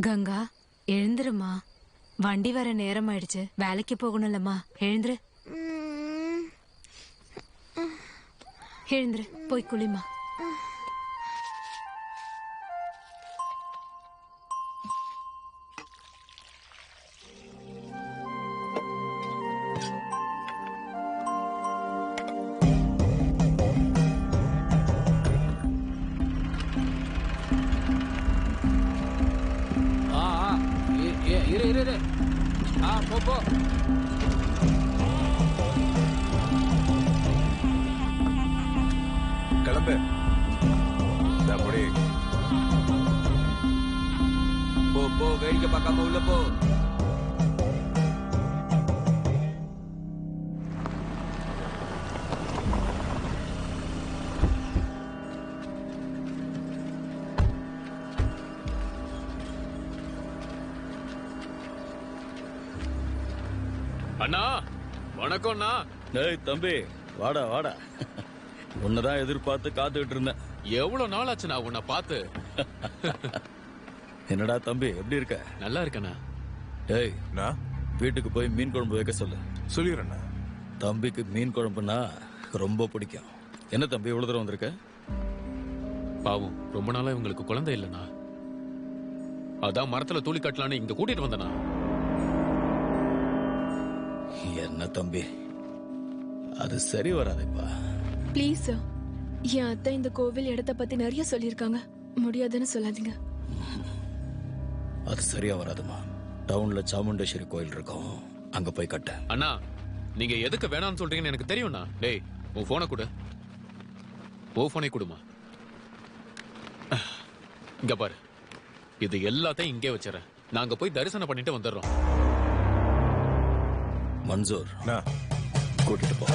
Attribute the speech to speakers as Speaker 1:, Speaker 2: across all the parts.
Speaker 1: கங்கா, எழுந்துருமா. வண்டி வர நேரம் ஆயிடுச்சு. வேலைக்கு போகணும்லம்மா. எழுந்துரு எழுந்துரு, போய் குளிமா.
Speaker 2: போ. கிளம்பு. போ போ, வேடிக்கை பார்க்காம உள்ள போ.
Speaker 3: அண்ணா வணக்கம் அண்ணா.
Speaker 4: டேய் தம்பி, வாடா வாடா. உன்னதான் எதிர்பார்த்து காத்துக்கிட்டு இருந்தேன்.
Speaker 3: எவ்வளவு நாள் ஆச்சு நான் உன்னை பார்த்து.
Speaker 4: என்னடா தம்பி, எப்படி இருக்க?
Speaker 3: நல்லா இருக்கண்ணா.
Speaker 4: டேய், வீட்டுக்கு போய் மீன் குழம்பு வைக்க சொல்லு.
Speaker 5: சொல்லிடுறேண்ணா.
Speaker 4: தம்பிக்கு மீன் குழம்புனா ரொம்ப பிடிக்கும். என்ன தம்பி இவ்வளவு தூரம் வந்திருக்க?
Speaker 3: பாவம், ரொம்ப நாளா இவங்களுக்கு குழந்தை இல்லைண்ணா. அதான் மரத்துல தூளி கட்டலான்னு இங்க கூட்டிட்டு வந்தனா.
Speaker 4: என்ன தம்பி, அது சரி வராதேப்பா.
Speaker 6: ப்ளீஸ் சார், என் அத்தை இந்த கோவில் இடத்தை பத்தி நிறைய சொல்லியிருக்காங்க. முடியாதுன்னு சொல்லாதீங்க.
Speaker 4: அது சரியா வராதுமா. டவுன்ல சாமுண்டேஸ்வரி கோயில் இருக்கும், அங்க போய் கட்ட.
Speaker 3: அண்ணா, நீங்க எதுக்கு வேணாம்னு சொல்றீங்கன்னு எனக்கு தெரியும்ண்ணா. டேய், உன் போனை கொடு. ஓ போனை கொடுமா. இங்க பாரு, இது எல்லாத்தையும் இங்கே வச்சுறேன். நாங்க போய் தரிசனம் பண்ணிட்டு வந்துடுறோம்.
Speaker 4: மன்சூர், கூட்டிட்டு போ.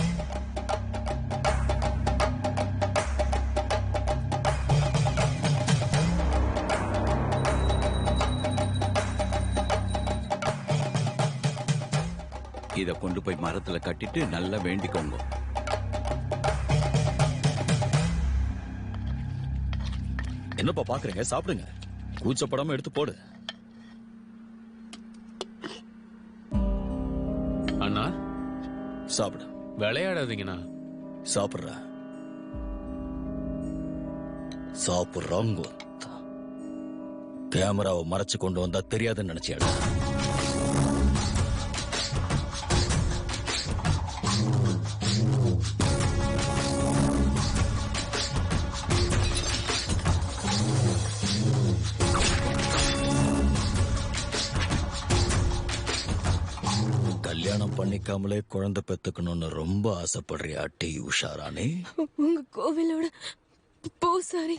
Speaker 7: இத கொண்டு போய் மரத்துல கட்டிட்டு நல்லா வேண்டிக்கோங்க.
Speaker 4: என்னப்பா பாக்குறீங்க? சாப்பிடுங்க, கூச்சப்படாம எடுத்து போடு.
Speaker 3: அண்ணா
Speaker 4: சாப்பிடு.
Speaker 3: விளையாடாதீங்கண்ணா.
Speaker 4: சாப்பிடுற சாப்பிடுறாங்க. கேமராவை மறைச்சு கொண்டு வந்தா தெரியாதுன்னு நினைச்சியாடு. கல்யாணம் பண்ணிக்காமலே குழந்தை பெத்துக்கணும்னு ரொம்ப ஆசைப்படுறியா டி உஷாரானே?
Speaker 6: உங்க கோவிலோட பூசாரி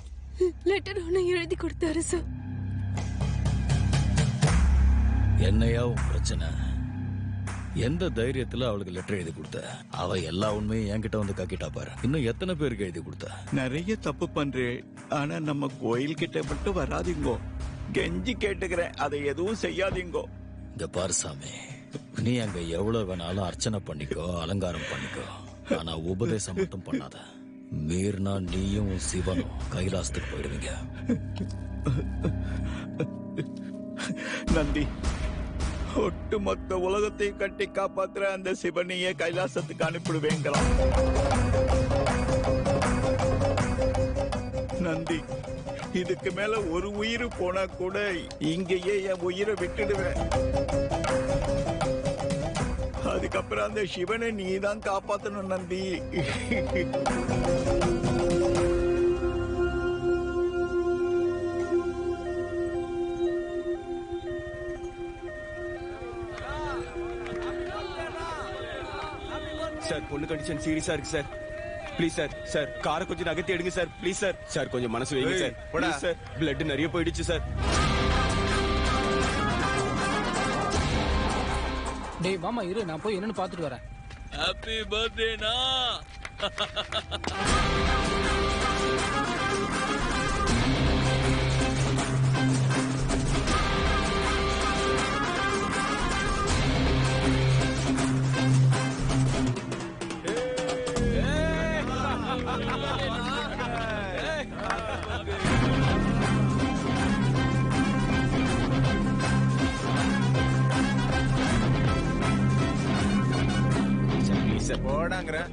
Speaker 6: லெட்டர் ஒண்ணு எழுதி கொடுத்தாரு சார்.
Speaker 4: என்னையா உன் பிரச்சனை? எந்த தைரியத்துல அவளுக்கு லெட்டர் எழுதி கொடுத்த? அவ எல்லா உண்மையும் என்கிட்ட வந்து கக்கிட்டா பாரு. இன்னும் எத்தனை பேருக்கு எழுதி கொடுத்த?
Speaker 8: நிறைய தப்பு பண்றேன், ஆனா நம்ம கோயில் கிட்ட மட்டும் வராதீங்கோ. கெஞ்சி கேட்டுக்கிறேன், அதை எதுவும் செய்யாதீங்கோ.
Speaker 4: இந்த பாரு சாமி, நீ அங்க எவ்வளவு வேணாலும் அர்ச்சனை பண்ணிக்கோ, அலங்காரம் பண்ணிக்கோ, ஆனா உபதேசம் மட்டும் பண்ணாத. மீறினா நீயும் சிவனும் கைலாசத்துக்கு போயிடுவீங்க.
Speaker 8: நந்தி, ஒட்டுமொத்த உலகத்தை கட்டி காப்பாத்துற அந்த சிவனையே கைலாசத்துக்கு அனுப்பிடுவேங்களாம். நந்தி, இதுக்கு மேல ஒரு உயிர் போனா கூட இங்கேயே என் உயிரை விட்டுடுவேன். அதுக்கப்புறம் அந்த சிவனை நீதான் காப்பாத்தணும் நந்தி.
Speaker 2: சார், பொண்ணு கண்டிஷன் சீரியஸா இருக்கு சார். ப்ளீஸ் சார், சார் காரை கொஞ்சம் நகர்த்தி எடுங்க சார். ப்ளீஸ் சார், சார் கொஞ்சம் மனசு வைங்க சார். ப்ளீஸ் சார், பிளட் நிறைய போயிடுச்சு சார்.
Speaker 5: டேய் மாமா இரு, நான் போய் என்னன்னு பாத்துட்டு வரேன்.
Speaker 4: ஹாப்பி பர்த்டேனா.
Speaker 9: போடாங்கிறேன்.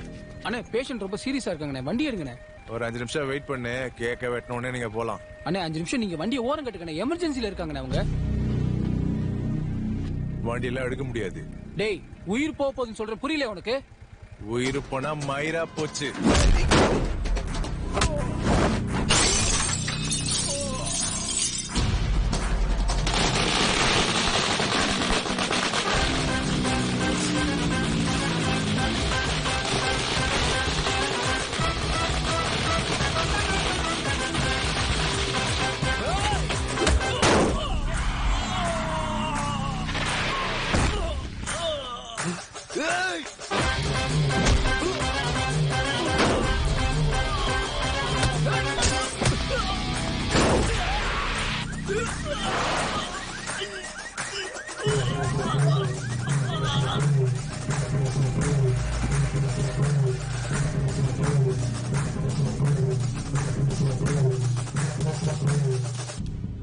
Speaker 5: அண்ணே பேஷண்ட் ரொம்ப சீரியஸா இருக்காங்கண்ணே, வண்டி எடுங்கண்ணே.
Speaker 9: ஒரு 5 நிமிஷம் வெயிட் பண்ணு, கேக்க வெட்டணும்னே நீங்க போலாம்.
Speaker 5: அண்ணே 5 நிமிஷம் நீங்க வண்டியை ஓரம் கட்டுக்கண்ணே, எமர்ஜென்சில இருக்காங்கண்ணே அவங்க.
Speaker 9: வண்டியெல்லாம் எடுக்க முடியாது.
Speaker 5: டேய் உயிர் போக போகுதுன்னு சொல்ற, புரியல உனக்கு?
Speaker 9: உயிர் போனா மயிரா போச்சு.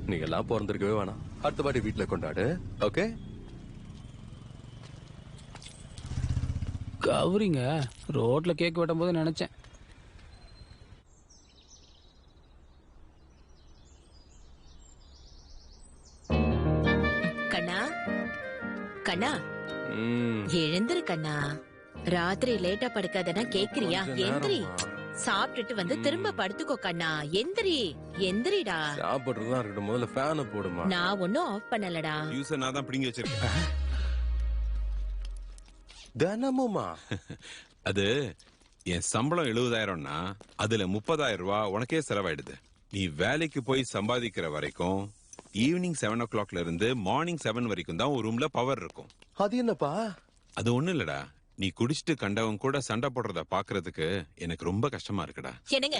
Speaker 10: நீங்க எல்லாம் பிறந்திருக்கவே வேணாம், அடுத்த வாட்டி வீட்டுல கொண்டாடு. ஓகே
Speaker 5: கவுரிங்க, ரோட்ல கேக் வெட்டும் போது நினைச்சேன்.
Speaker 11: கண்ணா கண்ணா எழுந்திரு கண்ணா, ராத்திரி லேட்டா படுக்காதனா கேக்குறியா? எந்திரி, சாப்பிட்டுட்டு வந்து திரும்ப படுத்துக்கோ கண்ணா. எந்திரி எந்திரிடா.
Speaker 10: சாப்பிடுறதா இருக்கட்டும், முதல்ல ஃபேனை போடுமா.
Speaker 11: நான் ஒன்னும் ஆஃப் பண்ணலடா.
Speaker 2: யூஸர் நான் தான் பிடிங்கி வச்சிருக்கேன்.
Speaker 10: தினமுமா?
Speaker 2: அது என் சம்பளம் 70,000னா அதுல 30,000 ரூபாய் உனக்கே செலவாயிடுது. நீ வேலைக்கு போய் சம்பாதிக்கிற வரைக்கும் ஈவினிங் 7 o'clockல இருந்து மார்னிங் 7 வரைக்கும் தான் ஒரு ரூம்ல பவர் இருக்கும்.
Speaker 10: அது என்னப்பா?
Speaker 2: அது ஒண்ணு இல்லடா, நீ குடிச்சிட்டு கண்டவன் கூட சண்டை போடுறத பாக்குறதுக்கு எனக்கு ரொம்ப கஷ்டமா இருக்குடா.
Speaker 11: என்னங்க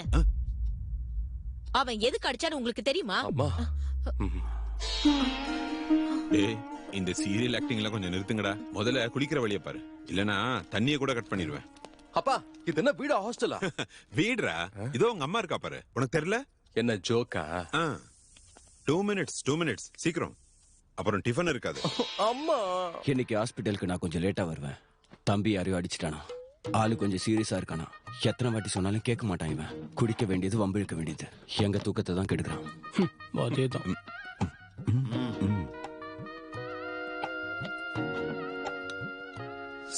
Speaker 11: அவன் எதுக்கு அடிச்சான்னு உங்களுக்கு தெரியுமா?
Speaker 2: டேய், இந்த சீரியல் ஆக்டிங்ல கொஞ்சம் நிறுத்துங்கடா. முதல்ல குளிக்கிற வழிய பாரு, இல்லனா தண்ணிய கூட கட் பண்ணிடுவேன்.
Speaker 10: அப்பா இது என்ன வீடா ஹாஸ்டலா?
Speaker 2: வீடுடா, இதோ உங்க அம்மா இருக்கா பாரு, உனக்கு தெரியல?
Speaker 10: என்ன ஜோக்கா?
Speaker 2: 2 minutes சீக்கிரம், அப்புறம் டிஃபன் இருக்காது.
Speaker 10: அம்மா
Speaker 7: இன்னைக்கு ஹாஸ்பிட்டலுக்கு நான் கொஞ்சம் லேட்டா வருவேன். தம்பி யாரையும் அடிச்சிட்டானா, ஆளு கொஞ்சம் சீரியஸா இருக்கானா. எத்தனை வாட்டி சொன்னாலும் கேட்க மாட்டான் இவன். குடிக்க வேண்டியது வம்பு இழுக்க வேண்டியது, எங்க தூக்கத்தை தான் கெடுக்கிறான்.
Speaker 5: அதேதான்.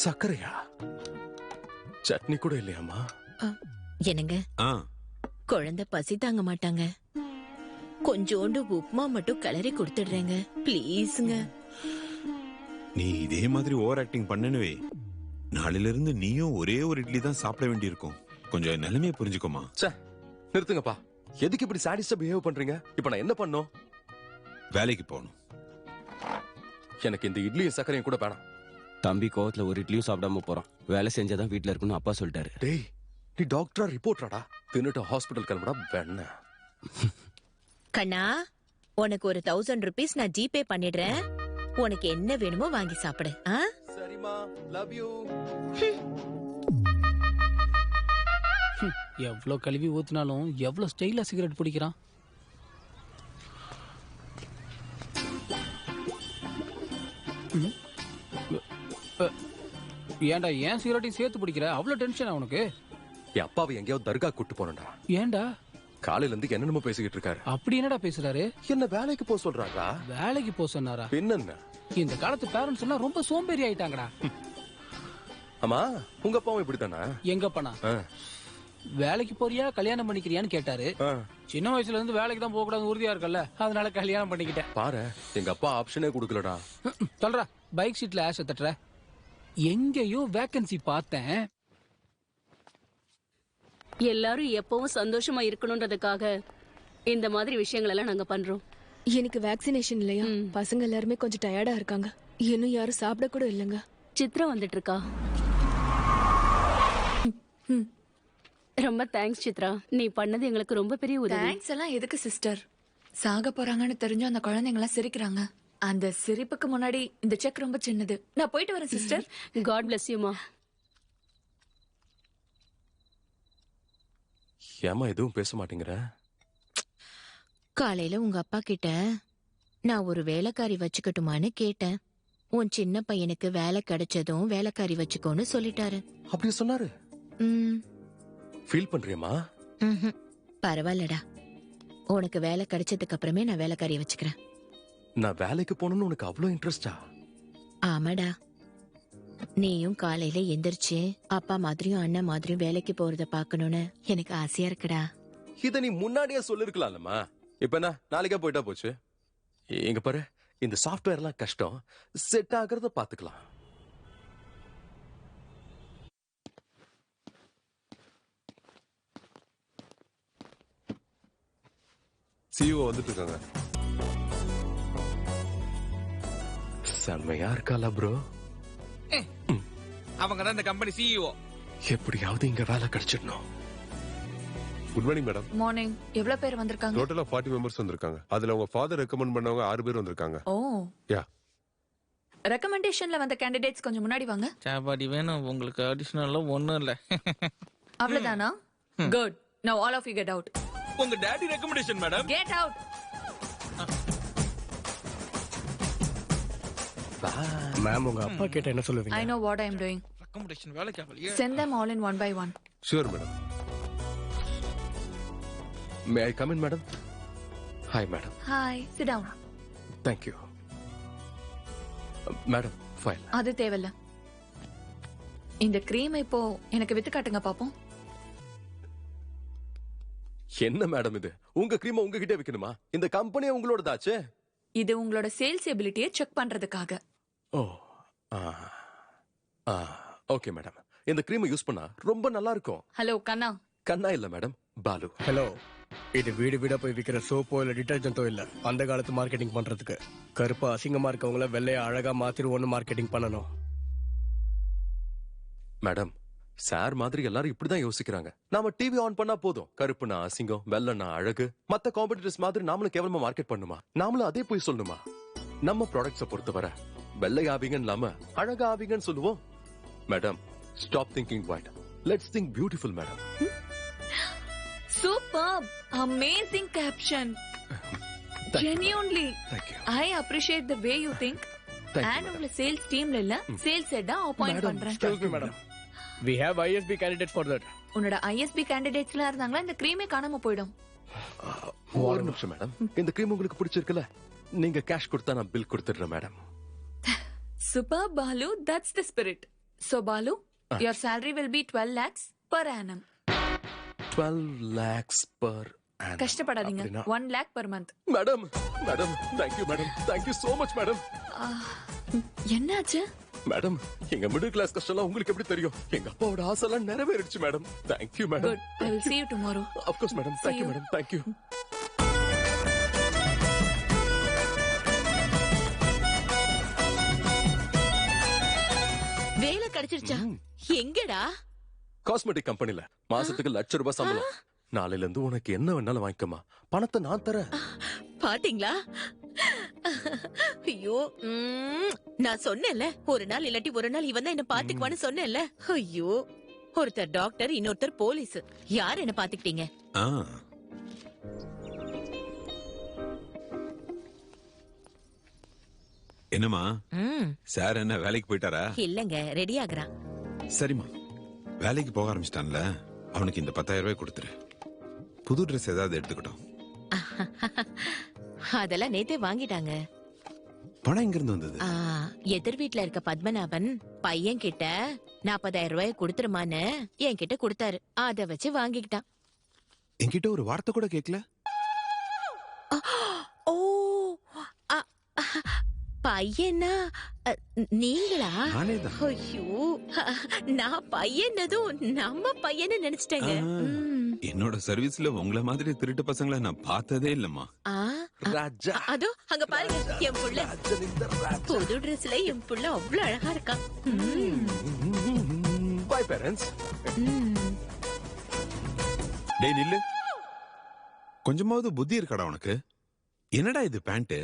Speaker 10: சக்கரையா? சட்னி கூட இல்லையாமா?
Speaker 11: என்னங்க குழந்தை பசி தாங்க மாட்டாங்க, கொஞ்சோண்டு உப்புமா மட்டும் கிளறி கொடுத்துடுறேங்க ப்ளீஸ்ங்க.
Speaker 2: நீ இதே மாதிரி ஓவர் ஆக்டிங் பண்ணனுவே, நாளையில இருந்து நீயும் ஒரே ஒரு இட்லி தான் சாப்பிட வேண்டியிருக்கும். கொஞ்சம் நிலைமையை புரிஞ்சுக்கோமா.
Speaker 10: நிறுத்துங்கப்பா, எதுக்கு இப்படி சாடிஸ்டா பிஹேவ் பண்றீங்க? இப்ப நான் என்ன பண்ணோம்?
Speaker 2: வேலைக்கு போகணும்.
Speaker 10: எனக்கு இந்த இட்லியும் சக்கரையும் கூட வேணாம்.
Speaker 7: தம்பி கோவத்துல ஒரு இட்லியும் சாப்பிடாம போறான். வேலை செஞ்சாதான் வீட்டுல இருக்கணும் அப்பா சொல்லிட்டாரு.
Speaker 10: டேய், நீ டாக்டரா ரிப்போர்ட்டராடா? தின்னுட்டு ஹாஸ்பிட்டல் கிளம்புடா வேண.
Speaker 11: கண்ணா, உனக்கு ஒரு 1000 rupees நான் ஜிபே பண்ணிடுறேன். உனக்கு என்ன வேணுமோ வாங்கி சாப்பிடு.
Speaker 10: சரிமா, லவ் யூ.
Speaker 5: எவ்வளவு கழுவி ஊத்தினாலும் எவ்வளவு ஸ்டைலா சிகரெட் பிடிக்கிறான். ஏன்டா ஏன் சிகரெட்டையும் சேர்த்து பிடிக்கிற? அவ்வளவு டென்ஷன் உனக்கு?
Speaker 10: என் அப்பாவை எங்கேயாவது தர்கா கூட்டு போனடா.
Speaker 5: ஏன்டா?
Speaker 10: காலையில இருந்து என்னென்னமோ பேசிக்கிட்டு இருக்காரு.
Speaker 5: அப்படி என்னடா பேசுறாரு?
Speaker 10: என்ன வேலைக்கு போக சொல்றாரா?
Speaker 5: வேலைக்கு போக சொன்னாரா?
Speaker 10: என்னன்னா
Speaker 5: இந்த காலத்து பேரண்ட்ஸ் எல்லாம் ரொம்ப சோம்பேறி ஆயிட்டாங்கடா.
Speaker 10: ஆமா, உங்க அப்பாவும் இப்படித்தானா?
Speaker 5: எங்க அப்பனா வேலைக்கு போறியா கல்யாணம் பண்ணிக்கிறியான்னு கேட்டாரு. சின்ன வயசுல இருந்து வேலைக்கு தான் போக கூடாது உறுதியா இருக்கல, அதனால கல்யாணம் பண்ணிக்கிட்டேன்.
Speaker 10: பாரு, எங்க அப்பா ஆப்ஷனே கொடுக்கலடா.
Speaker 5: சொல்றா, பைக் சீட்ல ஆசை தட்டுற. எங்கேயோ வேக்கன்சி பார்த்தேன்.
Speaker 12: எல்லாரும் எப்பவும் சந்தோஷமா இருக்கணும்ன்றதுக்காக இந்த மாதிரி விஷயங்கள் எல்லாம் நாங்க பண்றோம்.
Speaker 6: எனக்கு வேக்சினேஷன் இல்லையா, பசங்க எல்லாருமே கொஞ்சம் டயர்டா இருக்காங்க. இன்னும் யாரும் சாப்பிட கூட இல்லைங்க.
Speaker 12: சித்ரா வந்துட்டு இருக்கா. ரொம்ப தேங்க்ஸ் சித்ரா, நீ பண்ணது எங்களுக்கு ரொம்ப பெரிய உதவி.
Speaker 6: தேங்க்ஸ் எல்லாம் எதுக்கு சிஸ்டர்? சாக போறாங்கன்னு தெரிஞ்சு அந்த குழந்தைங்க எல்லாம் சிரிக்கிறாங்க. அந்த சிரிப்புக்கு முன்னாடி இந்த செக் ரொம்ப சின்னது. நான் போயிட்டு வரேன் சிஸ்டர்.
Speaker 12: காட் பிளஸ் யூ மா.
Speaker 10: ஏமா எதுவும் பேச மாட்டேங்கிற?
Speaker 11: காலையில உங்க அப்பா கிட்ட நான் ஒரு வேலைக்காரி வச்சுக்கட்டுமான்னு கேட்டேன். உன் சின்ன பையனுக்கு வேலை கிடைச்சதும் வேலைக்காரி வச்சுக்கோன்னு சொல்லிட்டாரு.
Speaker 10: அப்படி சொன்னாரு? ஃபீல் பண்றியம்மா?
Speaker 11: பரவாயில்லடா, உனக்கு வேலை கிடைச்சதுக்கு அப்புறமே நான் வேலைக்காரியை வச்சுக்கிறேன்.
Speaker 10: நான் வேலைக்கு போகணும்னு உனக்கு அவ்வளவு இன்ட்ரெஸ்டா?
Speaker 11: ஆமாடா, நீயும் காலையில எந்திரிச்சு அப்பா மாதிரியும் அண்ணன் மாதிரியும் வேலைக்கு போறத பாக்கணும்னு எனக்கு ஆசையா இருக்குடா.
Speaker 10: இத நீ முன்னாடியே சொல்லிருக்கலாம்மா. இப்ப என்ன, நாளைக்கே போயிட்டா போச்சு. இங்க பாரு, இந்த சாஃப்ட்வேர் எல்லாம் கஷ்டம், செட் ஆகுறத பாத்துக்கலாம்.
Speaker 9: சிஇஓ வந்துட்டு இருக்காங்க.
Speaker 10: செம்மையா இருக்கால ப்ரோ.
Speaker 13: அவங்க தான் இந்த கம்பெனி சிஇஓ.
Speaker 10: எப்படியாவது இங்க வேலை கிடைச்சிடணும்.
Speaker 9: Good morning madam.
Speaker 6: மார்னிங். எவ்வளவு பேர் வந்திருக்காங்க?
Speaker 9: டோட்டலா 40 மெம்பர்ஸ் வந்திருக்காங்க. அதுல உங்க ஃபாதர் ரெக்கமெண்ட் பண்ணவங்க 6 பேர் வந்திருக்காங்க.
Speaker 6: ஓ
Speaker 9: யா.
Speaker 6: ரெக்கமெண்டேஷன்ல வந்த கேண்டிடேட்ஸ் கொஞ்சம் முன்னாடி வாங்க.
Speaker 13: சாப்பாடி வேணும் உங்களுக்கு, அடிஷனலா ஒண்ணும் இல்ல.
Speaker 6: அவ்வளவுதானா? Good. Now all of you get out.
Speaker 13: உங்க daddy recommendation madam.
Speaker 6: Get out.
Speaker 14: Ma'am உங்க அப்பா கிட்ட என்ன சொல்லுவீங்க?
Speaker 6: I know what I am doing.
Speaker 13: Recommendation வேலைக்கு ஆகலையே.
Speaker 6: Send them all in one by one.
Speaker 9: Sure madam.
Speaker 10: May I come in madam? Hi madam.
Speaker 6: Hi, sit down.
Speaker 10: Thank you. Madam, file.
Speaker 6: அது தேவையில்ல. இந்த கிரீம் இப்போ எனக்கு with காட்டுங்க பாப்போம்.
Speaker 10: என்ன மேடம் இது? உங்க கிரீம் உங்ககிட்ட விக்கணுமா? இந்த கம்பெனி உங்களோடதாச்சே.
Speaker 6: இது உங்களோட சேல்ஸ் எபிலிட்டியை செக் பண்றதுக்காக.
Speaker 10: ஓ, ஓகே மேடம். இந்த கிரீம் யூஸ் பண்ணா ரொம்ப நல்லா இருக்கும்.
Speaker 6: ஹலோ கண்ணா.
Speaker 10: கண்ணா இல்ல மேடம், பாலு.
Speaker 14: ஹலோ, இது வீடு வீடா போய் விக்கிற சோப்போ இல்ல டிடர்ஜென்ட்டோ இல்ல. அந்த காலத்து மார்க்கெட்டிங் பண்றதுக்கு கருப்பா அசிங்கமா இருக்கவங்கள வெள்ளையா அழகா மாத்திருவோன்னு மார்க்கெட்டிங் பண்ணணும்.
Speaker 10: மேடம், சார் மாதிரி எல்லாரும் இப்படிதான் யோசிக்கிறாங்க. நாம டிவி ஆன் பண்ணா போதும், கருப்புனா அசிங்கம், வெள்ளனா அழகு. மத்த காம்படிட்டர்ஸ் மாதிரி நாமளும் கேவலமா மார்க்கெட் பண்ணுமா? நாமளும் அதே போய் சொல்லணுமா? நம்ம ப்ராடக்ட்ஸை பொறுத்தவரை வெள்ளை ஆவீங்கன்னு இல்லாம அழகா ஆவீங்கன்னு சொல்லுவோம். Madam, stop thinking white, let's think beautiful madam.
Speaker 6: Superb, amazing caption. Genuinely, I appreciate the way you think. And உங்க சேல்ஸ் டீம்ல இல்ல, சேல்ஸ் ஹெட்டா அப்பாயிண்ட் பண்றேன்.
Speaker 14: Excuse me madam. We have ISB candidate for that.
Speaker 6: உன்னோட ISB கேண்டிடேட்ஸ்ல இருந்தாங்களா இந்த கிரீமே காணாம போய்டும்.
Speaker 10: ஒரு நிமிஷம் மேடம், இந்த கிரீம் உங்களுக்கு பிடிச்சிருக்குல, நீங்க கேஷ் கொடுத்தா நான் பில் கொடுத்துடுறேன் madam.
Speaker 6: Superb Balu, that's the spirit. So Balu, your salary will be 12 lakhs per annum.
Speaker 10: 12 lakhs per annum.
Speaker 6: கஷ்டப்படாதீங்க. 1 lakh per month.
Speaker 10: Madam, madam, thank you madam, thank you so much madam.
Speaker 6: என்னாச்சு?
Speaker 10: Madam, எங்க middle class கஷ்டம்லாம் உங்களுக்கு எப்படி தெரியும்? எங்க அப்பாவோட ஆசைலாம் நிறைவேறிடுச்சு madam. Thank you madam.
Speaker 6: Good. I will see you tomorrow.
Speaker 10: Of course madam. Thank you madam. Thank you.
Speaker 11: வேலை கிடைச்சிருச்சா? எங்கடா?
Speaker 10: காஸ்மெட்டிக் கம்பெனில மாசத்துக்கு ₹1,00,000 சம்பளம். நாளையில இருந்து உனக்கு என்ன வேணாலும் வாங்கிக்கமா, பணத்தை நான் தரேன்.
Speaker 11: பாத்தீங்களா? ஐயோ, நான் சொன்னேன்ல, ஒரு நாள் இல்லாட்டி ஒரு நாள் இவன் தான் என்ன பாத்துக்குவான்னு சொன்னேன்ல. ஐயோ, ஒருத்தர் டாக்டர், இன்னொருத்தர் போலீஸ். யார் என்ன பாத்துக்கிட்டீங்க?
Speaker 2: என்னமா சார் என்ன வேலைக்கு போயிட்டாரா?
Speaker 11: இல்லங்க, ரெடி ஆகுறான்.
Speaker 2: சரிம்மா, வேலைக்கு போக ஆரம்பிச்சிட்டான்ல, அவனுக்கு இந்த 10,000 ரூபாய் கொடுத்துரு. புது ட்ரெஸ் ஏதாவது எடுத்துக்கிட்டோம்.
Speaker 11: அதெல்லாம் நேத்தே வாங்கிட்டாங்க.
Speaker 2: பணம் எங்க இருந்து வந்தது?
Speaker 11: எதிர் வீட்ல இருக்க பத்மநாபன் பையன் கிட்ட 40,000 ரூபாய் கொடுத்துருமான்னு என்கிட்ட கொடுத்தாரு. அத வச்சு வாங்கிக்கிட்டான்.
Speaker 2: என்கிட்ட ஒரு வார்த்தை கூட கேட்கல.
Speaker 11: ஓ, பையனா நீங்களா? ஐயோ, நான் பையனதும் நம்ம பையன்னு நினைச்சிட்டேங்க.
Speaker 2: என்னோட சர்வீஸ்ல உங்கள மாதிரி திருட்டு பசங்களை நான் பார்த்ததே இல்லம்மா.
Speaker 10: ராஜா.
Speaker 11: அதோ அங்க பாருங்க என் புள்ள புது ட்ரெஸ்ல என் புள்ள அவ்வளவு அழகா இருக்கா.
Speaker 10: Bye parents.
Speaker 2: டேய் நில்லு. கொஞ்சமாவது புத்தி இருக்கடா உனக்கு? என்னடா இது பேண்ட்?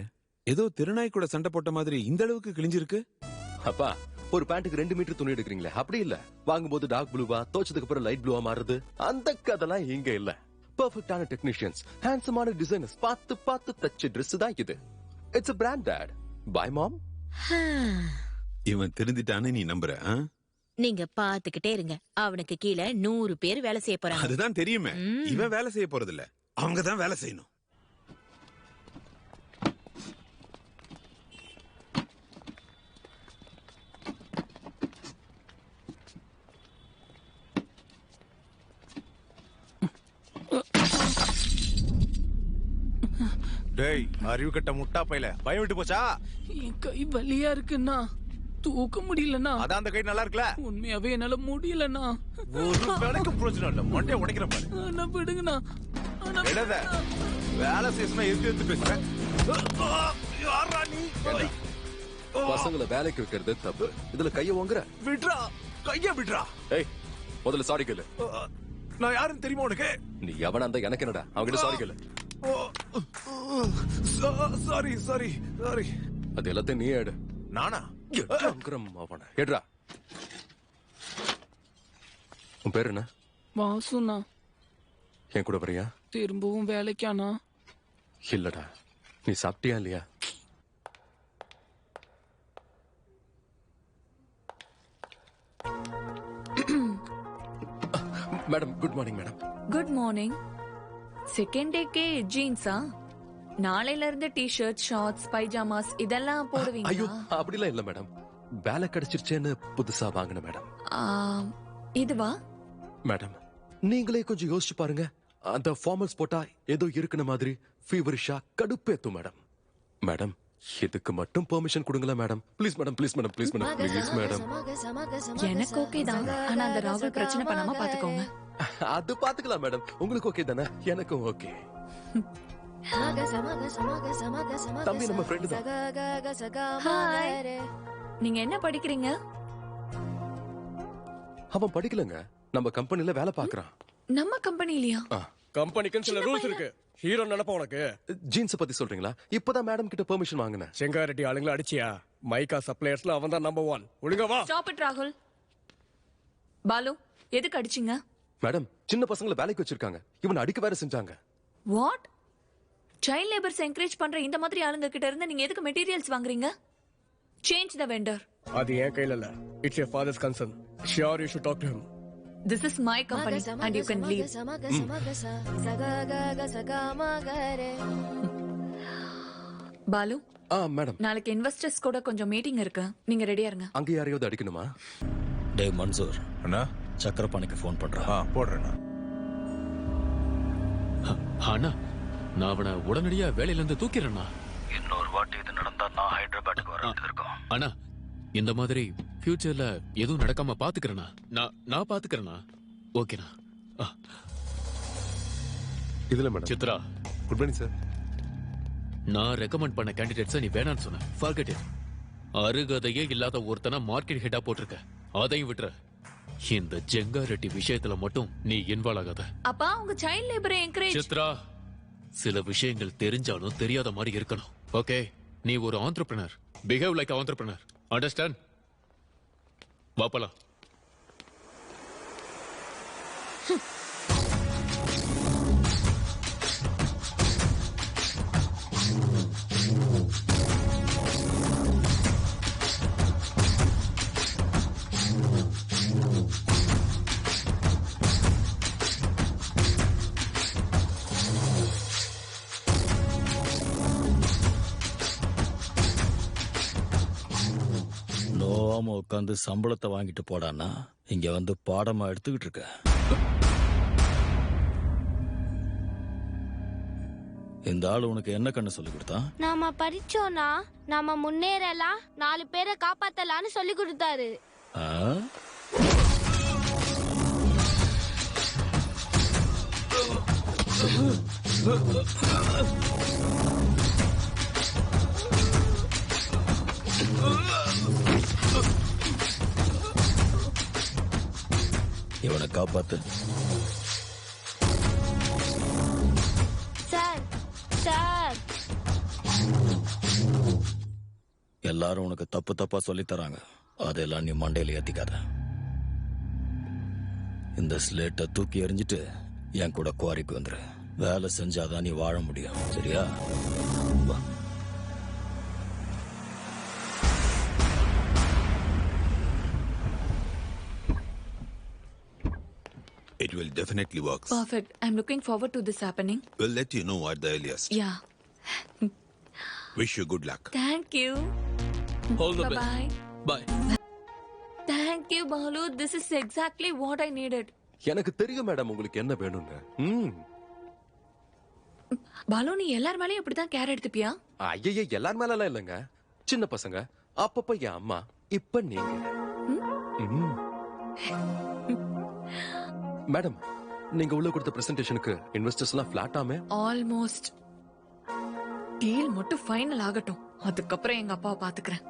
Speaker 2: ஏதோ திருநாய் கூட சண்டை போட்ட மாதிரி இந்த அளவுக்கு கிழிஞ்சிருக்கு.
Speaker 10: அப்பா ஒரு பேண்ட்டுக்கு 2 மீட்டர் துணி எடுக்கிறீங்களே, அப்படி இல்ல. வாங்கும்போது டார்க் ப்ளூவா, தோச்சதுக்கு அப்புறம் லைட் ப்ளூவா மாறுது. அந்த கதெல்லாம் இங்க இல்ல. பெர்ஃபெக்ட்டான டெக்னீஷியன்ஸ், ஹேண்ட்ஸமான டிசைனர்ஸ் பார்த்து பார்த்து தச்ச Dress தான் இது. It's a brand dad. Bye mom.
Speaker 2: இவன் திருந்திட்டான்னு நீ நம்புற?
Speaker 11: நீங்க பாத்துக்கிட்டே இருங்க, அவனுக்கு கீழே 100 பேர் வேலை செய்ய போறாங்க.
Speaker 2: அதுதான் தெரியுமே. இவன் வேலை செய்ய போறது இல்ல, அவங்க தான் வேலை செய்யணும்.
Speaker 15: டேய் அறிவு கட்ட முட்டா பையல, பயம் விட்டு போச்சா?
Speaker 5: என் கை வலியா இருக்குன்னா, தூக்க முடியலண்ணா.
Speaker 15: அதான் அந்த கை நல்லா இருக்குல்ல?
Speaker 5: உண்மையாவே என்னால முடியலண்ணா.
Speaker 15: ஒரு வேலைக்கு பிரயோஜனம் இல்ல, மண்டைய உடைக்கிற பாரு.
Speaker 5: அண்ணா விடுங்கண்ணா.
Speaker 15: விடாத, வேலை செய்யணும் எதிர்த்து பேசுறேன். யாரா நீ?
Speaker 10: பசங்களை வேலைக்கு வைக்கிறது தப்பு. இதுல கைய வாங்குற?
Speaker 15: விட்றா, கைய விட்றா.
Speaker 10: ஏய் முதல்ல சாரி கேளு.
Speaker 15: நான் யாருன்னு தெரியுமா உனக்கு?
Speaker 10: நீ எவனா இருந்தா எனக்கு என்னடா? அவங்கிட்ட சாரி கேளு.
Speaker 15: Sorry sorry sorry.
Speaker 10: அது எல்லாத்தையும் நீ எடு.
Speaker 15: நானா?
Speaker 10: அவன எடுறா. உன் பேர் என்ன?
Speaker 5: வாசுண்ணா.
Speaker 10: என் கூட வரியா?
Speaker 5: திரும்பவும் வேலைக்கானா?
Speaker 10: இல்லடா. நீ சாப்பிட்டியா இல்லையா? Madam good morning madam.
Speaker 6: Good morning. Second டேக்கே ஜீன்ஸா? நாளையில இருந்து டி-ஷர்ட், ஷார்ட்ஸ், பைஜாமாஸ் இதெல்லாம்
Speaker 10: ஐயோ
Speaker 6: போடுவீங்களா?
Speaker 10: அப்படிலாம் இல்ல மேடம். வேலை கிடைச்சிருச்சேன்னு புதுசா வாங்கின மேடம்.
Speaker 6: இதுவா?
Speaker 10: மேடம் நீங்களே கொஞ்சம் யோசிச்சு பாருங்க. அந்த ஃபார்மல்ஸ் போட்டா ஏதோ இருக்குன மாதிரி ஃபீவரிஷா கடுப்பேத்தும் மேடம். மேடம் இதுக்கு மட்டும் பெர்மிஷன் கொடுங்களா madam? Please madam, please madam, please madam, please madam.
Speaker 6: எனக்கு ஓகே தான், ஆனா அந்த ராகுல் பிரச்சனை பண்ணாம பாத்துக்கோங்க.
Speaker 10: அது பாத்துக்கலாம் மேடம். உங்களுக்கு ஓகே தானே? எனக்கும் ஓகே. தம்பி நம்ம ஃப்ரெண்ட் தான்.
Speaker 6: ஹாய். நீங்க என்ன படிக்கிறீங்க?
Speaker 10: அவன் படிக்கலங்க, நம்ம கம்பெனில வேலை பாக்குறான்.
Speaker 6: நம்ம கம்பெனிலயா?
Speaker 14: கம்பெனிக்கு சில ரூல்ஸ் இருக்கு. ஹீரோ நினைப்பா உனக்கு?
Speaker 10: ஜீன்ஸ் பத்தி சொல்றீங்களா? இப்பதான் மேடம் கிட்ட பெர்மிஷன் வாங்கினேன்.
Speaker 14: செங்காரெட்டி ஆளுங்களை அடிச்சியா? மைக்கா சப்ளையர்ஸ்ல அவன் தான் நம்பர் 1. ஒழுங்கா வா.
Speaker 6: ஸ்டாப் இட் ராகுல். பாலு எதுக்கு அடிச்சீங்க?
Speaker 10: மேடம் சின்ன பசங்களை வேலைக்கு வச்சிருக்காங்க, இவன் அடிக்க வேற செஞ்சாங்க.
Speaker 6: வாட்? சைல்ட் லேபர்ஸ் என்கரேஜ் பண்ற இந்த மாதிரி ஆளுங்க கிட்ட இருந்து நீங்க எதுக்கு மெட்டீரியல்ஸ் வாங்குறீங்க? Change the vendor.
Speaker 14: அது என் கையில இல்ல. It's your father's concern. Sure you should talk to him.
Speaker 6: This is my company and you can leave. Balu
Speaker 10: madam
Speaker 6: நாளைக்கு இன்வெஸ்டர்ஸ் கூட கொஞ்சம் மீட்டிங் இருக்கு, நீங்க ரெடியா இருங்க.
Speaker 10: அங்க யாரையாவது அடிக்கணுமா?
Speaker 4: டேய் மன்சூர்,
Speaker 15: அண்ணா
Speaker 4: சக்கரபாணிக்கு ஃபோன் பண்றேன்.
Speaker 15: போடுறேன்.
Speaker 3: அண்ணா நான் அவனை உடனடியா வேலையில இருந்து தூக்கிறேன்னா.
Speaker 4: இன்னொரு வாட்டி இது நடந்தா நான் ஹைதராபாத்துக்கு வர வேண்டியது இருக்கும்.
Speaker 3: அண்ணா இந்த மாதிரி ஃபியூச்சர்ல எதுவும் நடக்காம பாத்துக்கிறேனா? நான் பாத்துக்கிறேனா? ஓகேண்ணா.
Speaker 9: இதுல madam.
Speaker 3: Chitra
Speaker 9: good morning sir.
Speaker 3: நான் ரெக்கமெண்ட் பண்ண கேண்டிடேட்ஸை நீ வேணான்னு சொன்ன. Forget it. அருகதையே இல்லாத ஒருத்தனை மார்க்கெட் ஹெட்டா போட்டிருக்க, அதையும் விட்டுற. இந்த ஜெங்காரெட்டி விஷயத்துல மட்டும் நீ இன்வால்வ் ஆகாத.
Speaker 6: அப்பா உங்க சைல்ட் லேபரை என்கரேஜ்.
Speaker 3: சித்ரா சில விஷயங்கள் தெரிஞ்சாலும் தெரியாத மாதிரி இருக்கணும். ஓகே நீ ஒரு entrepreneur. Behave like entrepreneur. Understand? வாப்பலாம்.
Speaker 4: நோவாம உட்காந்து சம்பளத்தை வாங்கிட்டு போடான்னா இங்க வந்து பாடமா எடுத்துக்கிட்டு இருக்க. இந்த ஆளு உனக்கு என்ன கண்ணு சொல்லி கொடுத்தான்?
Speaker 16: நாம படிச்சோம்னா நாம முன்னேறலாம், 4 பேரை காப்பாத்தலாம்னு சொல்லி கொடுத்தாரு.
Speaker 4: இவனை காப்பாத்து.
Speaker 16: சார் சார்
Speaker 4: எல்லாரும் உனக்கு தப்பு தப்பா சொல்லி தராங்க. அதெல்லாம் நீ மண்டையில ஏத்திக்காத. இந்த ஸ்லேட்டை தூக்கி எறிஞ்சிட்டு என் கூட குவாரிக்கு வந்துரு. வேலை செஞ்சாதான் நீ வாழ முடியும். சரியா? வா.
Speaker 2: It will definitely work.
Speaker 6: Perfect. I'm looking forward to this happening.
Speaker 2: We'll let you know at the earliest.
Speaker 6: Yeah.
Speaker 2: Wish you good luck.
Speaker 6: Thank you.
Speaker 3: All the
Speaker 6: Bye-bye.
Speaker 3: best. Bye.
Speaker 6: Thank you, Balu. This is exactly what I needed.
Speaker 10: எனக்கு தெரியும் madam உங்களுக்கு என்ன வேணும்னு.
Speaker 6: பாலு, நீ எல்லார் மேலயும் இப்படிதான் care எடுத்துப்பியா?
Speaker 10: ஐயே எல்லார் மேலாம் இல்லைங்க. சின்ன பசங்க, அப்பப்ப என் அம்மா, இப்ப நீங்க. மேடம், நீங்க உள்ள கொடுத்த பிரசன்டேஷனுக்கு இன்வெஸ்டர்ஸ் எல்லாம் ஃபிளாட் ஆமே?
Speaker 6: ஆல்மோஸ்ட். டீல் மட்டும் ஃபைனல் ஆகட்டும், அதுக்கப்புறம் எங்க அப்பாவை பாத்துக்கிறேன்.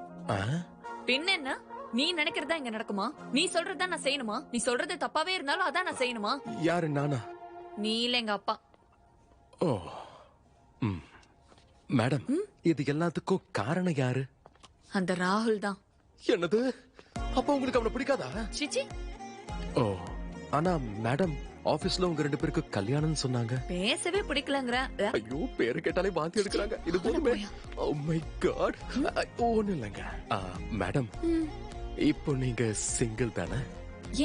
Speaker 6: பின்ன என்ன, நீ நினைக்கிறதா இங்க நடக்குமா? நீ சொல்றதா நான் செய்யணுமா? நீ சொல்றது தப்பாவே இருந்தாலும் அதான் நான் செய்யணுமா?
Speaker 10: யாரு, நானா?
Speaker 6: நீ இல்ல எங்க அப்பா.
Speaker 10: ஓ மேடம், இது எல்லாத்துக்கும் காரணம் யாரு?
Speaker 6: அந்த ராகுல் தான்.
Speaker 10: என்னது? அப்ப உங்களுக்கு அவனை பிடிக்காதா?
Speaker 6: சிச்சி.
Speaker 10: ஓ, ஆனா மேடம் ஆபீஸ்ல உங்க 2 பேருக்கு கல்யாணம் சொன்னாங்க.
Speaker 6: பேசவே பிடிக்கலங்கற.
Speaker 10: ஐயோ, பேரு கேட்டாலே வாந்தி எடுக்கறாங்க. இது போதுமே. Oh my god. ஒண்ணும் இல்லைங்க. மேடம், இப்போ நீங்க சிங்கிள் தானே?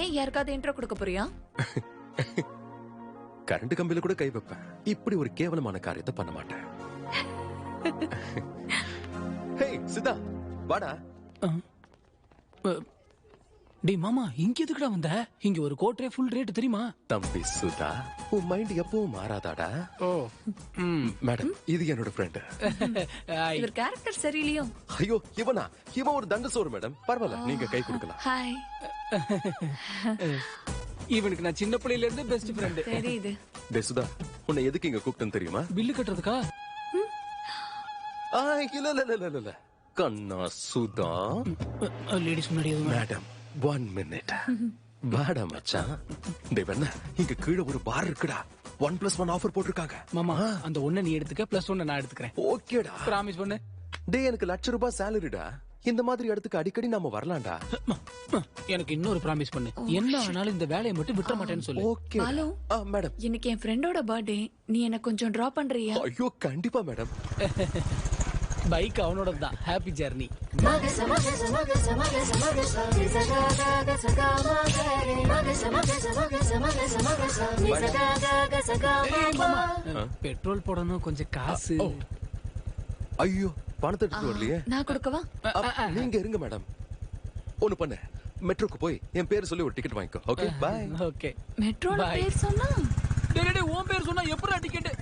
Speaker 6: ஏன் யாருக்காவது இன்ட்ரோ கொடுக்க போறியா?
Speaker 10: கரண்ட் கம்பியில கூட கை வைப்பேன். இப்படி ஒரு கேவலமான காரியத்தை பண்ண மாட்டேன். ஹே சிதா, வாடா.
Speaker 5: டேய் மாமா, இங்க எதுக்குடா வந்த? இங்க ஒரு கோட்ரே ஃபுல் ரேட் தெரியுமா?
Speaker 10: தம்பி சுதா, உன் மைண்ட் எப்பவும் மாறாதாடா. ஓ மேடம், இது என்னோட ஃப்ரெண்ட்.
Speaker 6: இவர் கேரக்டர் சரியில்லையோ?
Speaker 10: ஐயோ, இவன் ஒரு தண்டசோறு மேடம். பரவாயில்ல, நீங்க கை கொடுக்கலாம்.
Speaker 6: ஹாய்.
Speaker 5: இவனுக்கு நான் சின்ன பிள்ளையில இருந்து பெஸ்ட் ஃப்ரெண்ட்.
Speaker 6: தெரியுது.
Speaker 10: டேய் சுதா, உன்னை எதுக்கு இங்க கூப்பிட்டேன்னு தெரியுமா?
Speaker 5: பில்லு கட்டுறதுக்கா?
Speaker 10: இல்ல கண்ணா சுதா.
Speaker 5: லேடிஸ் முன்னாடி
Speaker 10: மேடம், 1 minute. வாடா மச்சான். டேய் வேணா, இங்க கீழே ஒரு பார் இருக்குடா. 1+1 ஆஃபர் போட்டிருக்காங்க.
Speaker 5: மாமா, அந்த 1 நீ எடுத்துக்க, +1 நான் எடுத்துக்கிறேன்.
Speaker 10: ஓகேடா,
Speaker 5: பிராமிஸ் பண்ணு.
Speaker 10: டேய், எனக்கு ₹1,00,000 சேலரிடா. இந்த மாதிரி இடத்துக்கு அடிக்கடி நாம வரலாம்டா.
Speaker 5: எனக்கு இன்னொரு பிராமிஸ் பண்ணு. என்ன ஆனாலும் இந்த வேலையை மட்டும் விட்டுற மாட்டேன்னு சொல்லு.
Speaker 10: ஓகே
Speaker 6: பாலு,
Speaker 10: மேடம்,
Speaker 6: இன்னைக்கு என் ஃப்ரெண்டோட பர்த்டே. நீ என்ன கொஞ்சம் டிராப் பண்றியா?
Speaker 10: ஐயோ கண்டிப்பா மேடம்.
Speaker 5: பைக் அவனோட தான். Happy journey. பெட்ரோல் போடணும், கொஞ்சம் காசு.
Speaker 10: ஐயோ, பணத்தை எடுத்து வரலையே.
Speaker 6: நான் கொடுக்கவா?
Speaker 10: நீங்க இருங்க மேடம். ஒண்ணு பண்ணு, மெட்ரோக்கு போய் என் பேர் சொல்லி ஒரு டிக்கெட் வாங்கிக்கோ. Okay bye.
Speaker 5: ஓகே.
Speaker 6: மெட்ரோல பேர் சொன்னா?
Speaker 5: டேய் உன் பேர் சொன்னா எப்பறா டிக்கெட்?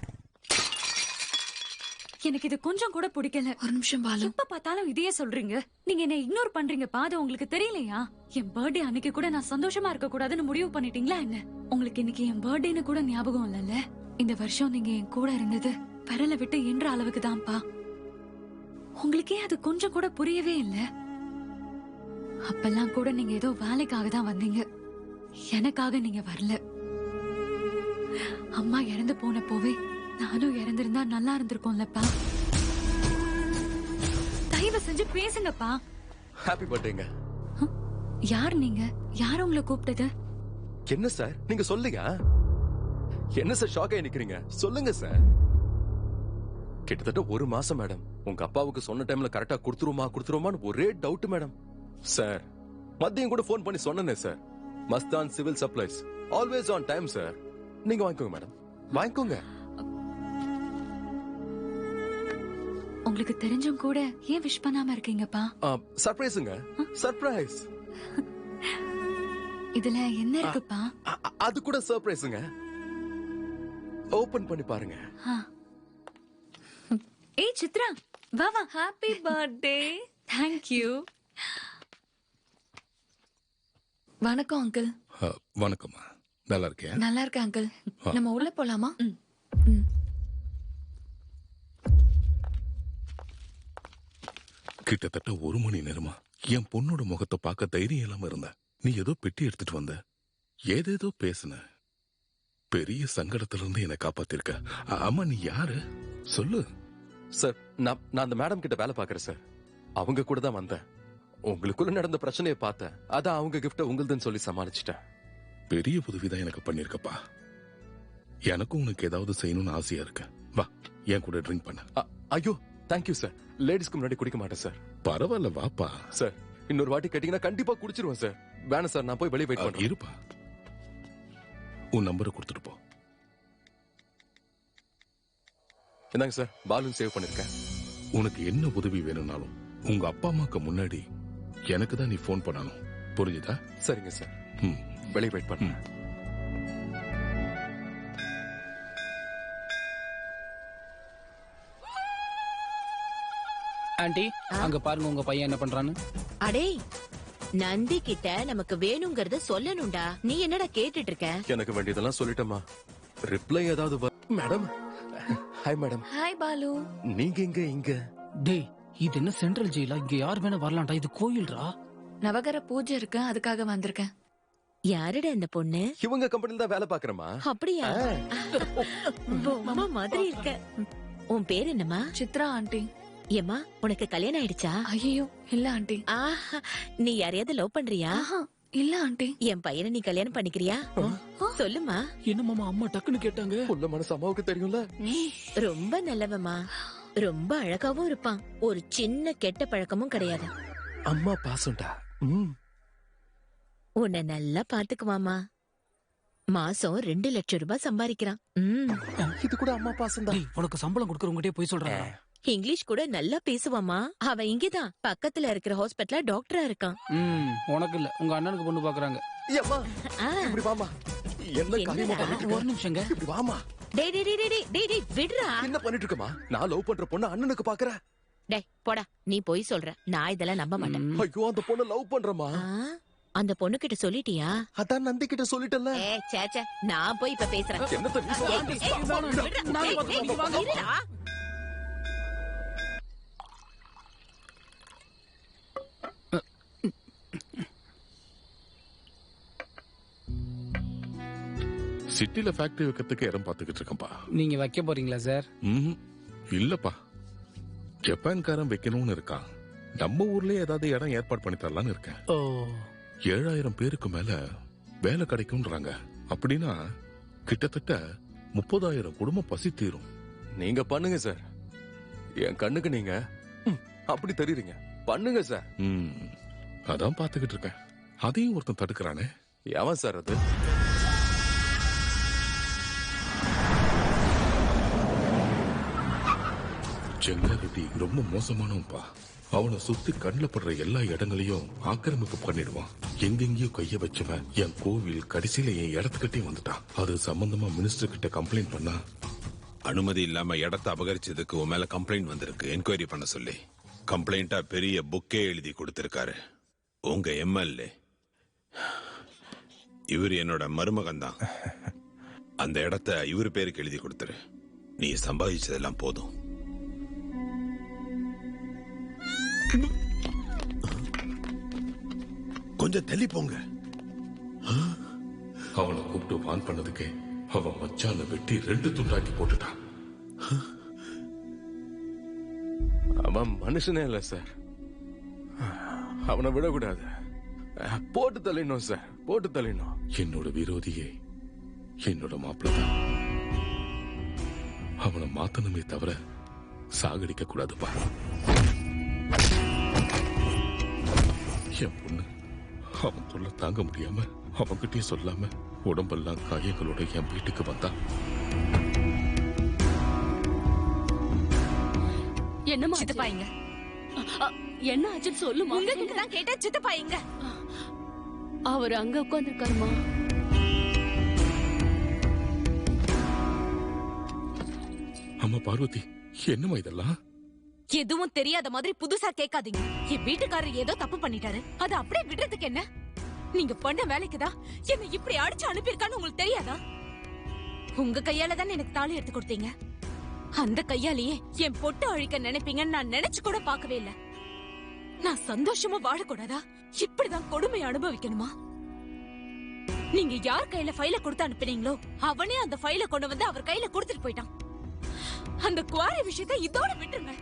Speaker 1: எனக்கு இது கொஞ்சம் கூட பிடிக்கல.
Speaker 6: ஒரு நிமிஷம் பாலு.
Speaker 1: எப்ப பார்த்தாலும் இதையே சொல்றீங்க. நீங்க என்ன இக்னோர் பண்றீங்க. பாது உங்களுக்கு தெரியலையா? என் பர்த்டே அன்னைக்கு கூட நான் சந்தோஷமா இருக்க கூடாதுன்னு முடிவு பண்ணிட்டீங்களா என்ன? உங்களுக்கு இன்னைக்கு என் பர்த்டேன்னு கூட ஞாபகம் இல்லல்ல? இந்த வருஷம் நீங்க என் கூட இருந்தது பரல விட்டு என்ற அளவுக்கு தான்ப்பா. உங்களுக்கே அது கொஞ்சம் கூட புரியவே இல்ல. அப்பெல்லாம் கூட நீங்க ஏதோ வேலைக்காக தான் வந்தீங்க, எனக்காக நீங்க வரல. அம்மா இறந்து போனப்போவே நானும் இறந்திருந்தா நல்லா இருந்திருக்கும்லப்பா. தயவு செஞ்சு பேசுங்கப்பா.
Speaker 10: ஹாப்பி பர்த்டேங்க.
Speaker 1: யார் நீங்க? யார் உங்களை கூப்பிட்டது?
Speaker 10: என்ன சார் நீங்க சொல்லுங்க. என்ன சார் ஷாக் ஆகி நிக்கிறீங்க? சொல்லுங்க சார். கிட்டத்தட்ட 1 மாசம் மேடம். உங்க அப்பாவுக்கு சொன்ன டைம்ல கரெக்டா குடுத்துருமான்னு ஒரே டவுட் மேடம். சார், மதியம் கூட போன் பண்ணி சொன்னேனே sir. Mastan civil supplies, always on time sir. நீங்க வாங்கிக்கோங்க மேடம், வாங்கிக்கோங்க.
Speaker 1: உங்களுக்கு தெரிஞ்சும் கூட ஏன் விஷ் பண்ணாம இருக்கீங்கப்பா?
Speaker 10: சர்ப்ரைஸுங்க, சர்ப்ரைஸ்.
Speaker 1: இதுல என்ன இருக்குப்பா?
Speaker 10: அது கூட சர்ப்ரைஸுங்க. ஓபன் பண்ணி பாருங்க.
Speaker 1: ஏய் சித்ரா, வா வா.
Speaker 6: Happy birthday.
Speaker 1: Thank you.
Speaker 6: வணக்கம் அங்கிள்.
Speaker 17: வணக்கம்மா. நல்லா இருக்கியா?
Speaker 6: நல்லா இருக்கேன் அங்கிள். நம்ம உள்ள போலாமா?
Speaker 17: கிட்டத்தட்ட 1 மணி நேரமா என் பொண்ணோட முகத்தை பார்க்க தைரியம் இல்லாம இருந்த. நீ ஏதோ பெட்டி எடுத்துட்டு வந்த, ஏதேதோ பேசுன. பெரிய சங்கடத்துல இருந்து என்னை காப்பாத்திருக்க. ஆமா, நீ யாரு சொல்லு.
Speaker 10: சார், நான் அந்த மேடம் கிட்ட வேலை பாக்குறேன் சார். அவங்க கூட தான் வந்தேன். உங்களுக்குள்ள நடந்த பிரச்சனையை பார்த்தேன். அதான் அவங்க கிஃப்ட உங்களுதுன்னு சொல்லி சமாளிச்சிட்டேன்.
Speaker 17: பெரிய உதவிதான் எனக்கு பண்ணிருக்கப்பா. எனக்கும் உனக்கு ஏதாவது செய்யணும்னு ஆசையா இருக்கு. வா, என் கூட ட்ரிங்க் பண்ண.
Speaker 10: ஐயோ, தேங்க்யூ சார். லேடிஸ்க்கு முன்னாடி குடிக்க மாட்டேன் சார்.
Speaker 17: பரவாயில்ல, வாப்பா.
Speaker 10: சார், இன்னொரு வாட்டி கேட்டீங்கன்னா கண்டிப்பா குடிச்சிருவேன் சார். வேணாம் சார், நான் போய் வெளியே வெயிட் பண்றேன்.
Speaker 17: இருப்பா, உன் நம்பரை கொடுத்துட்டு போ.
Speaker 10: என்னங்க சார், பாலூன் சேவ் பண்ணிருக்கேன்.
Speaker 17: உனக்கு என்ன உதவி வேணும்னாலும் உங்க அப்பா அம்மாக்கு முன்னாடி எனக்கு தான் நீ போன் பண்ணணும். புரிஞ்சுதா?
Speaker 10: சரிங்க சார். வெளியே வெயிட் பண்றேன்.
Speaker 5: ஆண்டி, அங்க பாருங்க உங்க பையன் என்ன பண்றான்னு.
Speaker 11: அடே, நந்தி கிட்ட நமக்கு வேணுங்கிறத சொல்லணும்டா. நீ என்னடா கேட்டுட்டு இருக்க?
Speaker 10: எனக்கு வேண்டியதெல்லாம் சொல்லிட்டேமா. ரிப்ளை ஏதாவது madam? Hi madam.
Speaker 6: Hi Balu.
Speaker 10: நீங்க இங்க?
Speaker 5: டேய், இது என்ன சென்ட்ரல் ஜெயிலா? இங்க யார் வேணா வரலாம்டா. இது கோயில்ரா.
Speaker 6: நவகர பூஜை இருக்கு, அதுக்காக வந்திருக்கேன்.
Speaker 11: யாருடா இந்த பொண்ணு?
Speaker 10: இவங்க கம்பெனில தான் வேலை பாக்குறமா.
Speaker 11: அப்படியா? பொம்மை மாதிரி இருக்க. உன் பேர் என்னம்மா?
Speaker 6: சித்ரா ஆண்டி.
Speaker 11: ஏமா, உனக்கு கல்யாணம் ஆயிடுச்சா?
Speaker 6: ஐயோ, இல்ல ஆண்டி.
Speaker 11: நீ யாரையாவது லவ் பண்றியா?
Speaker 6: இல்ல ஆண்டி.
Speaker 11: என் பையனை நீ கல்யாணம் பண்ணிக்கிறியா? சொல்லுமா.
Speaker 5: என்னமாமா அம்மா டக்குன்னு கேட்டாங்க?
Speaker 10: உள்ள மனசு அம்மாவுக்கு தெரியும்ல.
Speaker 11: ரொம்ப நல்லவமா, ரொம்ப அழகாவும் இருப்பான். ஒரு சின்ன கெட்ட பழக்கமும் கிடையாது.
Speaker 10: அம்மா பாசம்டா.
Speaker 11: உன்னை நல்லா பாத்துக்குவாமா. மாசம் 2 லட்சம் ரூபாய் சம்பாதிக்கிறான்.
Speaker 10: இது கூட அம்மா பாசம் தான்.
Speaker 5: உனக்கு சம்பளம் கொடுக்கறவங்ககிட்டயே போய் சொல்றேன்.
Speaker 11: இங்கிலீஷ் கூட நல்லா பேசுவாமா. அவன் இங்கதான் பக்கத்துல இருக்கிற ஹாஸ்பிட்டல்ல டாக்டரா இருக்கான்.
Speaker 5: உனக்கு இல்ல, உங்க அண்ணனுக்கு பொண்ணு பாக்குறாங்க.
Speaker 10: இப்படி வாமா. என்ன காரியமா பண்ணிட்டு?
Speaker 5: ஒரு நிமிஷங்க.
Speaker 10: இப்படி வாமா.
Speaker 11: டேய் டேய் டேய் டேய் டேய் விடுடா.
Speaker 10: என்ன பண்ணிட்டு இருக்கமா? நான் லவ் பண்ற பொண்ணு அண்ணனுக்கு பாக்குறேன்.
Speaker 11: டேய் போடா, நீ போய் சொல்ற. நான் இதெல்லாம் நம்ப மாட்டேன்.
Speaker 10: ஐயோ, அந்த பொண்ணு லவ் பண்றமா.
Speaker 11: அந்த பொண்ணு கிட்ட சொல்லிட்டியா?
Speaker 10: அதான் நந்தி கிட்ட சொல்லிட்டல.
Speaker 11: சேச்சே, நான் போய் இப்ப பேசுறேன்.
Speaker 17: சிட்டில ஃபேக்டரி வைக்கிறதுக்கு இடம் பாத்துக்கிட்டு இருக்கேன்பா.
Speaker 5: நீங்க வைக்க போறீங்களா சார்?
Speaker 17: இல்லப்பா, ஜப்பான்காரன் வைக்கணும்னு இருக்கான். நம்ம ஊர்லயே ஏதாவது இடம் ஏற்பாடு பண்ணி தரலான்னு இருக்கேன். 7000 பேருக்கு மேல வேலை கிடைக்கும்ன்றாங்க. அப்படின்னா கிட்டத்தட்ட 30,000 குடும்பம் பசி தீரும்.
Speaker 10: நீங்க பண்ணுங்க சார். என் கண்ணுக்கு நீங்க அப்படி தெரியுறீங்க. பண்ணுங்க சார்.
Speaker 17: அதான் பாத்துக்கிட்டு இருக்கேன். அதையும் ஒருத்தன் தடுக்கிறானே.
Speaker 10: எவன் சார் அது?
Speaker 17: செங்காரெட்டி ரொம்ப மோசமானவன்பா. அவனை சுத்தி கண்ணில் படுற எல்லா இடங்களையும் ஆக்கிரமிப்பு பண்ணிடுவான். எங்கெங்கயோ கைய வச்சவன் என் கோவில் கடைசியில என் இடத்துக்கிட்டே வந்துட்டான். அது சம்பந்தமா மினிஸ்டர் கிட்ட கம்ப்ளைண்ட் பண்ணா
Speaker 2: அனுமதி இல்லாம இடத்தை அபகரிச்சதுக்கு உன் மேல கம்ப்ளைண்ட் வந்திருக்கு. என்கொயரி பண்ண சொல்லி கம்ப்ளைண்டா பெரிய புக்கே எழுதி கொடுத்திருக்காரு உங்க எம்எல்ஏ. இவர் என்னோட மருமகன் தான். அந்த இடத்த இவர் பேருக்கு எழுதி கொடுத்துரு. நீ சம்பாதிச்சதெல்லாம் போதும். கொஞ்சம் தள்ளி போங்க.
Speaker 17: அவனை கூப்பிட்டு வான் பண்ணதுக்கே அவன் மச்சான வெட்டி 2 துண்டாக்கி போட்டுட்டான்.
Speaker 10: அவன் மனுஷனே இல்ல சார். அவனை விடக்கூடாது. போட்டு தள்ளிடணும் சார், போட்டு தள்ளிடணும்.
Speaker 17: என்னோட விரோதியே என்னோட மாப்பிள்ள தான். அவனை மாத்தணுமே தவிர சாகடிக்க கூடாதுப்பா. என் பொண்ணு அவன் தொல்லை தாங்க முடியாம அவன்கிட்டயே சொல்லாம உடம்பெல்லாம் காயங்களோட என் வீட்டுக்கு வந்தா.
Speaker 12: என்னமா
Speaker 6: சித்தப்பாயிங்க?
Speaker 12: என்ன ஆச்சுன்னு சொல்லுமா.
Speaker 6: உங்ககிட்ட தான் கேட்டா சித்தப்பாயிங்க.
Speaker 12: அவர் அங்க உட்கார்ந்துருக்காருமா.
Speaker 17: அம்மா பார்வதி, என்னமா இதெல்லாம்?
Speaker 6: எதுவும் தெரியாத மாதிரி புதுசா கேட்காதீங்க. என் வீட்டுக்காரர் ஏதோ தப்பு பண்ணிட்டாரு, அதை அப்படியே விடுறதுக்கு என்ன? நீங்க பண்ண வேலைக்குதான் என்ன இப்படி அடிச்சு அனுப்பியிருக்கான்னு உங்களுக்கு தெரியாதா? உங்க கையால தானே எனக்கு தாலி எடுத்து கொடுத்தீங்க. அந்த கையாலேயே என் பொட்டு அழிக்க நினைப்பீங்கன்னு நான் நினைச்சு கூட பார்க்கவே இல்ல.
Speaker 18: நான் சந்தோஷமா வாழக்கூடாதா? இப்படிதான் கொடுமை அனுபவிக்கணுமா? நீங்க யார் கையில ஃபைல கொடுத்து அனுப்பினீங்களோ அவனே அந்த ஃபைல கொண்டு வந்து அவர் கையில கொடுத்துட்டு போயிட்டான். அந்த குவாரி விஷயத்தை இதோட விட்டுருங்க.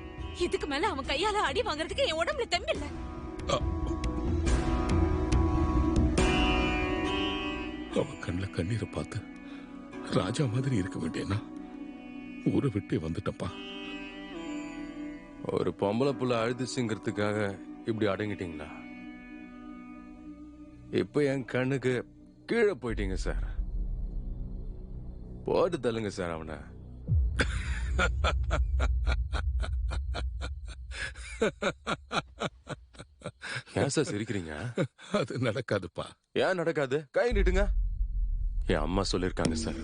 Speaker 18: இதுக்கு மேல அவன் கையால அடி வாங்குறதுக்கு என் உடம்புல தெம்பில்ல.
Speaker 17: அவன் கண்ணுல கண்ணீரை பார்த்து ராஜா மாதிரி இருக்க வேண்டியனா ஊரை விட்டு வந்துட்டப்பா.
Speaker 10: ஒரு பொம்பளை புள்ள அழுதுச்சுங்கிறதுக்காக இப்படி அடங்கிட்டீங்களா? இப்ப என் கண்ணுக்கு கீழே போயிட்டீங்க சார். போட்டு தள்ளுங்க சார் அவனை. ஏன் சார் சிரிக்கிறீங்க?
Speaker 17: அது நடக்காதுப்பா.
Speaker 10: ஏன் நடக்காது? கை நீட்டுங்க. என் அம்மா சொல்லிருக்காங்க சார்,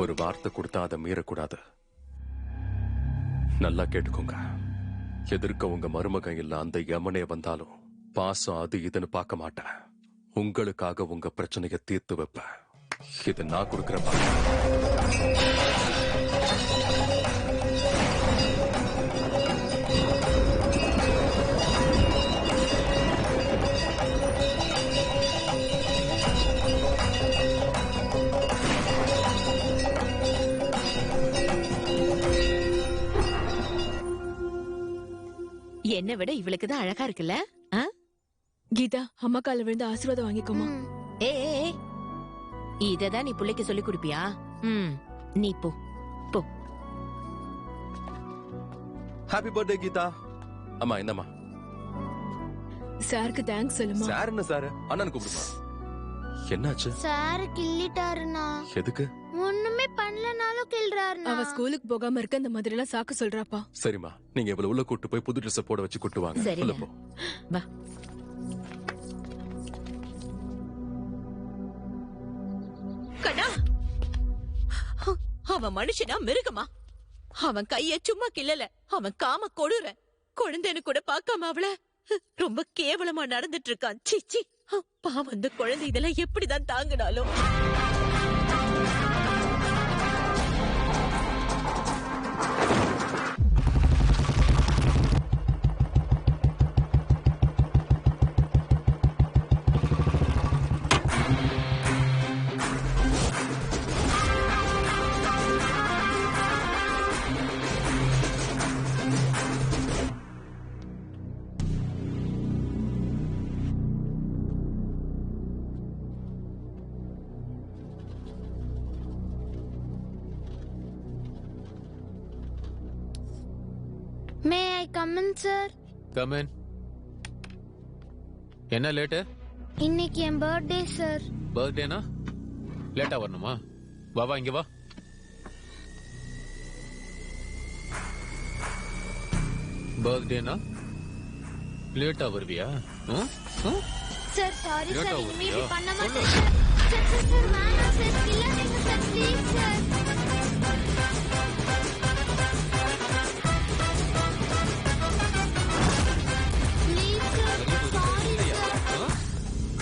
Speaker 10: ஒரு வார்த்தை கொடுத்தா அதை மீறக்கூடாது. நல்லா கேட்டுக்கோங்க. எதிர்க்க உங்க மருமகன் இல்ல அந்த யமனே வந்தாலும் பாசம் அது இதுன்னு பார்க்க மாட்டேன். உங்களுக்காக உங்க பிரச்சனையை தீர்த்து வைப்பேன். இது நான் கொடுக்கிற
Speaker 11: என்னை விட இவளுக்கு தான் அழகா இருக்குல்ல?
Speaker 19: கீதா, அம்மா கால விழுந்து ஆசீர்வாதம் வாங்கிக்கோமா.
Speaker 11: ஏ இததான் நீ பிள்ளைக்கு சொல்லி கொடுப்பியா? நீ போ போ.
Speaker 10: Happy birthday Geetha. அம்மா என்னம்மா?
Speaker 19: சாருக்கு தேங்க்ஸ் சொல்லுமா.
Speaker 10: சார் என்ன சார்? அண்ணன் கூப்பிடுமா. என்னாச்சு?
Speaker 16: சார் கிள்ளிட்டாருனா.
Speaker 10: எதுக்கு?
Speaker 16: ஒண்ணுமே பண்ணலனாலும் கிள்றாருனா.
Speaker 19: அவ ஸ்கூலுக்கு போகாம இருக்க அந்த மாதிரி எல்லாம் சாக்கு சொல்றாப்பா.
Speaker 10: சரிம்மா, நீங்க இவ்வளவு உள்ள கூட்டு போய் புது ட்ரெஸ் போட வச்சு கூட்டு வாங்க.
Speaker 11: சரி
Speaker 10: போ.
Speaker 11: வா. கண்ணா, அவன் மனுஷனா மிருகமா? அவன் கைய சும்மா கிள்ளல, அவன் காம கொடுற. குழந்தைன்னு கூட பார்க்காம அவள ரொம்ப கேவலமா நடந்துட்டு இருக்கான். சீச்சி, பாவம் அந்த குழந்தை இதெல்லாம் எப்படிதான் தாங்கினாலும்.
Speaker 16: May I come in, sir?
Speaker 3: Come in. என்ன லேட்டு?
Speaker 16: இன்னைக்கு என் பர்த்டே சார்.
Speaker 3: பர்த்டேனா லேட்டா வரணுமா? வா வா இங்க வா. பர்த்டேனா லேட்டா வருவியா?
Speaker 16: சார் சாரி
Speaker 3: லேட்டா
Speaker 16: சார்,
Speaker 3: வருவியா?
Speaker 16: இனிமே பண்ண மாட்டேன் சார். சார் சார் வேணாம் சார், கிள்ளாதீங்க சார், ப்ளீஸ் சார்.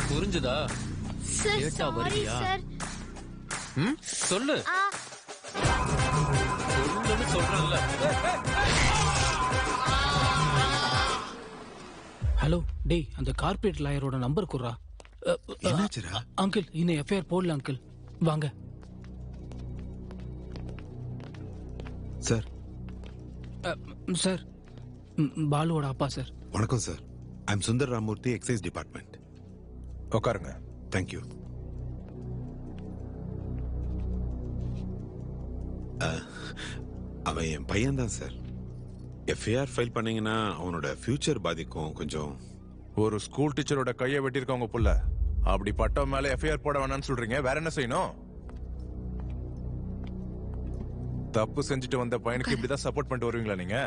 Speaker 3: புரிஞ்சுதா?
Speaker 16: சார்
Speaker 3: லேட்டா
Speaker 16: சாரி
Speaker 3: வருவியா?
Speaker 16: சார்.
Speaker 3: சொல்லு. சொல்லுன்னு சொல்றேன்ல.
Speaker 5: ஹலோ டேய், அந்த கார்ப்பரேட் லாயரோட நம்பர் குடுறா.
Speaker 8: என்னாச்சுடா?
Speaker 5: அங்கிள், இன்னும் எஃப்ஐஆர் போடல அங்கிள். வாங்க
Speaker 2: சார்.
Speaker 5: சார், பாலுவோட அப்பா சார்.
Speaker 2: வணக்கம் sir. I am Sundar Ramurthy, exercise department.
Speaker 15: உட்காருங்க.
Speaker 2: தேங்க்யூ. அவன் என் பையன் தான் சார். எஃப்ஐஆர் ஃபைல் பண்ணீங்கன்னா அவனோட ஃபியூச்சர் பாதிக்கும். கொஞ்சம்
Speaker 15: ஒரு ஸ்கூல் டீச்சரோட கையை வெட்டிருக்கவங்க புள்ள அப்படி பட்டம் மேல எஃப்ஐஆர் போட வேணாம்னு சொல்றீங்க. வேற என்ன செய்யணும்? தப்பு செஞ்சுட்டு வந்த பையனுக்கு இப்படிதான் சப்போர்ட் பண்ணிட்டு வருவீங்களா நீங்க?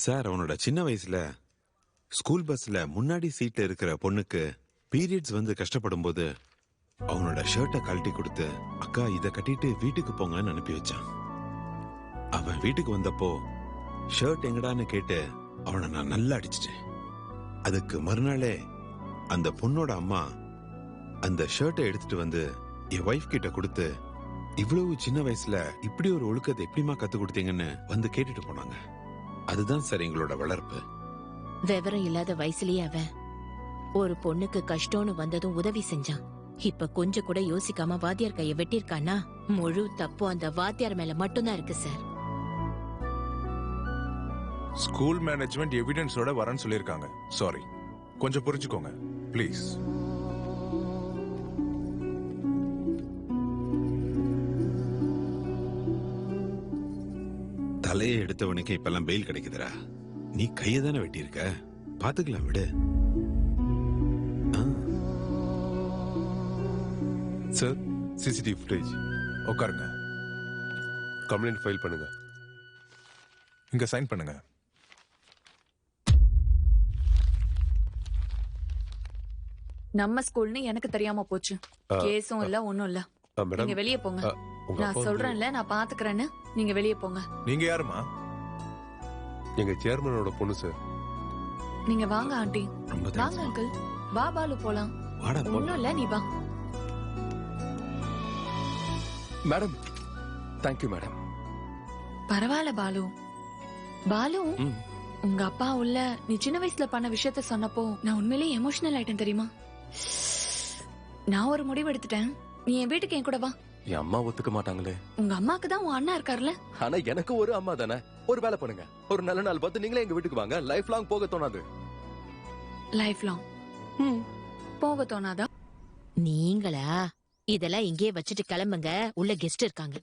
Speaker 2: சார், அவனோட சின்ன வயசுல ஸ்கூல் பஸ்ல முன்னாடி சீட்ல இருக்கிற பொண்ணுக்கு பீரியட்ஸ் வந்து கஷ்டப்படும் போது அவனோட ஷர்ட்டை கழட்டி கொடுத்து, அக்கா இதை கட்டிட்டு வீட்டுக்கு போங்கன்னு அனுப்பி வச்சான். அவன் வீட்டுக்கு வந்தப்போ ஷர்ட் எங்கடான்னு கேட்டு அவனை நான் நல்லா அடிச்சிட்டேன். அதுக்கு மறுநாளே அந்த பொண்ணோட அம்மா அந்த ஷர்ட்டை எடுத்துட்டு வந்து என் ஒய்ஃப் கிட்ட கொடுத்து, இவ்வளவு சின்ன வயசுல இப்படி ஒரு ஒழுக்கத்தை எப்படிமா கத்து கொடுத்தீங்கன்னு வந்து கேட்டுட்டு போனாங்க. அதுதான் சார் எங்களோட வளர்ப்பு.
Speaker 11: விவரம் இல்லாத வயசுலயே அவன் ஒரு பொண்ணுக்கு கஷ்டம்னு வந்ததும் உதவி செஞ்சான். இப்ப கொஞ்சம் கூட யோசிக்காம வாத்தியார் கைய வெட்டிருக்கானா முழு தப்பு அந்த வாத்தியார் மேல மட்டும்தான் இருக்கு சார்.
Speaker 15: ஸ்கூல் மேனேஜ்மெண்ட் எவிடன்ஸோட வரேன்னு சொல்லியிருக்காங்க. சாரி, கொஞ்சம் புரிஞ்சுக்கோங்க ப்ளீஸ்.
Speaker 2: தலையை எடுத்தவனுக்கு இப்பெல்லாம் பெயில் கிடைக்குதுடா. நீ கையை தானே வெட்டியிருக்க, பாத்துக்கலாம் விடு.
Speaker 9: Sir, CCTV footage.
Speaker 15: உட்காருங்க.
Speaker 9: கம்ப்ளைண்ட் ஃபைல் பண்ணுங்க.
Speaker 15: இங்க சைன் பண்ணுங்க.
Speaker 6: நம்ம ஸ்கூல்னு எனக்கு தெரியாம போச்சு. கேஸும் இல்ல ஒண்ணும் இல்ல. நீங்க வெளியே போங்க. நான் சொல்றேன்ல, நான் பாத்துக்கிறேன்னு. நீங்க வெளியே போங்க.
Speaker 15: நீங்க யாருமா?
Speaker 9: எங்க சேர்மனோட பொண்ணு சார்.
Speaker 6: நீங்க வாங்க ஆண்டி. வாங்க அங்கிள். வா பாலு போலாம். ஒண்ணும் இல்ல, நீ வா.
Speaker 10: Madam, thank you madam.
Speaker 6: பரவாயில்ல பாலு. பாலு, உங்க அப்பா உள்ள நீ சின்ன வயசுல பண்ண விஷயத்த சொன்னப்போ நான் உண்மையிலேயே எமோஷனல் ஆயிட்டேன் தெரியுமா? நான் ஒரு முடிவு எடுத்துட்டேன். நீ என் வீட்டுக்கு என் கூட வா.
Speaker 10: என் அம்மா ஒத்துக்க மாட்டாங்களே.
Speaker 6: உங்க அம்மாக்கு தான் உன் அண்ணா இருக்காருல்ல.
Speaker 10: ஆனா எனக்கு ஒரு அம்மா தானே. ஒரு வேலை பண்ணுங்க, ஒரு நல்ல நாள் பார்த்து நீங்களே எங்க வீட்டுக்கு வாங்க. லைஃப் லாங் போக தோணாது.
Speaker 6: லைஃப் லாங் போக தோணாதா?
Speaker 11: நீங்களா? இதெல்லாம் இங்கே வச்சுட்டு கிளம்புங்க, உள்ள கெஸ்ட் இருக்காங்க.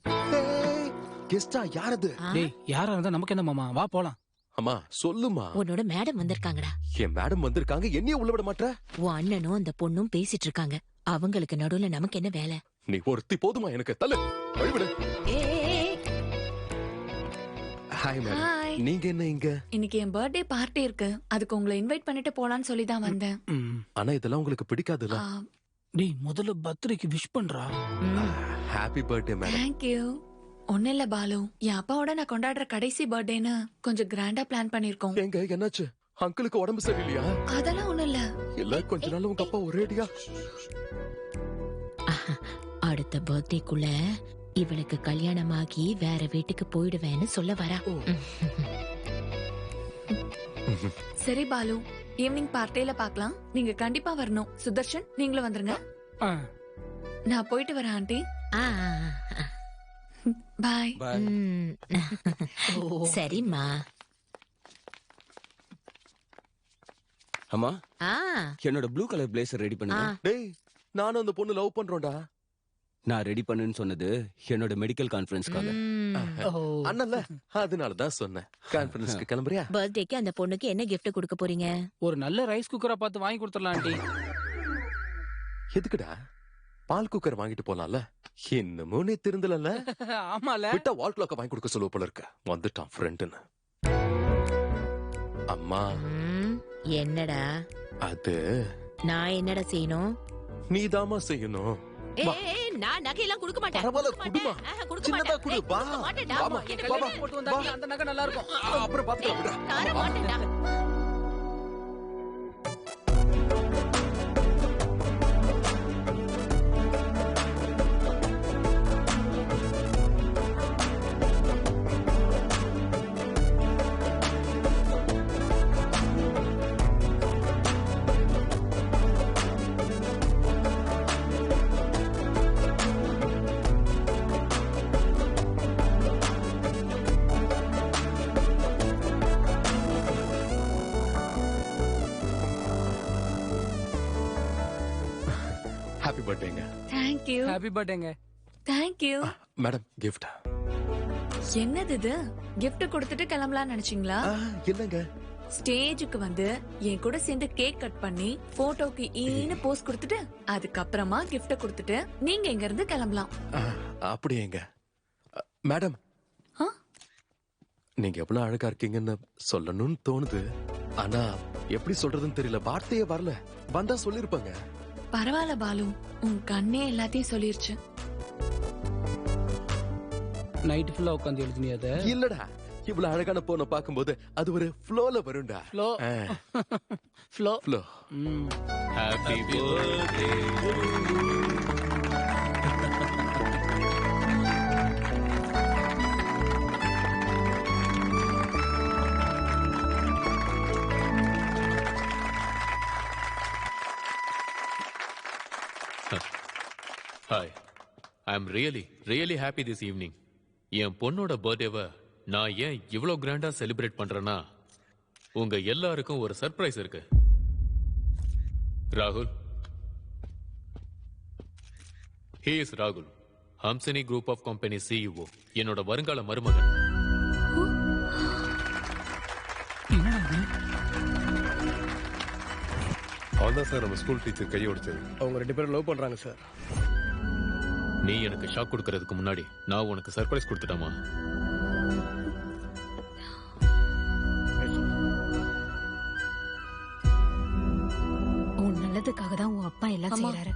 Speaker 10: கெஸ்டா? யாரது?
Speaker 5: டேய், யாரா இருந்தா நமக்கு என்ன மாமா, வா போலாம்.
Speaker 10: அம்மா சொல்லுமா.
Speaker 11: உன்னோட மேடம் வந்திருக்காங்கடா.
Speaker 10: என் மேடம் வந்திருக்காங்க, என்னைய உள்ள விட மாட்டற?
Speaker 11: உன் அண்ணனும் அந்த பொண்ணும் பேசிட்டு இருக்காங்க. அவங்களுக்கு நடுவுல நமக்கு என்ன வேலை?
Speaker 10: நீ ஒருத்தி போதுமா எனக்கு? தள்ளு, வழிவிடு. Hi madam. நீங்க என்ன இங்க?
Speaker 6: இன்னைக்கு என் பர்த்டே பார்ட்டி இருக்கு. அதுக்கு உங்களை இன்வைட் பண்ணிட்டு போலான்னு சொல்லி தான் வந்தேன்.
Speaker 10: ஆனா இதெல்லாம் உங்களுக்கு பிடிக்காதுல்ல?
Speaker 5: டேய், முதல்ல பர்த்டேக்கு விஷ் பண்றா.
Speaker 10: Happy birthday madam.
Speaker 6: Thank you. ஒண்ணு இல்ல பாலு, என் அப்பாவோட நான் கொண்டாடுற கடைசி பர்த்டேன்னு கொஞ்சம் கிராண்டா பிளான் பண்ணிருக்கோம்.
Speaker 10: எங்க என்னாச்சு? அங்கிளுக்கு உடம்பு சரியில்லையா?
Speaker 6: அதெல்லாம் ஒண்ணும் இல்ல.
Speaker 10: இல்ல, கொஞ்ச நாள் உங்க அப்பா ஒரேடியா.
Speaker 11: அடுத்த பர்த்டேக்குள்ள இவளுக்கு கல்யாணமாகி வேற வீட்டுக்கு போயிடுவேன்னு சொல்ல வரா.
Speaker 6: சரி பாலு, ஈவினிங் பார்ட்டியில பாக்கலாம். நீங்க கண்டிப்பா வரணும். சுதர்ஷன், நீங்களும் வந்துருங்க. நான் போயிட்டு வரேன் ஆண்டி. பாய்.
Speaker 11: சரிம்மா.
Speaker 7: அம்மா, என்னோட ப்ளூ கலர் பிளேசர் ரெடி பண்ணுங்க.
Speaker 10: டேய், நானும் அந்த பொண்ணு லவ் பண்றோம்டா.
Speaker 7: நான் ரெடி பண்ணுன்னு சொன்னது என்னோட மெடிக்கல் கான்ஃபரன்ஸ்க்காக.
Speaker 10: அண்ணன்ல, அதனால தான் சொன்னேன். கான்ஃபரன்ஸ்க்கு கிளம்புறியா?
Speaker 11: பர்த்டேக்கு அந்த பொண்ணுக்கு என்ன கிஃப்ட் கொடுக்க போறீங்க?
Speaker 5: ஒரு நல்ல ரைஸ் குக்கரா பார்த்து வாங்கி கொடுத்துடலாம் ஆண்டி.
Speaker 10: எதுக்குடா? பால் குக்கர் வாங்கிட்டு போலாம்ல. இன்னமும் நீ திருந்தல.
Speaker 5: ஆமால,
Speaker 10: விட்டா வால் கிளாக்க வாங்கி கொடுக்க சொல்லுவ போல இருக்க. வந்துட்டான் ஃப்ரெண்டுன்னு. அம்மா.
Speaker 11: என்னடா
Speaker 10: அது?
Speaker 11: நான் என்னடா செய்யணும்?
Speaker 10: நீதாமா செய்யணும்.
Speaker 11: நான் நகையெல்லாம் கொடுக்க மாட்டேன்.
Speaker 10: பரவாயில்ல, குடுமா. சின்னதா குடு. வா.
Speaker 5: அந்த நகை நல்லா இருக்கும்.
Speaker 10: அப்புறம் பாத்துக்கலாம். ஹாப்பி பர்த்டேங்க.
Speaker 6: Thank you.
Speaker 5: ஹாப்பி பர்த்டேங்க.
Speaker 6: Thank you.
Speaker 10: Madam, gift.
Speaker 6: என்னது இது? கிஃப்ட் கொடுத்துட்டு கிளம்பலாம் நினைச்சீங்களா?
Speaker 10: இல்லங்க.
Speaker 6: ஸ்டேஜுக்கு வந்து என் கூட சேர்ந்து கேக் கட் பண்ணி போட்டோக்கு ஈன்னு போஸ் கொடுத்துட்டு அதுக்கப்புறமா கிஃப்ட் கொடுத்துட்டு நீங்க இங்க இருந்து கிளம்பலாம்.
Speaker 10: அப்படியேங்க. மேடம், நீங்க எவ்வளவு அழகா இருக்கீங்கன்னு சொல்லணும்னு தோணுது. ஆனா எப்படி சொல்றதுன்னு தெரியல. வார்த்தையே வரல. வந்தா சொல்லிருப்பாங்க.
Speaker 6: பரவாயில்ல பாலு, உன் கண்ணே எல்லாத்தையும் சொல்லிருச்சு.
Speaker 5: நைட் ஃபுல்லா உட்கார்ந்து எழுதினியாத?
Speaker 10: இல்லடா, இவ்வளவு அழகான பொண்ணை பாக்கும்போது அது ஒரு ஃப்ளோல வரும்டா.
Speaker 5: Flow. Flow.
Speaker 10: Flow.
Speaker 3: Happy birthday. Hi, I am really happy this evening. என் பொண்ணோட பர்த்டேவை நான் ஏன் இவ்வளோ கிராண்டா செலிப்ரேட் பண்றேன்னா உங்க எல்லாருக்கும் ஒரு சர்ப்ரைஸ் இருக்கு. ராகுல், he is ராகுல், Hamsini group of company CEO, என்னோட வருங்கால மருமகன்.
Speaker 9: அவன்தான் சார் நம்ம ஸ்கூல் டீச்சர் கையை உடைச்சது.
Speaker 14: அவங்க 2 பேரும் லவ் பண்றாங்க சார்.
Speaker 3: நீ எனக்கு ஷாக் கொடுக்கறதுக்கு முன்னாடி நான் உனக்கு சர்ப்ரைஸ் கொடுத்துட்டேமா?
Speaker 6: உன் நல்லதுக்காக தான் உன் அப்பா எல்லாம் செய்யறாரு.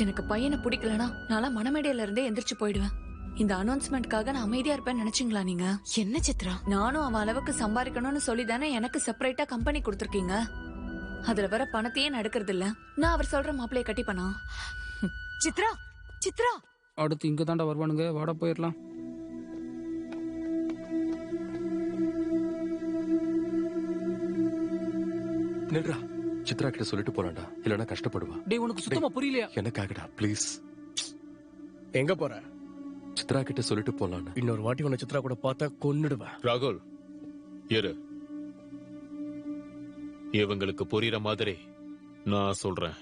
Speaker 6: எனக்கு பையனை பிடிக்கலனா நான் மனமேடையில இருந்தே எந்திரிச்சு போயிடுவேன். இந்த அனௌன்ஸ்மெண்ட்காக நான் அமைதியா இருப்பேன்னு நினைச்சீங்களா நீங்க?
Speaker 18: என்ன சித்ரா,
Speaker 6: நானும் அவன் அளவுக்கு சம்பாதிக்கணும்னு சொல்லி தானே எனக்கு செப்பரேட்டா கம்பெனி கொடுத்துருக்கீங்க. அதுல வர பணத்தையே நடக்கிறது இல்ல. நான் அவர் சொல்ற மாப்பிளைய கட்டிப்பனா?
Speaker 18: சித்ரா சித்ரா,
Speaker 5: அடுத்து இங்க தாண்டா வருவானுங்க, வாட போயிடலாம்.
Speaker 10: நில்றா, சித்ரா கிட்ட சொல்லிட்டு போறான்டா, இல்லனா கஷ்டப்படுவா.
Speaker 5: டேய் உனக்கு சுத்தமா புரியலையா?
Speaker 10: எனக்காகடா ப்ளீஸ்.
Speaker 14: எங்க போற?
Speaker 10: சித்ரா கிட்ட சொல்லிட்டு போலான்னு.
Speaker 14: இன்னொரு வாட்டி உன்னை சித்ரா கூட பார்த்தா கொன்னுடுவேன்.
Speaker 3: ராகுல், இரு, இவங்களுக்கு புரியுற மாதிரி நான் சொல்றேன்.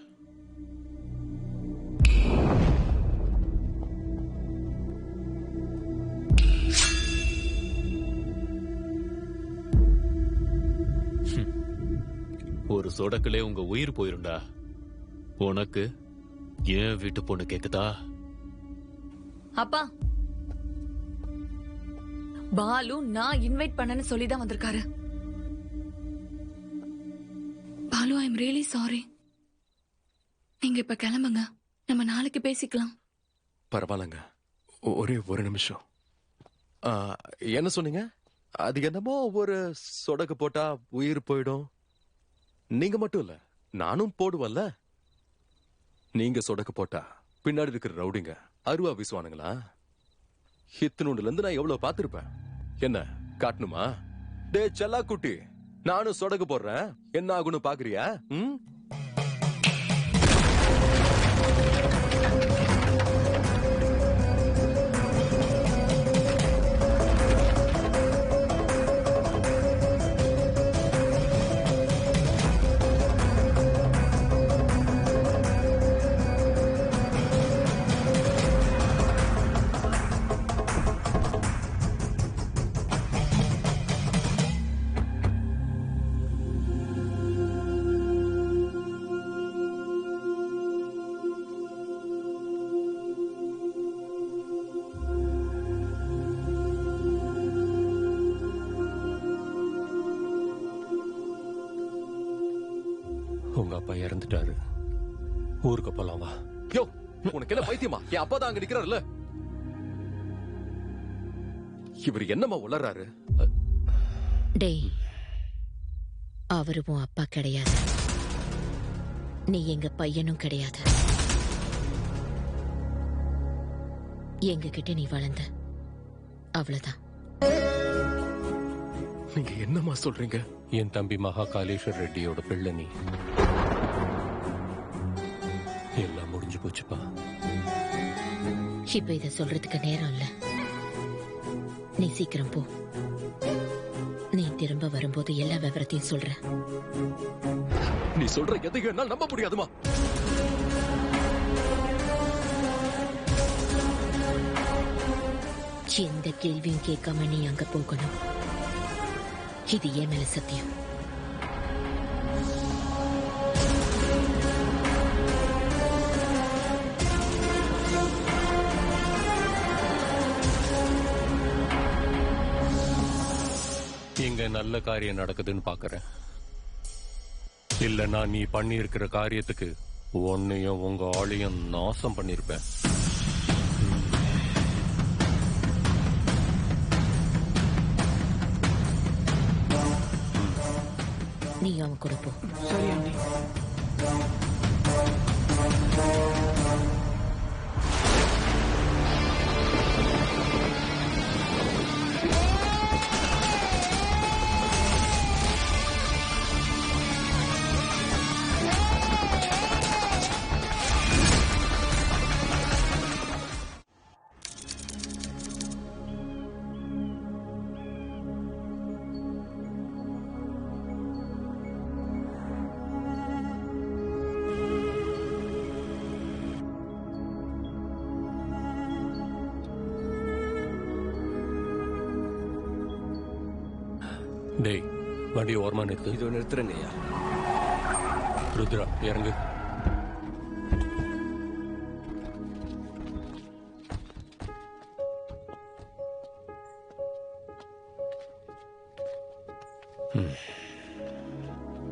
Speaker 3: ஒரு சொடக்கிலே உங்க உயிர் போயிருண்டா. உனக்கு ஏன் வீட்டு பொண்ணு கேக்குதா?
Speaker 6: அப்பா, பாலு நான் இன்வைட் பண்ணனு சொல்லிதான் வந்திருக்காரு. Balu, I am really sorry. நீங்க இப்ப கிளம்புங்க, நம்ம நாளைக்கு பேசிக்கலாம்.
Speaker 10: பரவாயில்லங்க, ஒரே ஒரு நிமிஷம். என்ன சொன்னீங்க? அது என்னமோ ஒரு சொடக்கு போட்டா உயிர் போயிடும். நீங்க மட்டும் இல்ல, நானும் போடுவல்ல. நீங்க சொடக்கு போட்டா பின்னாடி இருக்கிற ரவுடிங்க அருவா வீசுவானுங்களா? இத்தினூண்டுல இருந்து நான் எவ்வளவு பாத்திருப்பேன். என்ன காட்டணுமா? டே செல்லா குட்டி, நானும் சொடக்கு போடுறேன், என்ன ஆகுன்னு பாக்குறியா? உங்க அப்பா இறந்துட்டாரு. ஊருக்கு போலாம் வா. யோ, உனக்கு என்ன பைத்தியமா? என் அப்பா தான் அங்க நிக்கிறாருல்ல. இவர் என்னமா உளறாரு?
Speaker 11: டேய், அவரு உன் அப்பா கிடையாது. நீ எங்க பையனும் கிடையாது. எங்க கிட்ட நீ வளர்ந்த, அவ்வளவுதான்.
Speaker 10: நீங்க என்னமா சொல்றீங்க? என் தம்பி மகாகாலேஸ்வர் ரெட்டியோட பிள்ளை நீ. எல்லாம் முடிஞ்சு போச்சுப்பா.
Speaker 11: இப்ப இத சொல்றதுக்கு நேரம் இல்ல. நீ சீக்கிரம் போ. நீ திரும்ப வரும்போது எல்லா விவரத்தையும் சொல்ற.
Speaker 10: நீ சொல்ற எதையும் என்னால் நம்ப முடியாதுமா.
Speaker 11: எந்த கேள்வியும் கேட்காம நீ அங்க போகணும். இது ஏன் மேல சத்தியம்.
Speaker 10: இங்க நல்ல காரியம் நடக்குதுன்னு பாக்குறேன். இல்லனா நீ பண்ணி இருக்கிற காரியத்துக்கு உன்னையும் உங்க ஆளையும் நாசம் பண்ணிருப்பேன்.
Speaker 11: நீ அவன் கூட போ.
Speaker 5: சரி ஆண்டி.
Speaker 20: டேய் வண்டியை ஓரமா நிறுத்து.
Speaker 7: இது நிறுத்துறேங்கய்யா.
Speaker 20: ருத்ரா இறங்கு.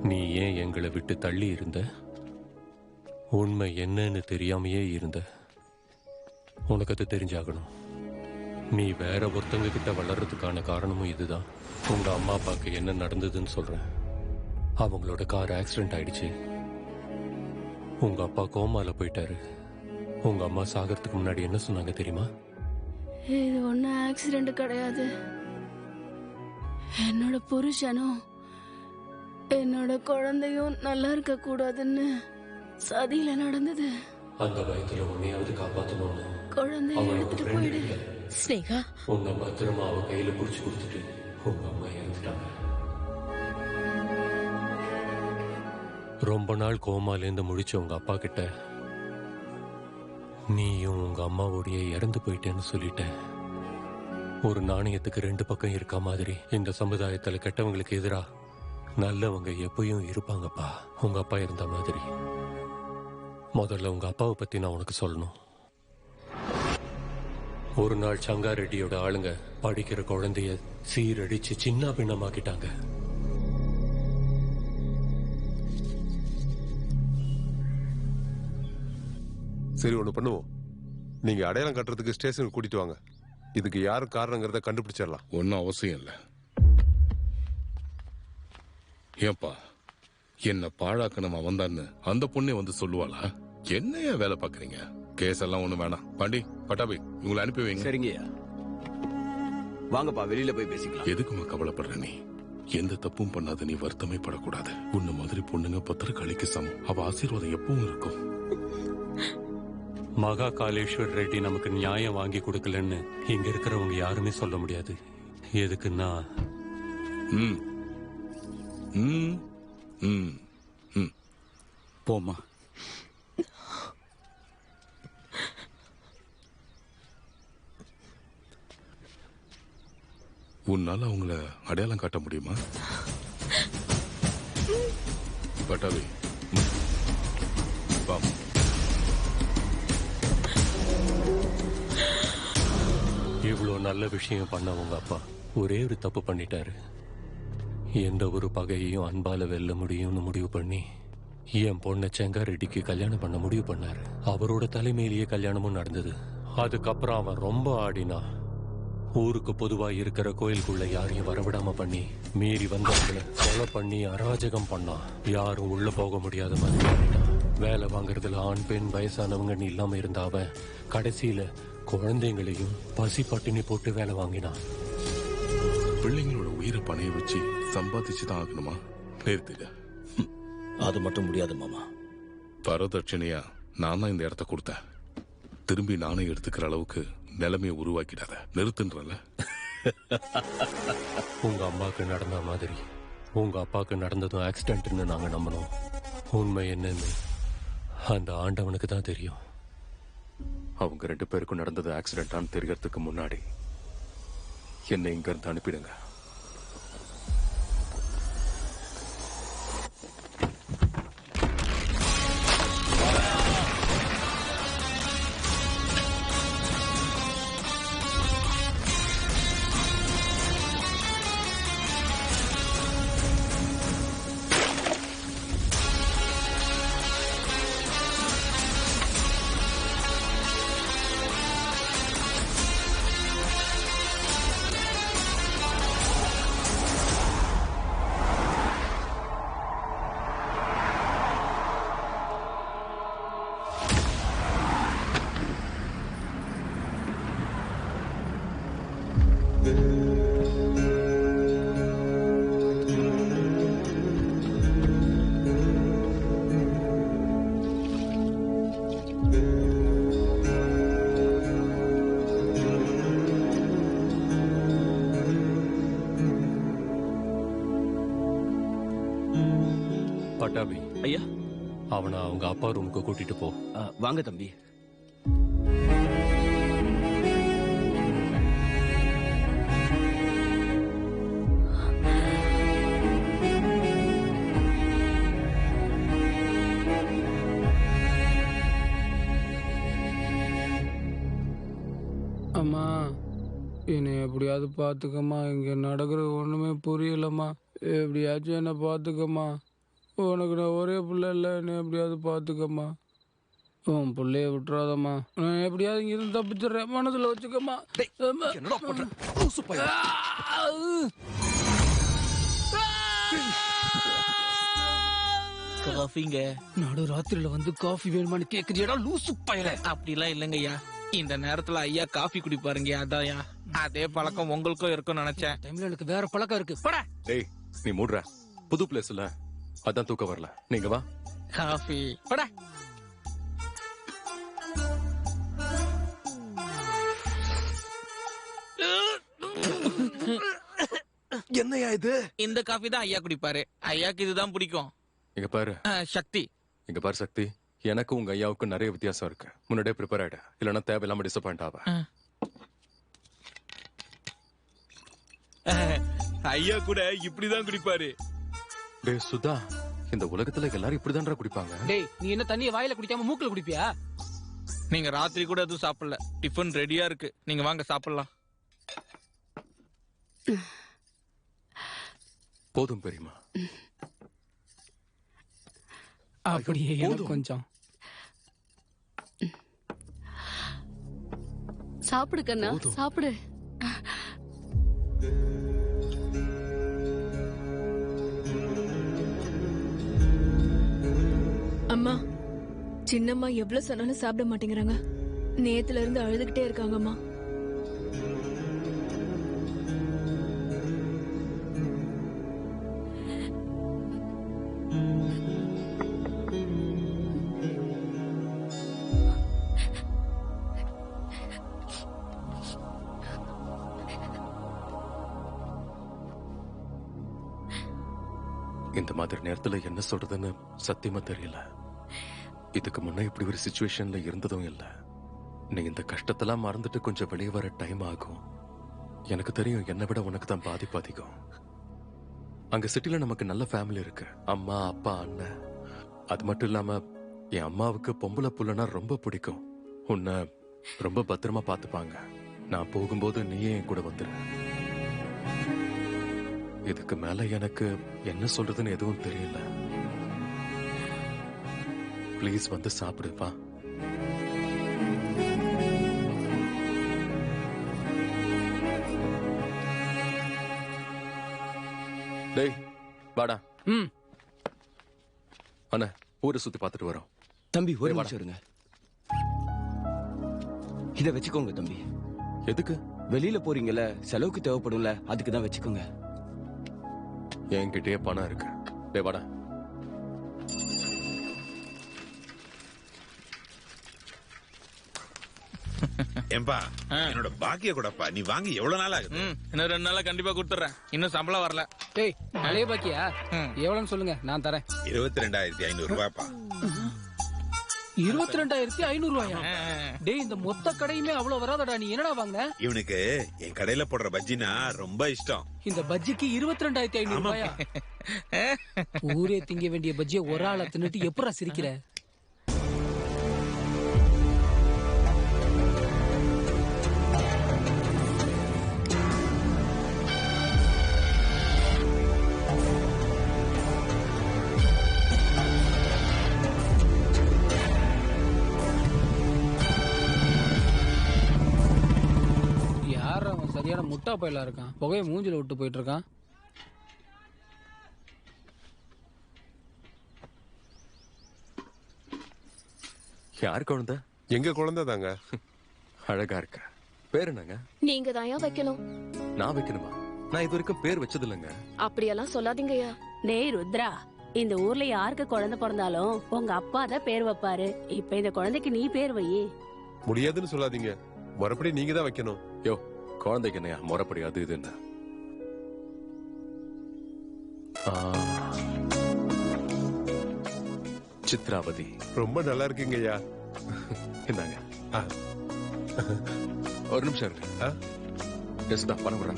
Speaker 20: நீ ஏன் எங்களை விட்டு தள்ளி இருந்த? உண்மை என்னன்னு தெரியாமையே இருந்த. உனக்கு அது தெரிஞ்சாகணும். நீ வேற ஒருத்தங்க கிட்ட வளர்றதுக்கான காரணமும் இதுதான். உங்க அம்மா அப்பாவுக்கு என்ன நடந்ததுன்னு சொல்றேன். அவங்களோட கார் ஆக்சிடென்ட் ஆயிடுச்சு. உங்க அப்பா கோமால போயிட்டாரு. உங்க அம்மா சாகிறதுக்கு முன்னாடி என்ன சொன்னாங்க தெரியுமா?
Speaker 12: இது ஒன்னும் ஆக்சிடென்ட் கிடையாது. என்னோட புருஷனும் என்னோட குழந்தையும் நல்லா இருக்க கூடாதுன்னு சதியில நடந்தது.
Speaker 20: அந்த பயத்துல உன்னையாவது காப்பாத்தணும்னு
Speaker 12: குழந்தைய எடுத்துட்டு போயிடு.
Speaker 11: ஸ்னேகா
Speaker 20: உங்க பத்திரமா அவ கையில புடிச்சு கொடுத்துட்டு உங்க அம்மா இறந்துட்டாங்க. ரொம்ப நாள் கோமாலேருந்து முடிச்ச உங்க அப்பா கிட்ட நீயும் உங்க அம்மாவோடைய இறந்து போயிட்டேன்னு சொல்லிட்ட. ஒரு நாணயத்துக்கு ரெண்டு பக்கம் இருக்க மாதிரி இந்த சமுதாயத்துல கெட்டவங்களுக்கு எதிரா நல்லவங்க எப்பயும் இருப்பாங்கப்பா. உங்க அப்பா இருந்த மாதிரி. முதல்ல உங்க அப்பாவை பத்தி நான் உனக்கு சொல்லணும். ஒரு நாள் சங்காரெட்டியோட ஆளுங்க படிக்கிற குழந்தைய சீரடிச்சு சின்ன பின்னமாக்கிட்டாங்க.
Speaker 9: சரி ஒண்ணு பண்ணுவோம். நீங்க அடையாளம் கட்டுறதுக்கு ஸ்டேஷனுக்கு கூட்டிட்டு வாங்க. இதுக்கு யாரு காரணங்கிறத கண்டுபிடிச்சிடலாம்.
Speaker 17: ஒன்னும் அவசியம் இல்லை. ஏன்பா என்ன பாழாக்கணுமா வந்தான்னு அந்த பொண்ணே வந்து சொல்லுவாளா? என்னையா வேலை பாக்குறீங்க? கேஸ் எல்லாம் ஒண்ணு வேணாம். பாண்டி பட்டாபி உங்களை அனுப்பி வைங்க.
Speaker 7: சரிங்கய்யா. வாங்கப்பா வெளியில போய் பேசிக்கலாம்.
Speaker 17: எதுக்குமா கவலைப்படுற? நீ எந்த தப்பும் பண்ணாத. நீ வருத்தமே படக்கூடாது. உன்ன மாதிரி பொண்ணுங்க பத்திரக்காளிக்கு சமம். அவ ஆசீர்வாதம் எப்பவும் இருக்கும்.
Speaker 20: மகா காலேஸ்வர் ரெட்டி நமக்கு நியாயம் வாங்கி கொடுக்கலன்னு இங்க இருக்கிறவங்க யாருமே சொல்ல முடியாது. எதுக்குன்னா
Speaker 7: போமா.
Speaker 17: உன்னால அவங்கள அடையாளம் காட்ட முடியுமா? பட்டாவி வா.
Speaker 20: இவ்வளவு நல்ல விஷயம் பண்ண உங்க அப்பா ஒரே ஒரு தப்பு பண்ணிட்டாரு. எந்த ஒரு பகையையும் அன்பால வெல்ல முடியும்னு முடிவு பண்ணி என் பொண்ணை செங்காரெட்டிக்கு கல்யாணம் பண்ண முடிவு பண்ணாரு. அவரோட தலைமையிலேயே கல்யாணமும் நடந்தது. அதுக்கப்புறம் அவன் ரொம்ப ஆடினா. ஊருக்கு பொதுவா இருக்கிற கோயிலுக்குள்ள யாரையும் வரவிடாம பண்ணி மீறி வந்தவங்களை கொலை பண்ணி அராஜகம் பண்ணான். யாரும் உள்ள போக முடியாத மாதிரி பண்ணிட்டான். வேலை வாங்குறதுல ஆண் பெண் வயசானவங்கன்னு இல்லாம இருந்த அவன் கடைசியில குழந்தைங்களையும் பசி பட்டினி போட்டு வேலை வாங்கினான்.
Speaker 17: பிள்ளைங்களோட உயிரை பணைய வச்சு சம்பாதிச்சுதான் ஆகணுமா? நிறுத்திட.
Speaker 4: அது மட்டும் முடியாது மாமா.
Speaker 17: வரதட்சணையா நான் தான் இந்த இடத்த கொடுத்தேன். திரும்பி நானே எடுத்துக்கிற அளவுக்கு நிலைமையை உருவாக்கிடாத. நிறுத்துன்றல.
Speaker 20: உங்க அம்மாக்கு நடந்த மாதிரி உங்க அப்பாக்கு நடந்ததும் ஆக்சிடென்ட்னு நாங்க நம்பணும். உண்மை என்னன்னு அந்த ஆண்டவனுக்கு தான் தெரியும்.
Speaker 10: அவங்க ரெண்டு பேருக்கும் நடந்தது ஆக்சிடென்டான்னு தெரியறதுக்கு முன்னாடி என்னை இங்க இருந்து அனுப்பிடுங்க.
Speaker 20: பட்டாபி
Speaker 7: ஐயா,
Speaker 20: அவனை அவங்க அப்பா ரூமுக்கு கூட்டிட்டு போ.
Speaker 7: வாங்க தம்பி.
Speaker 5: அம்மா என்னை எப்படியாவது பார்த்துக்கம்மா. இங்க நடக்கிறது ஒண்ணுமே புரியலம்மா. எப்படியாச்சும் என்னை பார்த்துக்கம்மா. உனக்கு நான் ஒரே பிள்ளை இல்லை, என்னை எப்படியாவது பார்த்துக்கம்மா. உன் பிள்ளைய விட்டுறாதம்மா. நான் எப்படியாவது இங்கிருந்து தப்பிச்சிடுறேன், மனசுல வச்சுக்கம்மா.
Speaker 13: காஃபிங்க.
Speaker 5: நடு ராத்திரில வந்து காஃபி வேணுமான்னு கேக்குறியடா லூசு பயல.
Speaker 13: அப்படிலாம் இல்லைங்கய்யா, இந்த நேரத்துல ஐயா காஃபி குடிப்பாருங்க, அதான்யா. அதே பழக்கம் உங்களுக்கும் இருக்கும்னு நினைச்சேன்.
Speaker 5: டைம்ல எனக்கு வேற பழக்கம் இருக்கு. போடா.
Speaker 10: டேய் நீ மூடுற. புது பிளேஸ்ல அதான் தூக்கம் வரல. நீங்க வா.
Speaker 13: காஃபி போடா.
Speaker 10: என்னையா இது?
Speaker 13: இந்த காஃபி தான் ஐயா குடிப்பாரு. ஐயாக்கு இதுதான் பிடிக்கும்.
Speaker 10: இங்க பாரு
Speaker 13: சக்தி.
Speaker 10: இங்க பாரு சக்தி, எனக்கு உங்க ஐயாவுக்கு நிறைய வித்தியாசம் இருக்கு. முன்னாடியே ப்ரிப்பேர் ஆயிடு, இல்லைன்னா தேவையில்லாம டிசப்பாயிண்ட் ஆவ.
Speaker 13: ஐயா கூட இப்படிதான் குடிப்பாரு.
Speaker 10: டேய் சுதா, இந்த உலகத்துல எல்லாரும் இப்படிதான்டா குடிப்பாங்க.
Speaker 5: டேய் நீ என்ன தண்ணிய வாயில குடிக்காம மூக்குல குடிப்பியா?
Speaker 13: நீங்க ராத்திரி கூட எதுவும் சாப்பிடல. டிஃபன் ரெடியா இருக்கு, நீங்க வாங்க சாப்பிடலாம்.
Speaker 10: போதும் பெரியமா.
Speaker 5: அப்படியே கொஞ்சம்
Speaker 12: சாப்பிடு கண்ணா, சாப்பிடு.
Speaker 19: அம்மா, சின்னம்மா எவ்வளவு சொன்னாலும் சாப்பிட மாட்டேங்கிறாங்க. நேத்துல இருந்து அழுதுகிட்டே இருக்காங்கம்மா.
Speaker 10: இந்த மாதிரி நேரத்துல என்ன சொல்றதுன்னு சத்தியமா தெரியல. இதுக்கு முன்ன இப்படி ஒரு சிச்சுவேஷன்ல இருந்ததும் இல்ல. நீ இந்த கஷ்டத்தெல்லாம் மறந்துட்டு கொஞ்சம் வெளியே வர டைம் ஆகும். எனக்கு தெரியும், என்னை விட உனக்கு தான் பாதிப்பு அதிகம். அங்க சிட்டில நமக்கு நல்ல ஃபேமிலி இருக்கு. அம்மா, அப்பா, அண்ணன். அது மட்டும் இல்லாம என் அம்மாவுக்கு பொம்பளை புள்ளனா ரொம்ப பிடிக்கும். உன்னை ரொம்ப பத்திரமா பாத்துப்பாங்க. நான் போகும்போது நீயே என் கூட வந்துரு. இதுக்கு மேல எனக்கு என்ன சொல்றதுன்னு எதுவும் தெரியல. ப்ளீஸ் வந்து சாப்பிடுப்பா. டேய் வாடா. அண்ணா ஊரை சுத்தி பார்த்துட்டு வரோம்.
Speaker 7: தம்பி ஒரு நிமிஷம் இருங்க. இத வச்சுக்கோங்க தம்பி.
Speaker 10: எதுக்கு?
Speaker 7: வெளியில போறீங்கல்ல, செலவுக்கு தேவைப்படும்ல, அதுக்கு தான் வச்சுக்கோங்க.
Speaker 10: என்கிட்டயே பணம் இருக்கு. டேய் வாடா.
Speaker 2: ஏம்பா, என்னோட பாக்கிய கூடப்பா. நீ வாங்கி எவ்வளவு நாள் ஆகுது?
Speaker 13: இன்னும் 2 நாளா கண்டிப்பா கொடுத்துறேன். இன்னும் சம்பளம் வரல.
Speaker 5: டேய் பழைய பாக்கியா எவ்வளவுன்னு சொல்லுங்க, நான் தரேன்.
Speaker 2: 22,500 ரூபாய்ப்பா.
Speaker 5: 22,500 ரூபாயா? டேய் இந்த மொத்த கடையுமே அவ்வளவு வராதடா. நீ என்னடா வாங்கின?
Speaker 2: இவனுக்கு என் கடையில போடுற பஜ்ஜினா ரொம்ப இஷ்டம்.
Speaker 5: இந்த பஜ்ஜிக்கு 22,500 ரூபாயா? ஊரே திங்க வேண்டிய பஜ்ஜியை ஒரு ஆளை தின்னுட்டு எப்படா சிரிக்கிற? சரியான முட்டா பயிலா இருக்கான். புகையை மூஞ்சில விட்டு போயிட்டு இருக்கான்.
Speaker 10: யார் குழந்தை?
Speaker 9: எங்க குழந்தை தாங்க.
Speaker 10: அழகா இருக்க. பேர் என்னங்க?
Speaker 6: நீங்க தான் வைக்கணும்.
Speaker 10: நான் வைக்கணுமா? நான் இது வரைக்கும் பேர் வச்சது இல்லைங்க.
Speaker 6: அப்படியெல்லாம் சொல்லாதீங்கய்யா.
Speaker 12: டேய் ருத்ரா, இந்த ஊர்ல யாருக்கு குழந்தை பிறந்தாலும் உங்க அப்பா தான் பேர் வைப்பாரு. இப்ப இந்த குழந்தைக்கு நீ பேர் வை.
Speaker 9: முடியாதுன்னு சொல்லாதீங்க, மறுபடி நீங்க தான் வைக்கணும்.
Speaker 10: யோ குழந்தைக்கு என்னையா முறைப்படி அது இது என்ன? சித்ராவதி.
Speaker 9: ரொம்ப நல்லா இருக்குங்க ஐயா.
Speaker 10: இந்தாங்க. ஒரு நிமிஷம் இருக்கு. எஸ்டா பணம் கூட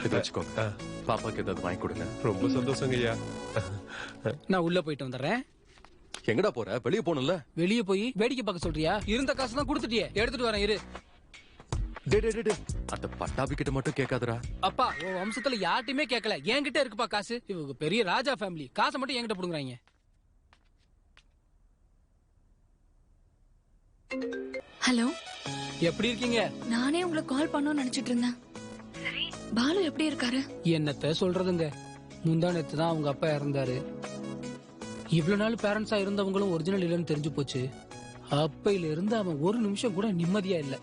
Speaker 10: இதை வச்சுக்கோங்க. பாப்பாக்கு ஏதாவது வாங்கி கொடுங்க.
Speaker 9: ரொம்ப சந்தோஷங்க ஐயா.
Speaker 5: நான் உள்ள போயிட்டு வந்துடுறேன்.
Speaker 10: எங்கடா போற? வெளியே போகணும்ல.
Speaker 5: வெளியே போய் வேடிக்கை பார்க்க சொல்றியா? இருந்த காசு தான் கொடுத்துட்டியே, எடுத்துட்டு வரேன் இரு.
Speaker 10: அந்த பட்டாபி கிட்ட மட்டும் கேட்காதடா.
Speaker 5: அப்பா உன் வம்சத்துல யார்ட்டையுமே கேட்கல, என்கிட்ட இருக்குப்பா காசு. இவங்க பெரிய ராஜா ஃபேமிலி, காசை மட்டும் என்கிட்ட புடுங்குறாங்க.
Speaker 6: ஹலோ,
Speaker 5: எப்படி இருக்கீங்க?
Speaker 6: நானே உங்களுக்கு கால் பண்ணணும்னு நினைச்சிட்டு இருந்தேன். சரி, பாலு எப்படி இருக்காரு?
Speaker 5: என்னத்த சொல்றதுங்க, முந்தானத்து தான் அவங்க அப்பா இறந்தாரு. இவ்வளவு நாள் பேரண்ட்ஸா இருந்தவங்களும் ஒரிஜினல் இல்லைன்னு தெரிஞ்சு போச்சு. அப்பையில இருந்து அவன் ஒரு நிமிஷம் கூட நிம்மதியா இல்ல.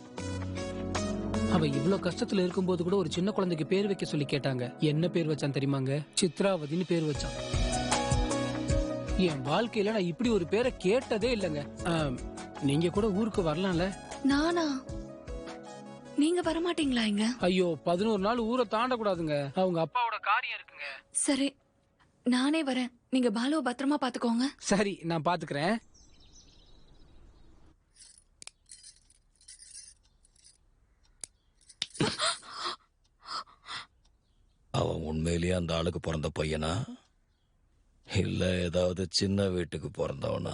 Speaker 5: அவன் இவ்வளவு கஷ்டத்துல இருக்கும்போது கூட ஒரு சின்ன குழந்தைக்கு பேர் வைக்க சொல்லி கேட்டாங்க. என்ன பேர் வச்சான் தெரியுமாங்க? சித்ராவதின்னு பேர் வச்சான். என் வாழ்க்கையில நான் இப்படி ஒரு பேரை கேட்டதே இல்லைங்க. நீங்க கூட ஊருக்கு வரலாம்ல?
Speaker 6: நானா? நீங்க வரமாட்டீங்களா இங்க?
Speaker 5: ஐயோ, 11 நாள் ஊரை தாண்டக்கூடாதுங்க, அவங்க அப்பாவோட காரியம் இருக்குங்க.
Speaker 6: சரி, நானே வரேன். நீங்க பாலுவை பத்திரமா பாத்துக்கோங்க.
Speaker 5: சரி, நான் பாத்துக்கிறேன்.
Speaker 4: அவன் உண்மையிலேயே அந்த ஆளுக்கு பிறந்த பையனா இல்ல ஏதாவது சின்ன வீட்டுக்கு பிறந்தவனா?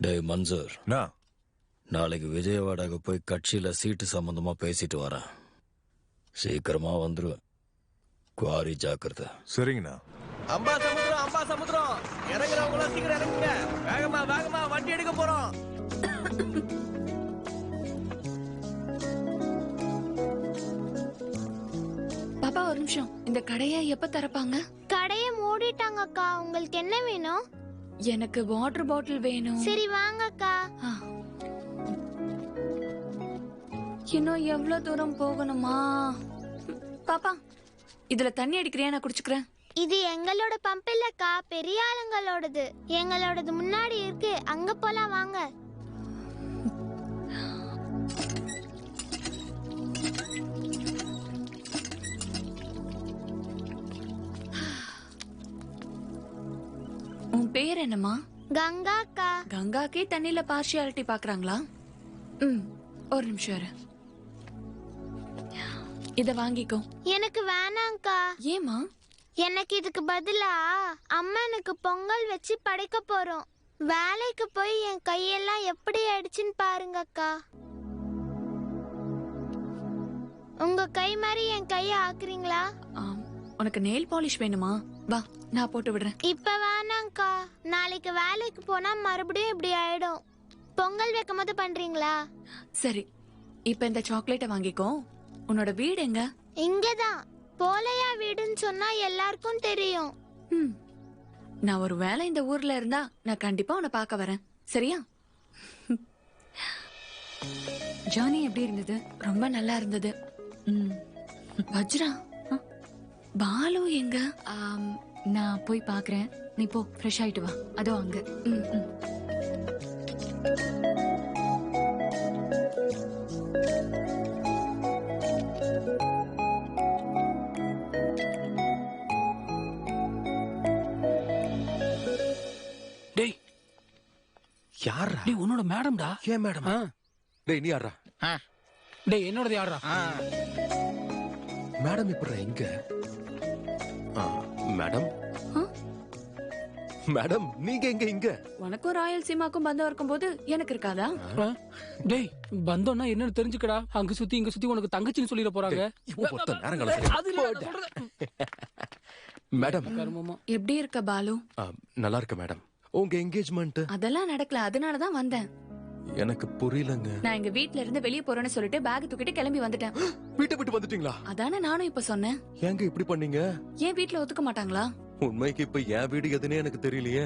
Speaker 4: டேய் மன்சூர், நாளைக்கு விஜயவாடாக்கு போய் கட்சியில சீட்டு சம்பந்தமா பேசிட்டு வரேன். சீக்கிரமா வந்துருவேன். குவாரி ஜாக்கிரதை.
Speaker 15: சரிங்கண்ணா.
Speaker 14: அம்பா சமுத்திரம் இறங்குறவங்க சீக்கிரம் இறங்குங்க. வேகமா வண்டி எடுக்க போறோம்.
Speaker 6: பாப்பா ஒரு நிமிஷம், இந்த கடையை எப்ப திறப்பாங்க?
Speaker 16: கடையை மூடிட்டாங்க அக்கா. உங்களுக்கு என்ன வேணும்?
Speaker 6: எனக்கு வாட்டர் பாட்டில் வேணும்.
Speaker 16: சரி வாங்க அக்கா.
Speaker 6: இன்னும் எவ்வளவு தூரம் போகணுமா? பாப்பா, இதுல தண்ணி அடிக்கிறியா? நான் குடிச்சுக்கிறேன்.
Speaker 16: இது எங்களோட பம்ப் இல்லக்கா, பெரிய ஆளுங்களோடது. எங்களோடது முன்னாடி இருக்கு, அங்க போலாம் வாங்க.
Speaker 6: உன் பேர் என்னம்மா?
Speaker 16: கங்கா அக்கா.
Speaker 6: கங்காக்கே தண்ணில பார்ஷியாலிட்டி பாக்குறாங்களா? ஒரு நிமிஷம் இரு. இத வாங்கிக்கோ.
Speaker 16: எனக்கு வேணாம்க்கா.
Speaker 6: ஏமா?
Speaker 16: எனக்கு இதுக்கு பதிலா அம்மனுக்கு பொங்கல் வச்சு படைக்க போறோம். வேலைக்கு போய் என் கையெல்லாம் எப்படி ஆயிடுச்சுன்னு பாருங்க அக்கா. உங்க கை மாதிரி என் கைய ஆக்குறீங்களா?
Speaker 6: உனக்கு நெயில் பாலிஷ் வேணுமா? வா, நான் போட்டு விடுறேன்.
Speaker 16: இப்ப வேணாம்க்கா, நாளைக்கு வேலைக்கு போனா மறுபடியும் இப்படி ஆயிடும். பொங்கல் வைக்கும் போது பண்றீங்களா?
Speaker 6: சரி, இப்ப இந்த சாக்லேட்டை வாங்கிக்கோ. உன்னோட வீடு எங்க?
Speaker 16: இங்கதான். போலையா வீடுன்னு சொன்னா எல்லாருக்கும் தெரியும்.
Speaker 6: நான் ஒரு வேளை இந்த ஊர்ல இருந்தா நான் கண்டிப்பா உன்னை பார்க்க வரேன், சரியா?
Speaker 1: ஜானி எப்படி இருந்தது?
Speaker 6: ரொம்ப நல்லா இருந்தது. வஜ்ரா, பாலு எங்க?
Speaker 1: நான் போய் பாக்குறேன். நீ போ, ஃப்ரெஷ் ஆயிட்டு வா. அதோ அங்க.
Speaker 5: டேய்,
Speaker 10: யாரா?
Speaker 5: டேய் உன்னோட மேடம்டா.
Speaker 10: ஏன் மேடம்? டேய் நீ யாரா?
Speaker 5: டேய் என்னோடது யாரா?
Speaker 10: மேடம் இப்ப எங்க? மேடம் மேடம் நீங்க எங்க? இங்க
Speaker 6: உனக்கும் ராயல் சீமாக்கும் பந்தம் இருக்கும்போது எனக்கு இருக்காதா?
Speaker 5: டேய், பந்தம்னா என்னன்னு தெரிஞ்சுக்கடா. அங்க சுத்தி இங்க சுத்தி உனக்கு தங்கச்சின்னு சொல்லிட போறாங்க.
Speaker 10: மேடம்
Speaker 6: எப்படி இருக்க பாலு?
Speaker 10: நல்லா இருக்க மேடம். உங்க என்கேஜ்மெண்ட்
Speaker 6: அதெல்லாம் நடக்கல, அதனாலதான் வந்தேன்.
Speaker 10: எனக்கு புரியலங்க.
Speaker 6: நான் எங்க வீட்ல இருந்து வெளியே போறேன்னு சொல்லிட்டு பேக் தூக்கிட்டு கிளம்பி வந்துட்டேன்.
Speaker 10: வீட்டை விட்டு வந்துட்டீங்களா?
Speaker 6: அதானே நானும் இப்ப சொன்னேன்.
Speaker 10: ஏங்க இப்படி பண்ணீங்க?
Speaker 6: ஏன் வீட்ல ஒத்துக்க மாட்டாங்களா?
Speaker 10: உண்மைக்கு இப்ப என் வீடு எதுனே எனக்கு தெரியலையே.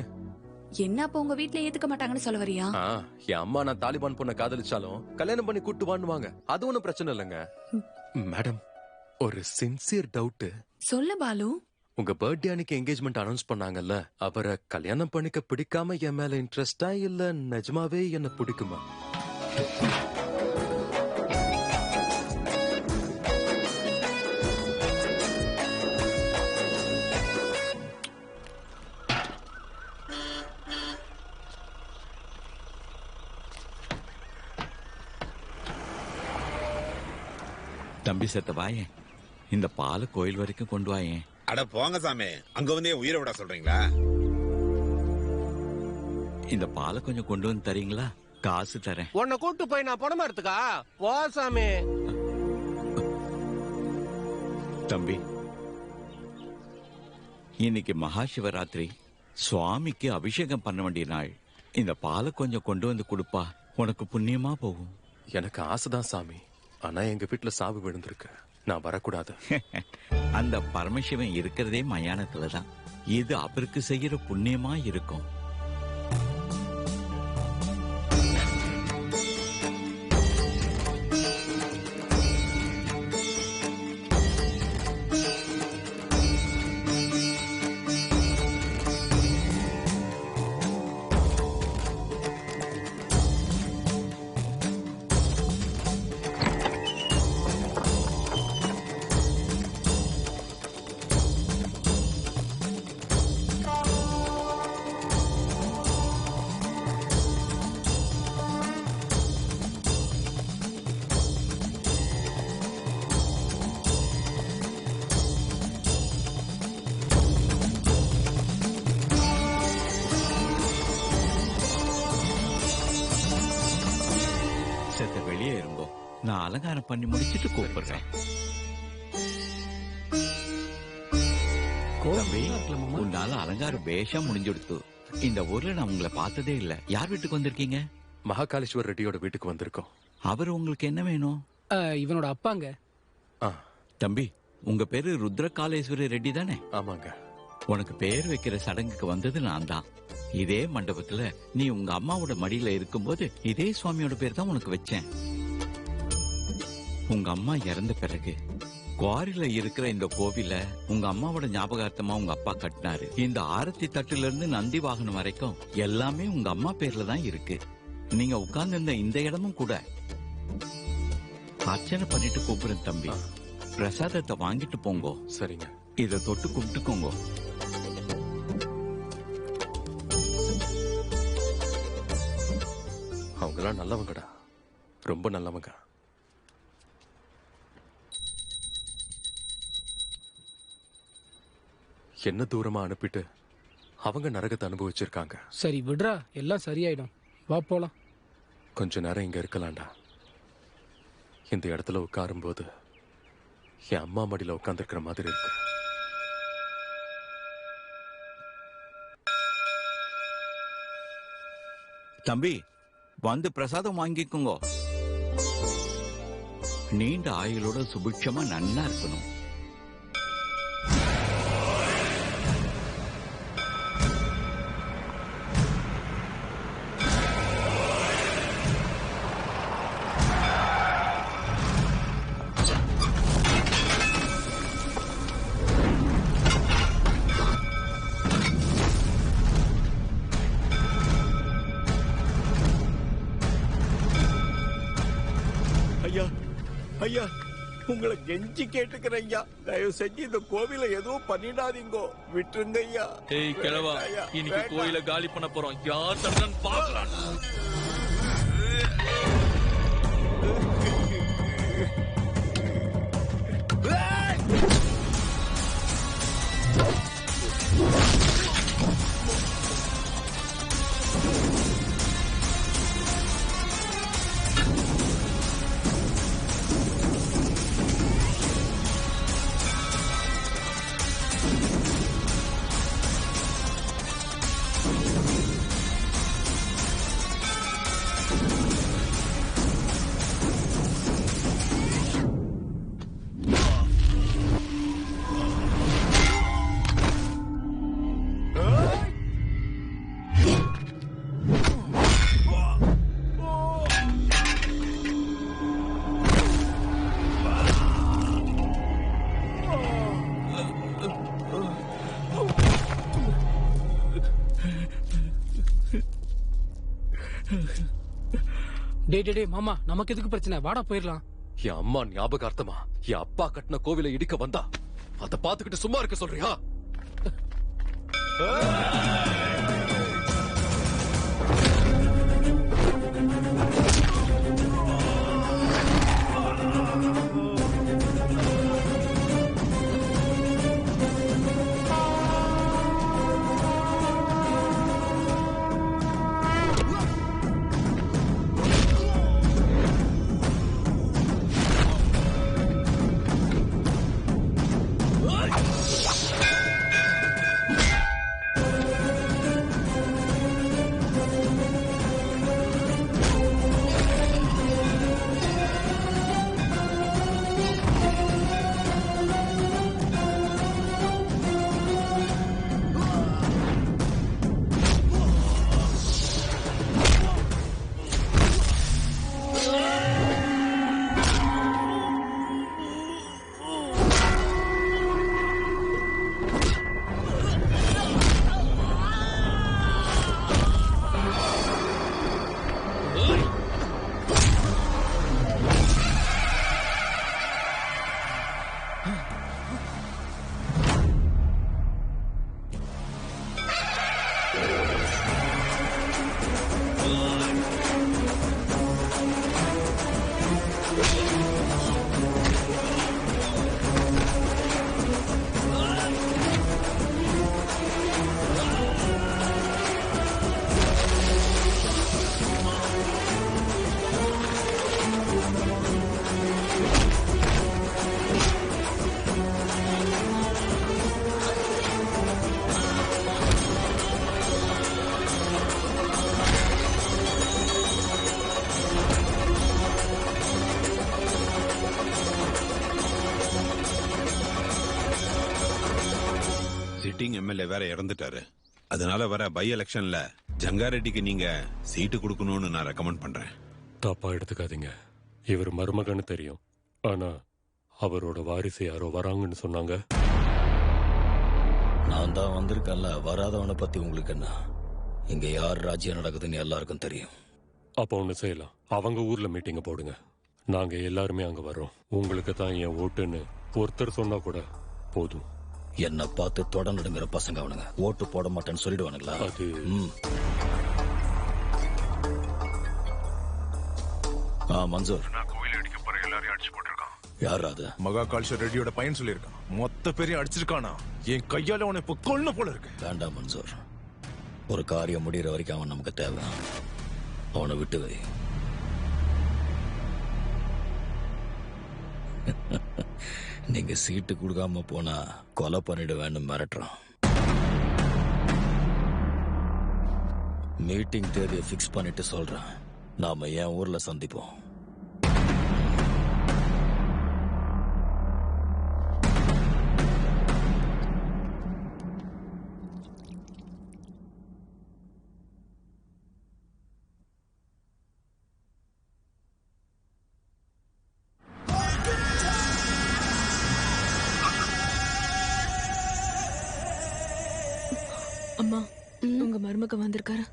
Speaker 6: என்ன அப்ப உங்க வீட்ல ஏத்துக்க மாட்டாங்கன்னு சொல்ல வரியா?
Speaker 10: என் அம்மா நான் தாலிபான் பொண்ண காதலிச்சாலும் கல்யாணம் பண்ணி கூட்டு வாண்டுவாங்க. அது ஒண்ணும் பிரச்சனை இல்லைங்க. மேடம், ஒரு சின்சியர் டவுட்.
Speaker 6: சொல்லு பாலு.
Speaker 10: உங்க பர்த்டே அன்னைக்கு என்கேஜ்மெண்ட் அனௌன்ஸ் பண்ணாங்கல்ல, அவரை கல்யாணம் பண்ணிக்க பிடிக்காம என் மேல இன்ட்ரெஸ்டா இல்ல நிஜமாவே என்ன பிடிக்குமா?
Speaker 8: தம்பி செத்த வாயேன், இந்த பாலை கோயில் வரைக்கும் கொண்டு வாயேன்.
Speaker 2: அட போங்க சாமி, அங்க வந்து என் உயிரை விட சொல்றீங்களா?
Speaker 8: இந்த பாலை கொஞ்சம் கொண்டு வந்து தரீங்களா? காசு தரேன்.
Speaker 14: உன்னை கூட்டு போய் நான் பணம் எடுத்துக்கா போ சாமி.
Speaker 8: தம்பி, இன்னைக்கு மகா சிவராத்திரி, சுவாமிக்கு அபிஷேகம் பண்ண வேண்டிய நாள். இந்த பாலை கொஞ்சம் கொண்டு வந்து கொடுப்பா, உனக்கு புண்ணியமா போகும்.
Speaker 10: எனக்கு ஆசைதான் சாமி, ஆனா எங்க வீட்டுல சாவு விழுந்திருக்கு, நான் வரக்கூடாது.
Speaker 8: அந்த பரமசிவன் இருக்கிறதே மயானத்துலதான். இது அவருக்கு செய்யற புண்ணியமா இருக்கும். வெளியே இருங்கோ, நான் அலங்காரம் பண்ணி முடிச்சிட்டு கூப்பிடுறேன். உன்னால அலங்காரம் பேஷம் முடிஞ்சுடுத்து. இந்த ஊர்ல நான் உங்களை பார்த்ததே இல்ல. யார் வீட்டுக்கு வந்திருக்கீங்க?
Speaker 10: மகாகாலேஸ்வர் ரெட்டியோட வீட்டுக்கு வந்திருக்கோம்.
Speaker 8: அவர் உங்களுக்கு என்ன வேணும்?
Speaker 5: இவனோட அப்பாங்க.
Speaker 8: தம்பி, உங்க பேரு ருத்ரகாலேஸ்வரி ரெட்டி தானே?
Speaker 10: ஆமாங்க.
Speaker 8: உனக்கு பேர் வைக்கிற சடங்குக்கு வந்தது நான் தான். இதே மண்டபத்துல நீ உங்க அம்மாவோட மடியில இருக்கும்போது இதே சுவாமியோட பேர் தான் உனக்கு வச்சேன். உங்க அம்மா இறந்த பிறகு குவாரில இருக்கிற இந்த கோவில உங்க அம்மாவோட ஞாபகார்த்தமா உங்க அப்பா கட்டினாரு. இந்த ஆரத்தி தட்டுல இருந்து நந்தி வாகனம் வரைக்கும் எல்லாமே உங்க அம்மா பேர்ல தான் இருக்கு. நீங்க உட்கார்ந்து இருந்த இந்த இடமும் கூட. அர்ச்சனை பண்ணிட்டு கூப்பிடுறேன் தம்பி. பிரசாதத்தை வாங்கிட்டு போங்கோ.
Speaker 10: சரிங்க.
Speaker 8: இத தொட்டு கும்பிட்டுக்கோங்க.
Speaker 10: அவங்களாம் நல்லவங்கடா, ரொம்ப நல்லவங்க. என்ன தூரமா அனுப்பிட்டு அவங்க நரகத்தை அனுபவிச்சிருக்காங்க.
Speaker 5: சரி விடுறா, எல்லாம் சரியாயிடும். வா போலாம்.
Speaker 10: கொஞ்ச நேரம் இங்க இருக்கலாம்டா. இந்த இடத்துல உட்காரும் போது என் அம்மா மடியில உட்கார்ந்துருக்கிற மாதிரி இருக்கு.
Speaker 8: தம்பி, வந்து பிரசாதம் வாங்கிக்கோங்க. நீண்ட ஆயுளோட சுபிட்சமா நன்னா இருக்கணும். ஐயா, உங்களை கெஞ்சி கேட்டுக்கிறேன் ஐயா, தயவு செஞ்சு இந்த கோவில எதுவும் பண்ணிடாதீங்கோ, விட்டுருங்க ஐயா.
Speaker 3: ஏய் கிழவா, இன்னைக்கு கோயில காலி பண்ண போறோம். யார் தடுன்னு பார்க்கலாம்.
Speaker 5: டே மாமா, நமக்கு எதுக்கு பிரச்சனை? வாடா போயிடலாம்.
Speaker 10: என் அம்மா ஞாபகார்த்தமா என் அப்பா கட்டின கோவிலை இடிக்க வந்தா அதை பாத்துக்கிட்டு சும்மா இருக்க சொல்றியா?
Speaker 2: சிட்டிங் எம்எல்ஏ வேற இறந்துட்டாரு. அதனால வர பை எலெக்ஷன்ல ஜங்காரெட்டிக்கு நீங்க சீட்டு கொடுக்கணும்னு நான் ரெக்கமெண்ட் பண்றேன்.
Speaker 20: தப்பா எடுத்துக்காதீங்க. இவர் மருமகன்னு தெரியும், ஆனா அவரோட வாரிசு யாரோ வராங்கன்னு சொன்னாங்க.
Speaker 4: நான் தான் வந்திருக்கேன்ல, வராதவனை பத்தி உங்களுக்கு என்ன? இங்க யார் ராஜ்யம் நடக்குதுன்னு எல்லாருக்கும் தெரியும்.
Speaker 20: அப்போ ஒண்ணு செய்யலாம், அவங்க ஊர்ல மீட்டிங்க போடுங்க, நாங்க எல்லாருமே அங்க வர்றோம். உங்களுக்கு தான் என் ஓட்டுன்னு ஒருத்தர் சொன்னா கூட போதும்.
Speaker 4: என்ன பார்த்து தொட நடுங்கிற பசங்க அவனுங்க. ஓட்டு போட மாட்டேன்னு சொல்லிடுவானுங்களா?
Speaker 20: அது
Speaker 4: மன்சூர்,
Speaker 15: நான் கோயில் அடிக்க போற எல்லாரையும் அடிச்சு போட்டிருக்கான்.
Speaker 4: யார் அது?
Speaker 15: மகா கால்ஷ ரெட்டியோட பையன் சொல்லியிருக்கான். மொத்த பேரையும் அடிச்சிருக்கானா? என் கையால அவனை இப்ப கொல்ல போல இருக்கு.
Speaker 4: வேண்டாம் மன்சூர், ஒரு காரியம் முடிகிற வரைக்கும் அவன் நமக்கு தேவை. அவனை விட்டு வை. நீங்க சீட்டு கொடுக்காம போனா கொலை பண்ணிடுவேன்னு மிரட்டுறான். மீட்டிங் தேதியை பிக்ஸ் பண்ணிட்டு சொல்றேன். நாம என் ஊர்ல சந்திப்போம்.
Speaker 19: அம்மா, உங்க மருமக வந்திருக்காரு.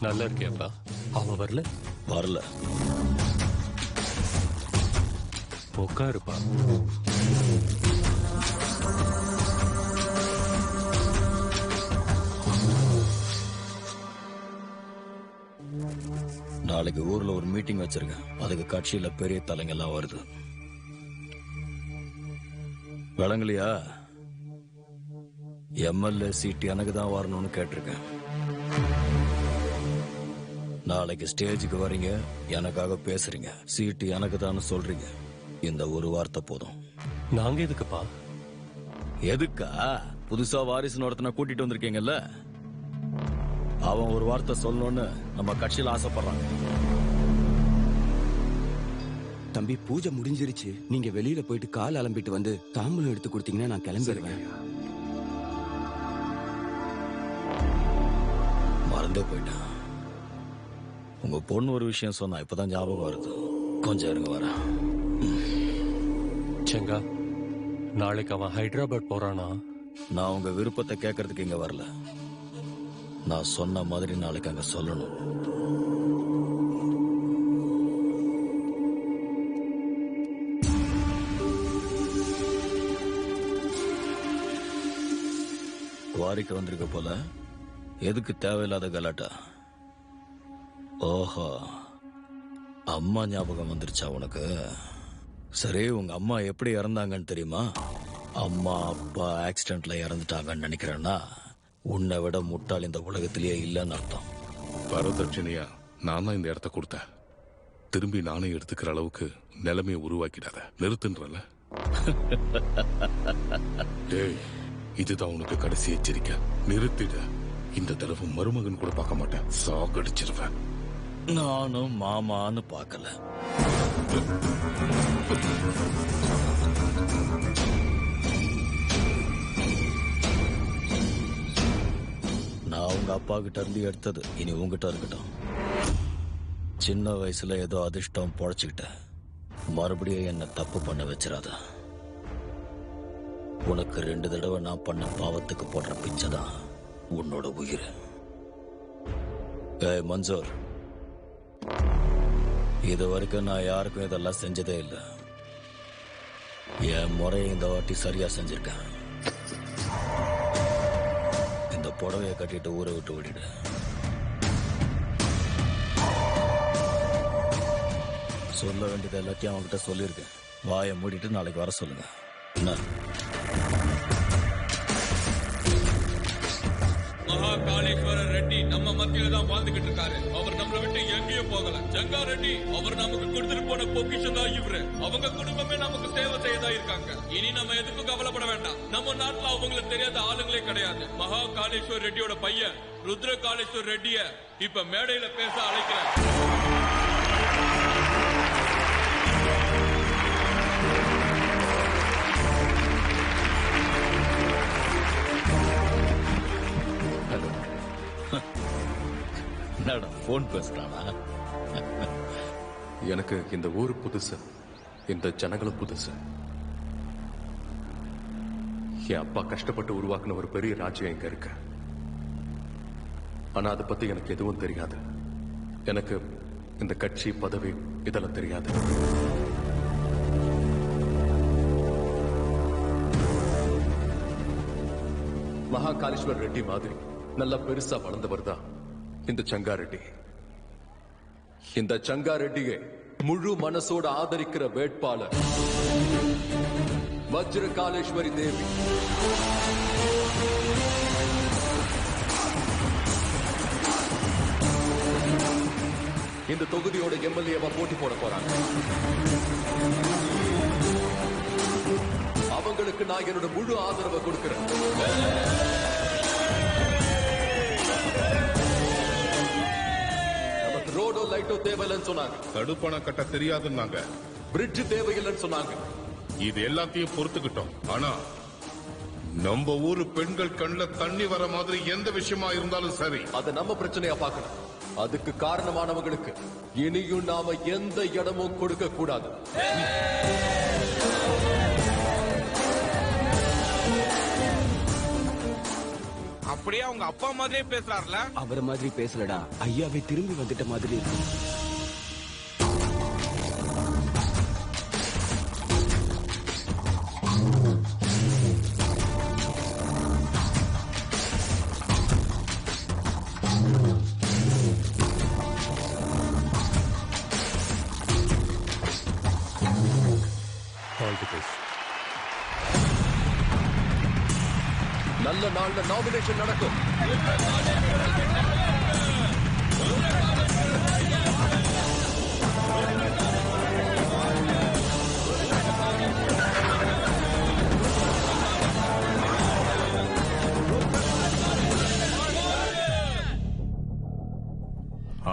Speaker 20: நல்லா இருக்கியாப்பா? அவன் வரல?
Speaker 4: வரல.
Speaker 20: உட்காருப்பா.
Speaker 4: நாளைக்கு ஊர்ல ஒரு மீட்டிங் வச்சிருக்கேன். அதுக்கு கட்சியில பெரிய தலைங்க எல்லாம் வருது. விளங்கலையா? எம்எல்ஏ சீட்டு எனக்கு தான் வரணும்னு கேட்டிருக்கேன். நாளைக்கு ஸ்டேஜுக்கு வரீங்க, எனக்காக பேசுறீங்க, சீட்டு எனக்கு தான் சொல்றீங்க. இந்த ஒரு வார்த்தை போதும்.
Speaker 20: நாங்க எதுக்குப்பா?
Speaker 4: எதுக்கா? புதுசா வாரிசு ஒருத்தனை கூட்டிட்டு வந்திருக்கீங்கல்ல, அவன் ஒரு வார்த்தை சொல்லணும்னு நம்ம கட்சியில ஆசைப்படுறாங்க.
Speaker 7: தம்பி, பூஜை முடிஞ்சிருச்சு. நீங்க வெளியில போயிட்டு கால் அலம்பிட்டு வந்து தாம்பூலம் எடுத்து கொடுத்தீங்கன்னா நான் கிளம்பிடுவேன்.
Speaker 4: மறந்தே போயிட்டான். உங்க பொண்ணு ஒரு விஷயம் சொன்னா, இப்பதான் ஞாபகம் வருது. கொஞ்சம் இருங்க, வரேன்.
Speaker 20: செங்கா, நாளைக்கு அவன் ஹைதராபாத் போறானா?
Speaker 4: நான் உங்க விருப்பத்தை கேட்கறதுக்கு இங்க வரல. நான் சொன்ன மாதிரி நாளைக்கு அங்க சொல்லணும். குவாரிக்கு வந்திருக்க போல. எதுக்கு தேவையில்லாத கலாட்டா? ஓஹோ, அம்மா ஞாபகம் வந்துருச்சா உனக்கு? சரி, உங்க அம்மா எப்படி இறந்தாங்கன்னு தெரியுமா? அம்மா அப்பா ஆக்சிடென்ட்ல இறந்துட்டாங்கன்னு நினைக்கிறேன்னா உன்னை விட முட்டாள் இந்த உலகத்திலேயே இல்லைன்னு அர்த்தம்.
Speaker 17: வரதட்சணையா நான் தான் இந்த இடத்த கொடுத்தேன். திரும்பி நானே எடுத்துக்கிற அளவுக்கு நிலைமையை உருவாக்கிடாத. நிறுத்துன்றல. டேய், இதுதான் உனக்கு கடைசி எச்சரிக்கை. நிறுத்திட. இந்த தடவை மருமகன் கூட பார்க்க மாட்டேன், சாகடிச்சிருவேன்.
Speaker 4: நானும் மாமான்னு பார்க்கல. நான் உங்க அப்பா கிட்ட இருந்து எடுத்தது இனி உங்ககிட்ட இருக்கட்டும். சின்ன வயசுல ஏதோ அதிர்ஷ்டம் பொழைச்சுக்கிட்டேன். மறுபடியும் என்ன தப்பு பண்ண வச்சிடாத. உனக்கு 2 தடவை நான் பண்ண பாவத்துக்கு போடுற பிச்சைதான் உன்னோட உயிர். ஏய் மன்சூர், இது வரைக்கும் நான் யாருக்கும் இதெல்லாம் செஞ்சதே இல்லை. என் முறையை இந்த வாட்டி சரியா செஞ்சிருக்கேன். இந்த புடவைய கட்டிட்டு ஊரை விட்டு ஓடிடு. சொல்ல வேண்டியது எல்லாத்தையும் அவன்கிட்ட சொல்லியிருக்கேன். வாயை மூடிட்டு நாளைக்கு வர சொல்லுங்க. என்ன?
Speaker 21: மகா காளேஸ்வர ரெட்டி நம்ம மத்தியில தான் வாழ்ந்துகிட்டு இருக்காரு. அவர் நம்மளை விட்டு எங்கேயும் போகல. ஜங்கா ரெட்டி அவர் நமக்கு கொடுத்துட்டு போன பொக்கிஷம் தான் இவரு. அவங்க குடும்பமே நமக்கு சேவை செய்யதான் இருக்காங்க. இனி நம்ம எதுக்கும் கவலைப்பட வேண்டாம். நம்ம நாட்டுல அவங்களுக்கு தெரியாத ஆளுங்களே கிடையாது. மகா காளேஸ்வர் ரெட்டியோட பையன் ருத்ர காளேஸ்வர் ரெட்டிய இப்ப மேடையில பேச அழைக்கிறேன்.
Speaker 4: போன் பேசுறானா?
Speaker 10: எனக்கு இந்த ஊர் புதுசு, இந்த ஜனங்களும் புதுசு. என் அப்பா கஷ்டப்பட்டு உருவாக்குன ஒரு பெரிய ராஜ்யம் இங்க இருக்கு. ஆனா அதை பத்தி எனக்கு எதுவும் தெரியாது. எனக்கு இந்த கட்சி பதவி இதெல்லாம் தெரியாது. மகாகாளேஸ்வர் ரெட்டி மாதிரி நல்லா பெருசா வளர்ந்தவர் தான் இந்த சங்காரெட்டி. இந்த சங்காரெட்டியை முழு மனசோட ஆதரிக்கிற வேட்பாளர் வஜ்ர காளேஸ்வரி தேவி. இந்த தொகுதியோட எம்எல்ஏவா போட்டி போட போறாங்க. அவங்களுக்கு நான் என்னோட முழு ஆதரவை கொடுக்கிறேன். ரோடோ லைட்டோ தேவையில்லைன்னு சொன்னாங்க.
Speaker 17: தடுப்பணம் கட்ட தெரியாதுன்னாங்க.
Speaker 10: பிரிட்ஜ் தேவையில்லைன்னு சொன்னாங்க.
Speaker 17: இது எல்லாத்தையும் பொறுத்துக்கிட்டோம். ஆனா நம்ம ஊரு பெண்கள் கண்ணுல தண்ணி வர மாதிரி எந்த விஷயமா இருந்தாலும் சரி,
Speaker 10: அதை நம்ம பிரச்சனையா பார்க்கணும். அதுக்கு காரணமானவங்களுக்கு இனியும் நாம எந்த இடமும் கொடுக்க கூடாது.
Speaker 21: அப்படியே அவங்க அப்பா மாதிரியே பேசுறாருல.
Speaker 7: அவர மாதிரி பேசலடா, ஐயாவை திரும்பி வந்துட்ட மாதிரி இருக்கு.
Speaker 10: நல்ல நாள்ல நாமினேஷன் நடக்கும்.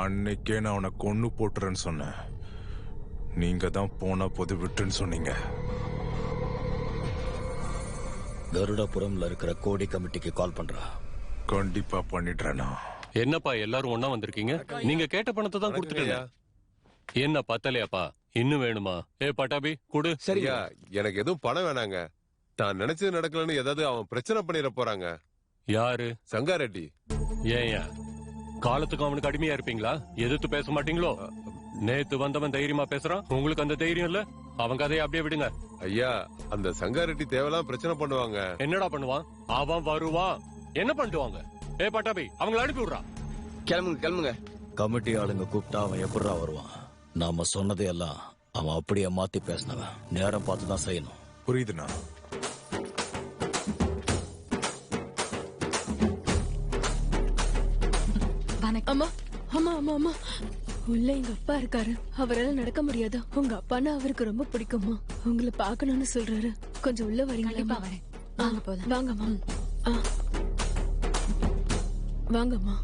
Speaker 15: அன்னைக்கே நான் அவனை கொன்னு போட்டுறேன்னு சொன்னேன். நீங்க தான் போன போது விட்டுன்னு சொன்னீங்க.
Speaker 4: கருடாபுரம்ல இருக்கிற கோடி கமிட்டிக்கு கால் பண்றா.
Speaker 15: கண்டிப்பா பண்ணிடுறேனா?
Speaker 20: என்னப்பா எல்லாரும் ஒண்ணா வந்திருக்கீங்க? நீங்க கேட்ட பணத்தை தான் கொடுத்துட்டீங்க. என்ன பத்தலையாப்பா? இன்னும் வேணுமா? பட்டாபி குடு.
Speaker 9: சரியா, எனக்கு எதுவும் பணம் வேணாங்க. தான் நினைச்சது நடக்கலன்னு ஏதாவது அவன் பிரச்சனை பண்ணிட போறாங்க.
Speaker 20: யாரு?
Speaker 9: சங்காரெட்டி.
Speaker 20: ஏன் காலத்துக்கு அவனுக்கு அடிமையா இருப்பீங்களா? எதிர்த்து பேச மாட்டீங்களோ? நேத்து வந்தவன் தைரியமா பேசுறான், உங்களுக்கு அந்த தைரியம் இல்ல? அவன் கதையை அப்படியே விடுங்க.
Speaker 9: ஐயா, அந்த சங்காரெட்டி தேவையெல்லாம் பிரச்சனை பண்ணுவாங்க.
Speaker 20: என்னடா பண்ணுவான்? அவன் வருவான். என்ன பண்ணுவாங்க? பட்டாபி அவங்களை அனுப்பி விடுறான்.
Speaker 7: கிளம்புங்க கிளம்புங்க.
Speaker 4: கமிட்டி ஆளுங்க கூப்பிட்டா அவன் எப்படா வருவான்? நாம சொன்னதையெல்லாம் அவன் அப்படியே மாத்தி பேசினவன். நேரம் பார்த்து தான் செய்யணும்.
Speaker 15: புரியுதுண்ணா.
Speaker 19: அம்மா அம்மா அம்மா அம்மா, உள்ள எங்க அப்பா இருக்காரு. அவரால் நடக்க முடியாது. உங்க அப்பான்னா அவருக்கு ரொம்ப பிடிக்குமா. உங்களை பாக்கணும்னு சொல்றாரு. கொஞ்சம் உள்ள வரீங்களா? வாங்கம்மா. வாங்கம்மா.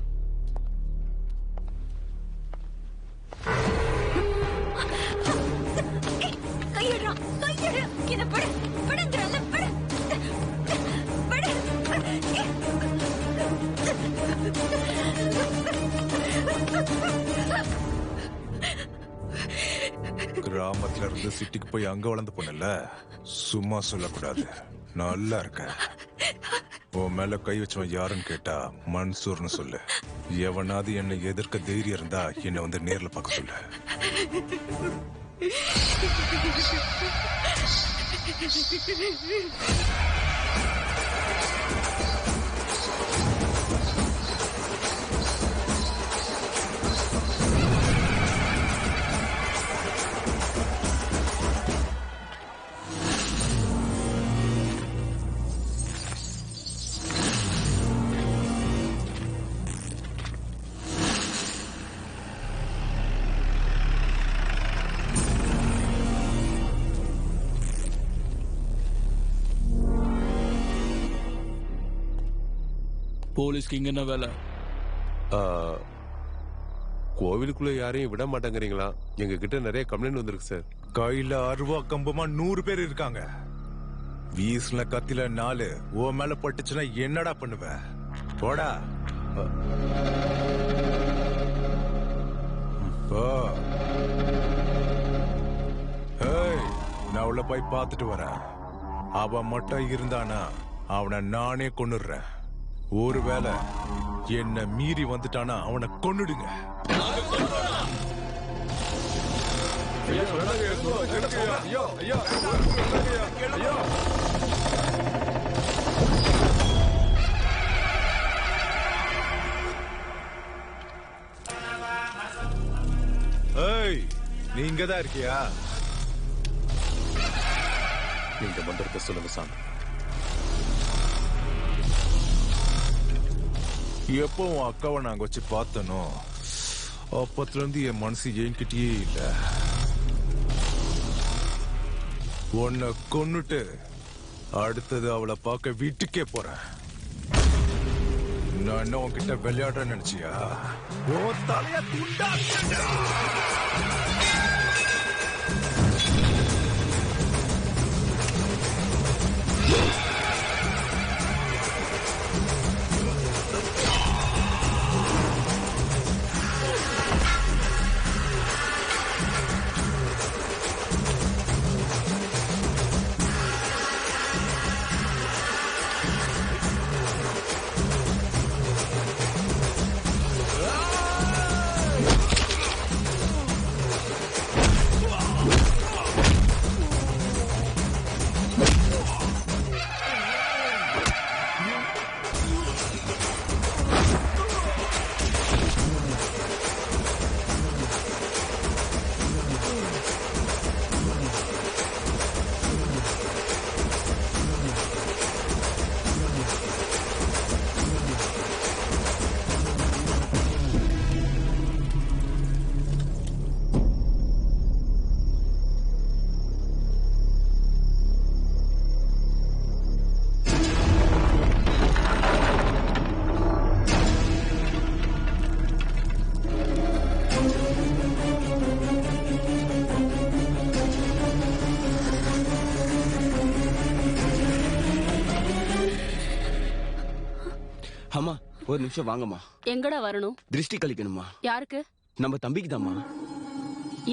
Speaker 1: கையடா கையடு. இத படு படுங்கறல படு படு.
Speaker 15: கிராமத்துல இருந்து சிட்டிக்கு போய் அங்க வளர்ந்து போனல, சும்மா சொல்லக்கூடாது. நல்லா இருக்க. உன் மேல கை வச்சவன் யாருன்னு கேட்டா மன்சூர்னு சொல்லு. எவனாவது என்னை எதிர்க்க தைரியம் இருந்தா என்னை வந்து நேர்ல பார்க்க சொல்லு.
Speaker 5: போலீஸ்க்கு இங்க என்ன வேலை?
Speaker 9: கோவிலுக்குள்ள யாரையும் விட மாட்டேங்கிறீங்களா? எங்க கிட்ட நிறைய கம்ப்ளைண்ட் வந்திருக்கு சார்.
Speaker 15: கையில அருவா கம்பமா 100 பேர் இருக்காங்க. வீசுல கத்தில 4 ஓ மேல பட்டுச்சுன்னா என்னடா பண்ணுவ? போடா. நான் உள்ள போய் பார்த்துட்டு வரேன். அவன் மட்டும் இருந்தானா அவனை நானே கொன்னுடுறேன். ஒருவேளை என்ன மீறி வந்துட்டானா அவனை கொன்னுடுங்க. நீ இங்கதான் இருக்கியா?
Speaker 10: நீங்க மந்திரத்தை சொல்லுங்க சாமி.
Speaker 15: எப்போ உன் அக்காவை நாங்க வச்சு பார்த்தனோ அப்பத்துல இருந்து என் மனசு என்கிட்டயே இல்ல. உன்னை கொன்னுட்டு அடுத்தது அவளை பார்க்க வீட்டுக்கே போறேன். நான் என்ன உன்கிட்ட விளையாடுற நினைச்சியா? உன் தலைய துண்டா
Speaker 7: அம்மா ஒரு நிமிஷம் வாங்கம்மா.
Speaker 12: எங்கடா வரணும்?
Speaker 7: திருஷ்டி கழிக்கணுமா?
Speaker 12: யாருக்கு?
Speaker 7: நம்ம தம்பிக்கு தாம்மா.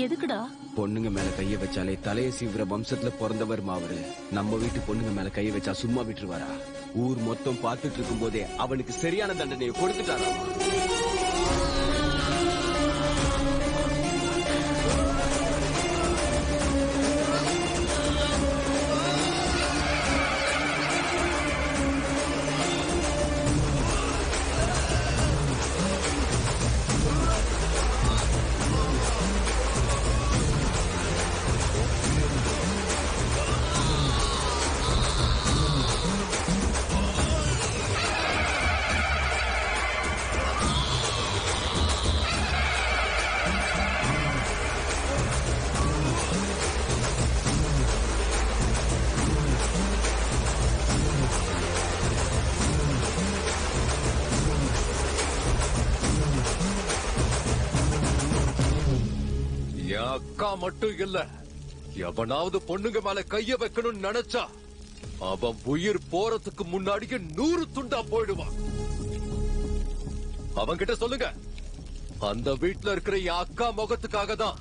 Speaker 12: எதுக்குடா?
Speaker 7: பொண்ணுங்க மேல கைய வச்சாலே தலைய சீவிர வம்சத்துல பிறந்தவர் அவரு. நம்ம வீட்டு பொண்ணுங்க மேல கைய வச்சா சும்மா விட்டுருவாரா? ஊர் மொத்தம் பார்த்துட்டு இருக்கும் போதே அவனுக்கு சரியான தண்டனையை கொடுத்துட்டாரா?
Speaker 10: அக்கா மட்டும் இல்ல, எவனாவது பொண்ணுங்க மேல கைய வைக்கணும்னு நினைச்சா அவன் உயிர் போறதுக்கு முன்னாடியே 100 துண்டா போயிடுவான். அவன்கிட்ட சொல்லுங்க, அந்த வீட்டுல இருக்கிற என் அக்கா முகத்துக்காக தான்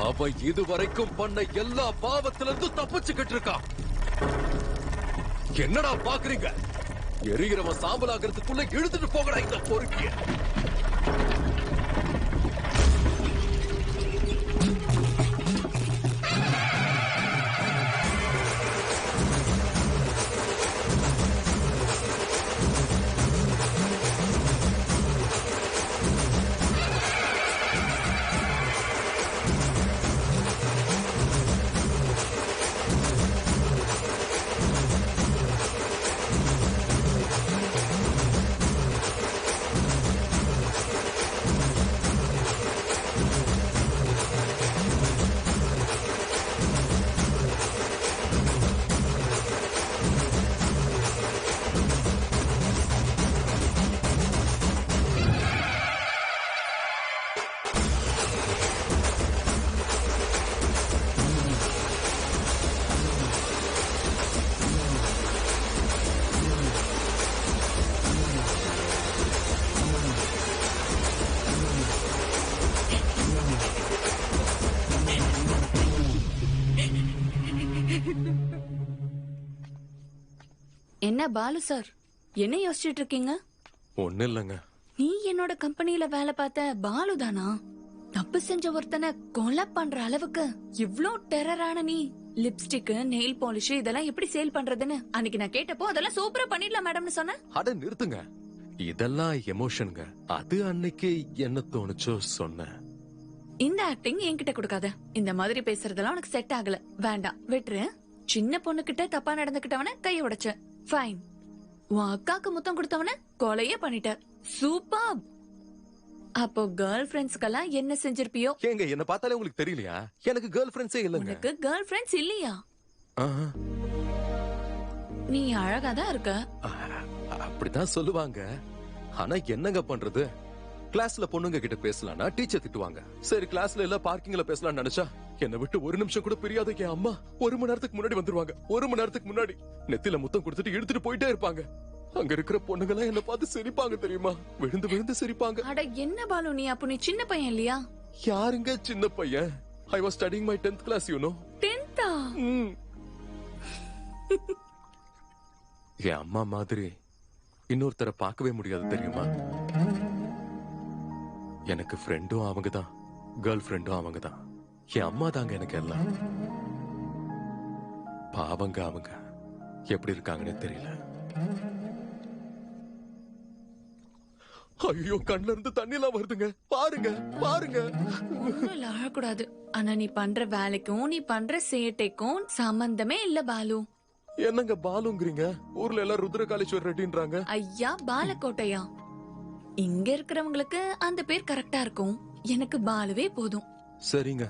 Speaker 10: அவன் இதுவரைக்கும் பண்ண எல்லா பாவத்திலிருந்து தப்பிச்சுக்கிட்டு இருக்கான். என்னடா பாக்குறீங்க? எரிகிறவன் சாம்பலாகிறதுக்குள்ள இழுத்துட்டு போகடா இந்த பொறுக்கிய.
Speaker 6: என்ன பாலு சார், என்ன யோசிச்சுட்டு இருக்கீங்க?
Speaker 10: ஒண்ணு இல்லைங்க.
Speaker 6: நீ என்னோட கம்பெனில வேலை பார்த்த பாலு தானா? தப்பு செஞ்ச ஒருத்தனை கொலை பண்ற அளவுக்கு இவ்ளோ டெரரான நீ லிப்ஸ்டிக், நெயில் பாலிஷ் இதெல்லாம் எப்படி சேல் பண்றதுன்னு அன்னைக்கு நான் கேட்டப்போ அதெல்லாம் சூப்பரா பண்ணிடலாம் மேடம்னு சொன்ன.
Speaker 10: அட நிறுத்துங்க, இதெல்லாம் எமோஷனுங்க. அது அன்னைக்கு என்ன தோணுச்சோ சொன்னேன்.
Speaker 6: இந்த ஆக்டிங் என்கிட்ட கொடுக்காத. இந்த மாதிரி பேசுறதெல்லாம் உனக்கு செட் ஆகல. வேண்டாம், விட்டுரு. சின்ன பொண்ணு கிட்ட தப்பா நடந்துக்கிட்டவன கைய உடைச்ச, ஃபைன். உன் அக்காக்கு முத்தம் கொடுத்தவன கொலையே பண்ணிட்ட, சூப்பர். அப்போ கேர்ள் ஃபிரெண்ட்ஸ்க்கெல்லாம் என்ன செஞ்சிருப்பியோ?
Speaker 10: ஏங்க என்ன பார்த்தாலே உங்களுக்கு தெரியலையா? எனக்கு கேர்ள் ஃபிரெண்ட்ஸே இல்லங்க.
Speaker 6: உனக்கு கேர்ள் ஃபிரெண்ட்ஸ் இல்லையா? நீ அழகா தான் இருக்க.
Speaker 10: அப்படிதான் சொல்லுவாங்க. ஆனா என்னங்க பண்றது? கிளாஸ்ல பொண்ணுங்க கிட்ட பேசலாம்னா டீச்சர் திட்டுவாங்க. சரி கிளாஸ்ல இல்ல பார்க்கிங்ல பேசலாம்னு நினைச்சா என்னை விட்டு ஒரு நிமிஷம் கூட பிரியாத என் அம்மா 1 மணி நேரத்துக்கு முன்னாடி வந்துருவாங்க. 1 மணி நேரத்துக்கு முன்னாடி நெத்தில முத்தம் கொடுத்துட்டு இழுத்துட்டு போயிட்டே இருப்பாங்க. அங்க இருக்கிற பொண்ணுங்க எல்லாம் என்ன பார்த்து சிரிப்பாங்க தெரியுமா? விழுந்து விழுந்து சிரிப்பாங்க.
Speaker 6: அட என்ன பாலு நீ, அப்ப நீ சின்ன பையன் இல்லையா?
Speaker 10: யாருங்க சின்ன பையன்? I was studying my 10th class, you know.
Speaker 6: 10th?
Speaker 10: என் அம்மா மாதிரி இன்னொருத்தரை பார்க்கவே முடியாது தெரியுமா? எனக்கு ஃப்ரெண்டும் அவங்கதான், கேர்ள் ஃப்ரெண்டும் அவங்கதான். என் அம்மா தாங்க எனக்கு எல்லாம். பாவங்க அவங்க எப்படி இருக்காங்கன்னு தெரியல. ஐயோ கண்ணுல இருந்து தண்ணிலாம் வருதுங்க. பாருங்க பாருங்க.
Speaker 6: ஒண்ணும் அழக்கூடாது. ஆனா நீ பண்ற வேலைக்கும் நீ பண்ற சேட்டைக்கும் சம்பந்தமே இல்ல பாலு.
Speaker 10: என்னங்க பாலுங்கிறீங்க? ஊர்ல எல்லாம் ருத்ரகாளீஸ்வர் ரெட்டின்றாங்க.
Speaker 6: ஐயா பாலக்கோட்டையா? இங்க இருக்கிறவங்களுக்கு அந்த பேர் கரெக்டா இருக்கும். எனக்கு பாலுவே போதும்.
Speaker 10: சரிங்க,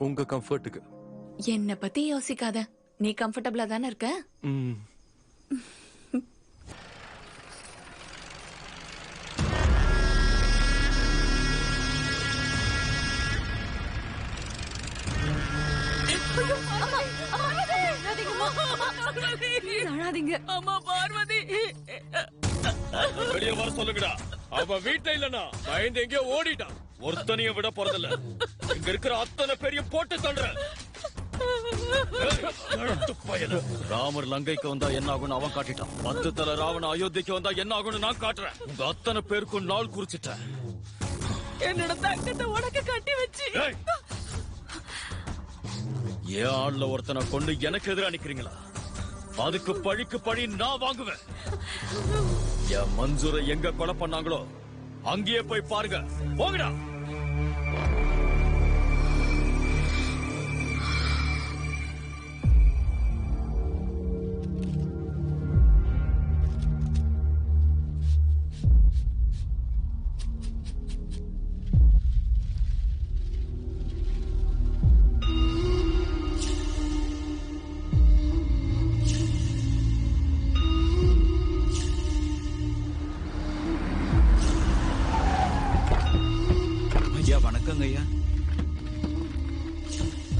Speaker 10: உங்க கம்ஃபர்ட்டுக்கு.
Speaker 6: என்ன பத்தி யோசிக்காத. நீ கம்ஃபர்டபிளா தானே இருக்க?
Speaker 1: அழாதீங்க.
Speaker 13: அம்மா பார்வதி, வெளியே வர சொல்லுங்கடா. அவ வீட்டுல இல்லனா பயந்து எங்கேயோ ஓடிட்டான். ஒருத்தனைய விட போறதில்ல. இங்க இருக்கிற அத்தனை பெரிய போட்டு தள்ளுறேன்.
Speaker 4: ராமர் லங்கைக்கு வந்தா என்ன ஆகும்னு அவன் காட்டிட்டான். 10 தலை ராவண அயோத்திக்கு வந்தா என்ன ஆகும்னு நான் காட்டுறேன். உங்க அத்தனை பேருக்கும் நாள் குறிச்சிட்டேன்.
Speaker 13: என்னோட தங்கத்தை உனக்கு கட்டி வச்சு
Speaker 4: ஏன் ஆள்ல ஒருத்தனை கொண்டு எனக்கு எதிரா நிக்கிறீங்களா? அதுக்கு பழிக்கு பழி நான் வாங்குவேன். என் மன்சூரை எங்க கொலை பண்ணாங்களோ அங்கேயே போய் பாருங்க. போங்கடா.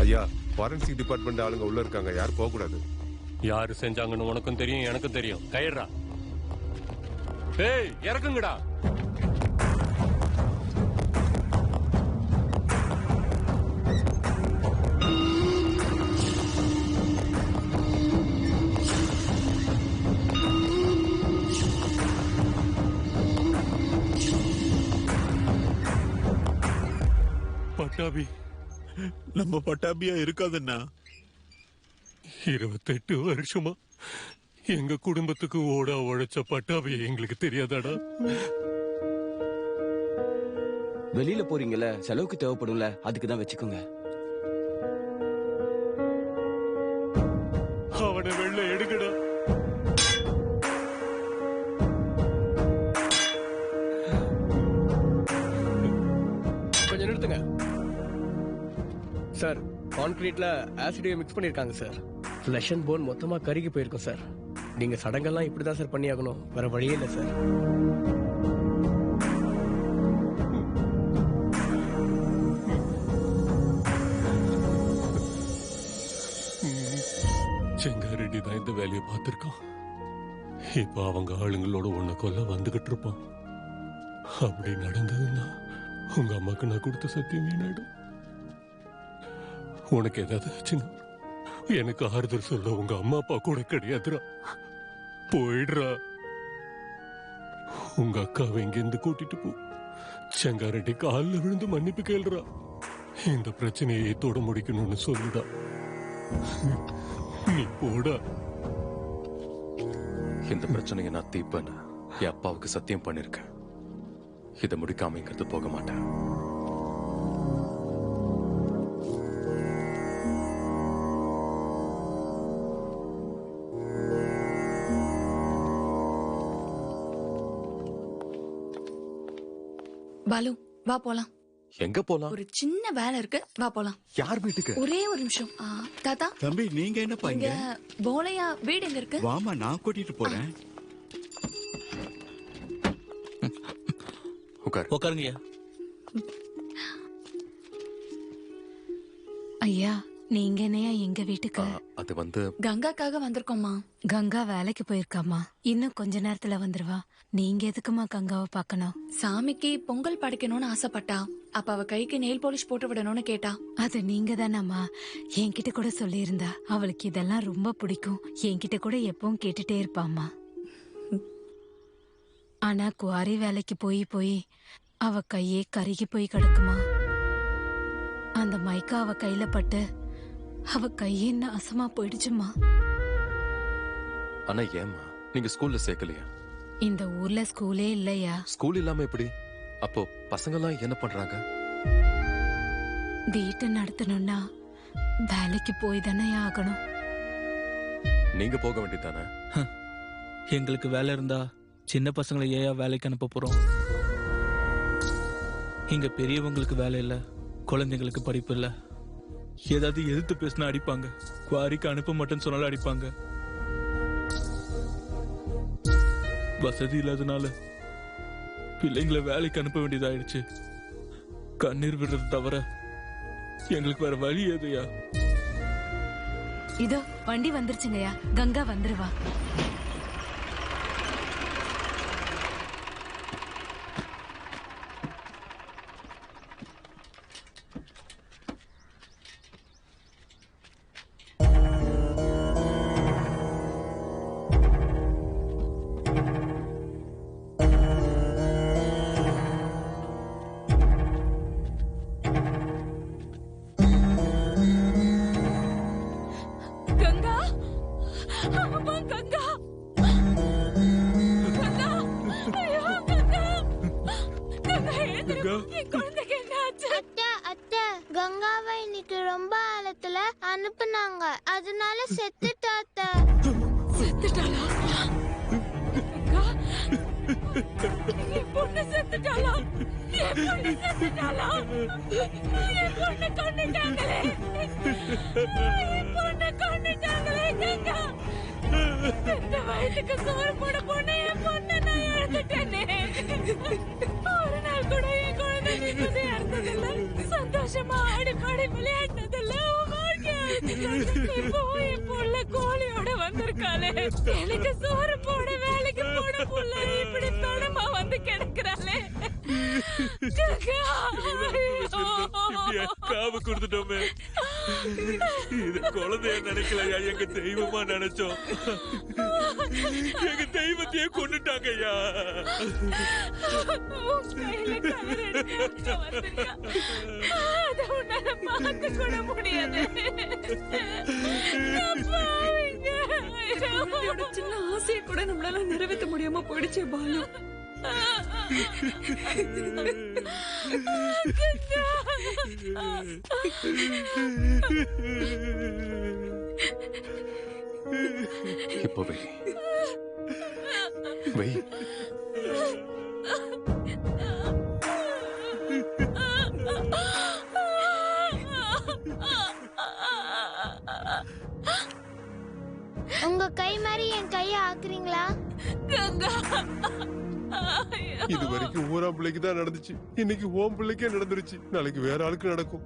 Speaker 9: ஐயா, ஃபாரன்சிக் டிபார்ட்மெண்ட் ஆளுங்க உள்ள இருக்காங்க. யாரும் போக கூடாது.
Speaker 20: யாரு செஞ்சாங்கன்னு உனக்கும் தெரியும், எனக்கும் தெரியும். கயிறா. ஏய் இறக்குங்கடா.
Speaker 17: பட்டாபி நம்ம பட்டாபியா இருக்காதுன்னா
Speaker 20: 28 வருஷமா எங்க குடும்பத்துக்கு ஓட உழைச்ச பட்டாபி எங்களுக்கு தெரியாதாடா?
Speaker 7: வெளியில போறீங்கல்ல, செலவுக்கு தேவைப்படும்ல, அதுக்கு தான் வச்சுக்கோங்க.
Speaker 20: அவனை வெள்ள எடுக்கடா.
Speaker 14: கொஞ்சம் நிறுத்துங்க சார். கான்கிரீட்ல ஆசிடையும் மிக்ஸ் பண்ணிருக்காங்க சார். ஃபிளஷ் அண்ட் போன் மொத்தமா கருகி போயிருக்கும் சார். நீங்க சடங்கெல்லாம் இப்படிதான் சார் பண்ணியாகணும், வேற வழியே இல்லை சார்.
Speaker 20: செங்காரெட்டி தான் இந்த வேலையை பார்த்திருக்கான். இப்ப அவங்க ஆளுங்களோட உன்னை கொல்ல வந்துகிட்டு இருப்பான். அப்படி நடந்ததுன்னா உங்க அம்மாக்கு நான் கொடுத்த சத்தியம் வீணாயிடும். உனக்கு ஏதாவது ஆச்சுன்னா எனக்கு ஆறுதல் சொல்ல உங்க அம்மா அப்பா கூட கிடையாதுடா. போயிடுறா. உங்க அக்காவை இங்கிருந்து கூட்டிட்டு போ. செங்காரெட்டி காலில் விழுந்து மன்னிப்பு கேள்றா. இந்த பிரச்சனையை தோட முடிக்கணும்னு சொல்லுடா. நீ போடா.
Speaker 10: இந்த பிரச்சனையை நான் தீர்ப்பேன்னு என் அப்பாவுக்கு சத்தியம் பண்ணிருக்கேன். இதை முடிக்காம இங்கிறது போக மாட்டேன்.
Speaker 6: பாலு வா போலாம்.
Speaker 10: எங்க போலாம்?
Speaker 6: ஒரு சின்ன வேலை இருக்கு, வா போலாம்.
Speaker 10: யார் வீட்டுக்கு?
Speaker 6: ஒரே ஒரு நிமிஷம். தாத்தா
Speaker 18: தம்பி, நீங்க என்ன
Speaker 6: இங்க
Speaker 18: பண்ணீங்க?
Speaker 6: போலையா வீடு எங்க இருக்கு?
Speaker 18: வாமா, நான் கூட்டிட்டு போறேன்.
Speaker 10: உட்காருங்க.
Speaker 22: ஐயா, நீங்க என்னையா எங்க வீட்டுக்கு?
Speaker 10: அது வந்து
Speaker 6: கங்காக்காக வந்திருக்கோம்மா.
Speaker 22: கங்கா வேலைக்கு போயிருக்காமா, இன்னும் கொஞ்ச நேரத்துல வந்துருவா. நீங்க எதுக்குமா கங்காவை பார்க்கணும்?
Speaker 6: சாமிக்கு பொங்கல் படைக்கணும்னு ஆசைப்பட்டா. அப்ப அவ கைக்கு நெயில் பாலிஷ் போட்டு விடணும்னு கேட்டா.
Speaker 22: அது நீங்க தானம்மா என்கிட்ட கூட சொல்லியிருந்தா. அவளுக்கு இதெல்லாம் ரொம்ப பிடிக்கும். என்கிட்ட கூட எப்பவும் கேட்டுட்டே இருப்பாம்மா. ஆனா குவாரி வேலைக்கு போய் அவ கையே கருகி போய் கிடக்குமா. அந்த மைக்கா அவ கையில பட்டு அவ கையே நாசமா போயிடுச்சுமா.
Speaker 10: ஆனா ஏமா நீங்க ஸ்கூல்ல சேர்க்கலையா?
Speaker 22: இந்த ஊர்ல ஸ்கூலே இல்லையா?
Speaker 10: ஸ்கூல் இல்லாம எப்படி? அப்போ பசங்க எல்லாம் என்ன பண்றாங்க?
Speaker 22: வீட்டை நடத்தணும்னா வேலைக்கு போய் தானே ஆகணும்.
Speaker 10: நீங்க போக வேண்டியதானே?
Speaker 23: எங்களுக்கு வேலை இருந்தா சின்ன பசங்களை ஏன் வேலைக்கு அனுப்ப போறோம்? இங்க பெரியவங்களுக்கு வேலை இல்ல, குழந்தைங்களுக்கு படிப்பு இல்ல. ஏதாவது எதிர்த்து பேசினா அடிப்பாங்க. குவாரிக்கு அனுப்ப மாட்டேன்னு சொன்னாலும் அடிப்பாங்க. வசதி இல்லாதனால பிள்ளைங்களை வேலைக்கு அனுப்ப வேண்டியதாயிடுச்சு. கண்ணீர் விடுறது தவிர எங்களுக்கு வேற வழி எதையா?
Speaker 22: இதோ வண்டி வந்துருச்சுங்கய்யா, கங்கா வந்துருவா.
Speaker 16: கங்காவை இன்னைக்கு ரொம்ப ஆழத்துல அனுப்புனாங்க, அதனால செத்துட்டா.
Speaker 19: செத்துட்டாளா? பொண்ணு செத்துட்டாளா? செத்துட்டாளா? பொண்ணு கொண்டுட்டாங்களே, பொண்ணு கொண்டுட்டாங்களே. கங்கா, இந்த வயசுக்கு சோறு போட பொண்ணு, என் பொண்ணு நான் இழந்துட்டேனே. ஒரு நாள் கூட என் குழந்தை நிம்மதியா இருந்ததில்ல, சந்தோஷமா ஆடி பாடி விளையாடினதில்ல. இப்போ என் புள்ள கோழியோட வந்திருக்காளே, எனக்கு சோறு போட வேலைக்கு போட புள்ள இப்படி பணமா வந்து கிடக்குறாளே.
Speaker 13: காவு கொடுத்துட்டோமே. இது குழந்தைய நினைக்கலையா, எங்க தெய்வமா நினைச்சோம். எங்க தெய்வத்தையே கொண்டுட்டாங்கய்யா.
Speaker 19: அதை உன்னால பார்க்க கூட முடியாது. சின்ன ஆசையை கூட நம்மளால நிறைவேற்ற முடியாம போயிடுச்சே பாலு.
Speaker 10: இப்போ வை.
Speaker 16: உங்க கை மாதிரி என் கையை ஆக்குறீங்களா?
Speaker 9: இது வரைக்கும் ஊரா பிள்ளைக்கு தான் நடந்துச்சு, இன்னைக்கு ஓம் பிள்ளைக்கே நடந்துருச்சு, நாளைக்கு வேற ஆளுக்கு நடக்கும்.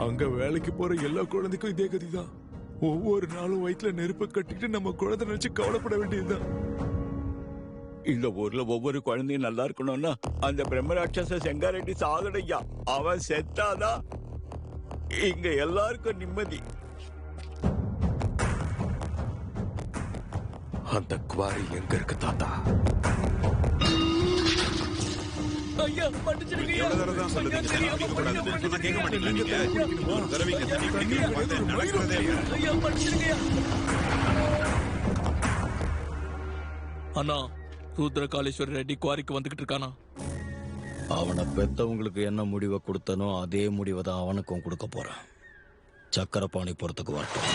Speaker 15: அங்க வேலைக்கு போற எல்லா குழந்தைக்கும் இதே கதிதான். ஒவ்வொரு நாளும் வயிற்றுல நெருப்பை கட்டிட்டு நம்ம குழந்தை நினைச்சு கவலைப்பட வேண்டியதுதான்.
Speaker 18: இந்த ஊர்ல ஒவ்வொரு குழந்தையும் நல்லா இருக்கணும்னா அந்த பிரம்மராட்சச செங்காரெட்டி சாகடையா. அவன் செத்தாதான் இங்க எல்லாருக்கும் நிம்மதி.
Speaker 10: அந்த குவாரி எங்க இருக்கு தாத்தா?
Speaker 23: ஐயா மன்னிச்சிடுங்க ஐயா. ஐயா, தெரியாம பண்ண
Speaker 2: கேட்க மாட்டீங்களா நீங்க? ஒரு தடவை இங்க தண்ணி குடிக்கிறத பார்த்தா நடக்கிறதே இல்ல.
Speaker 23: ஐயா மன்னிச்சிடுங்க ஐயா. அண்ணா, ருத்ரகாளீஸ்வரர் ரெட்டி குவாரிக்கு வந்துகிட்டு இருக்கானா?
Speaker 4: அவனை பெத்தவங்களுக்கு என்ன முடிவை கொடுத்தனோ அதே முடிவை தான் அவனுக்கும் கொடுக்க போறேன். சக்கரபாணி போறதுக்கு வரட்டும்.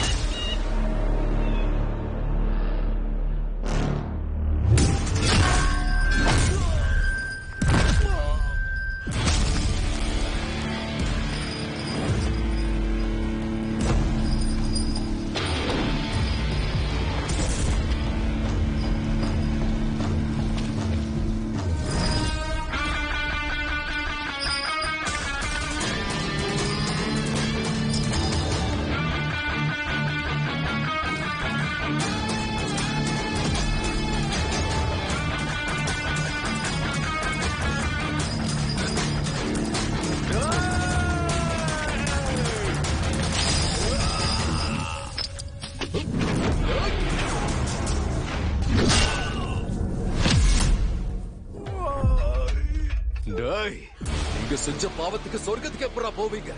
Speaker 10: நீங்க செஞ்ச பாவத்துக்கு சொர்க்கத்துக்கு எப்படா போவீங்க?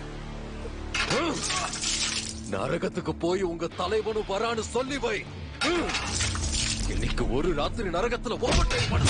Speaker 10: நரகத்துக்கு போய் உங்க தலைவனும் வரான்னு சொல்லி வை. இன்னைக்கு ஒரு ராத்திரி நரகத்துல ஓவர்டைம் பண்ண.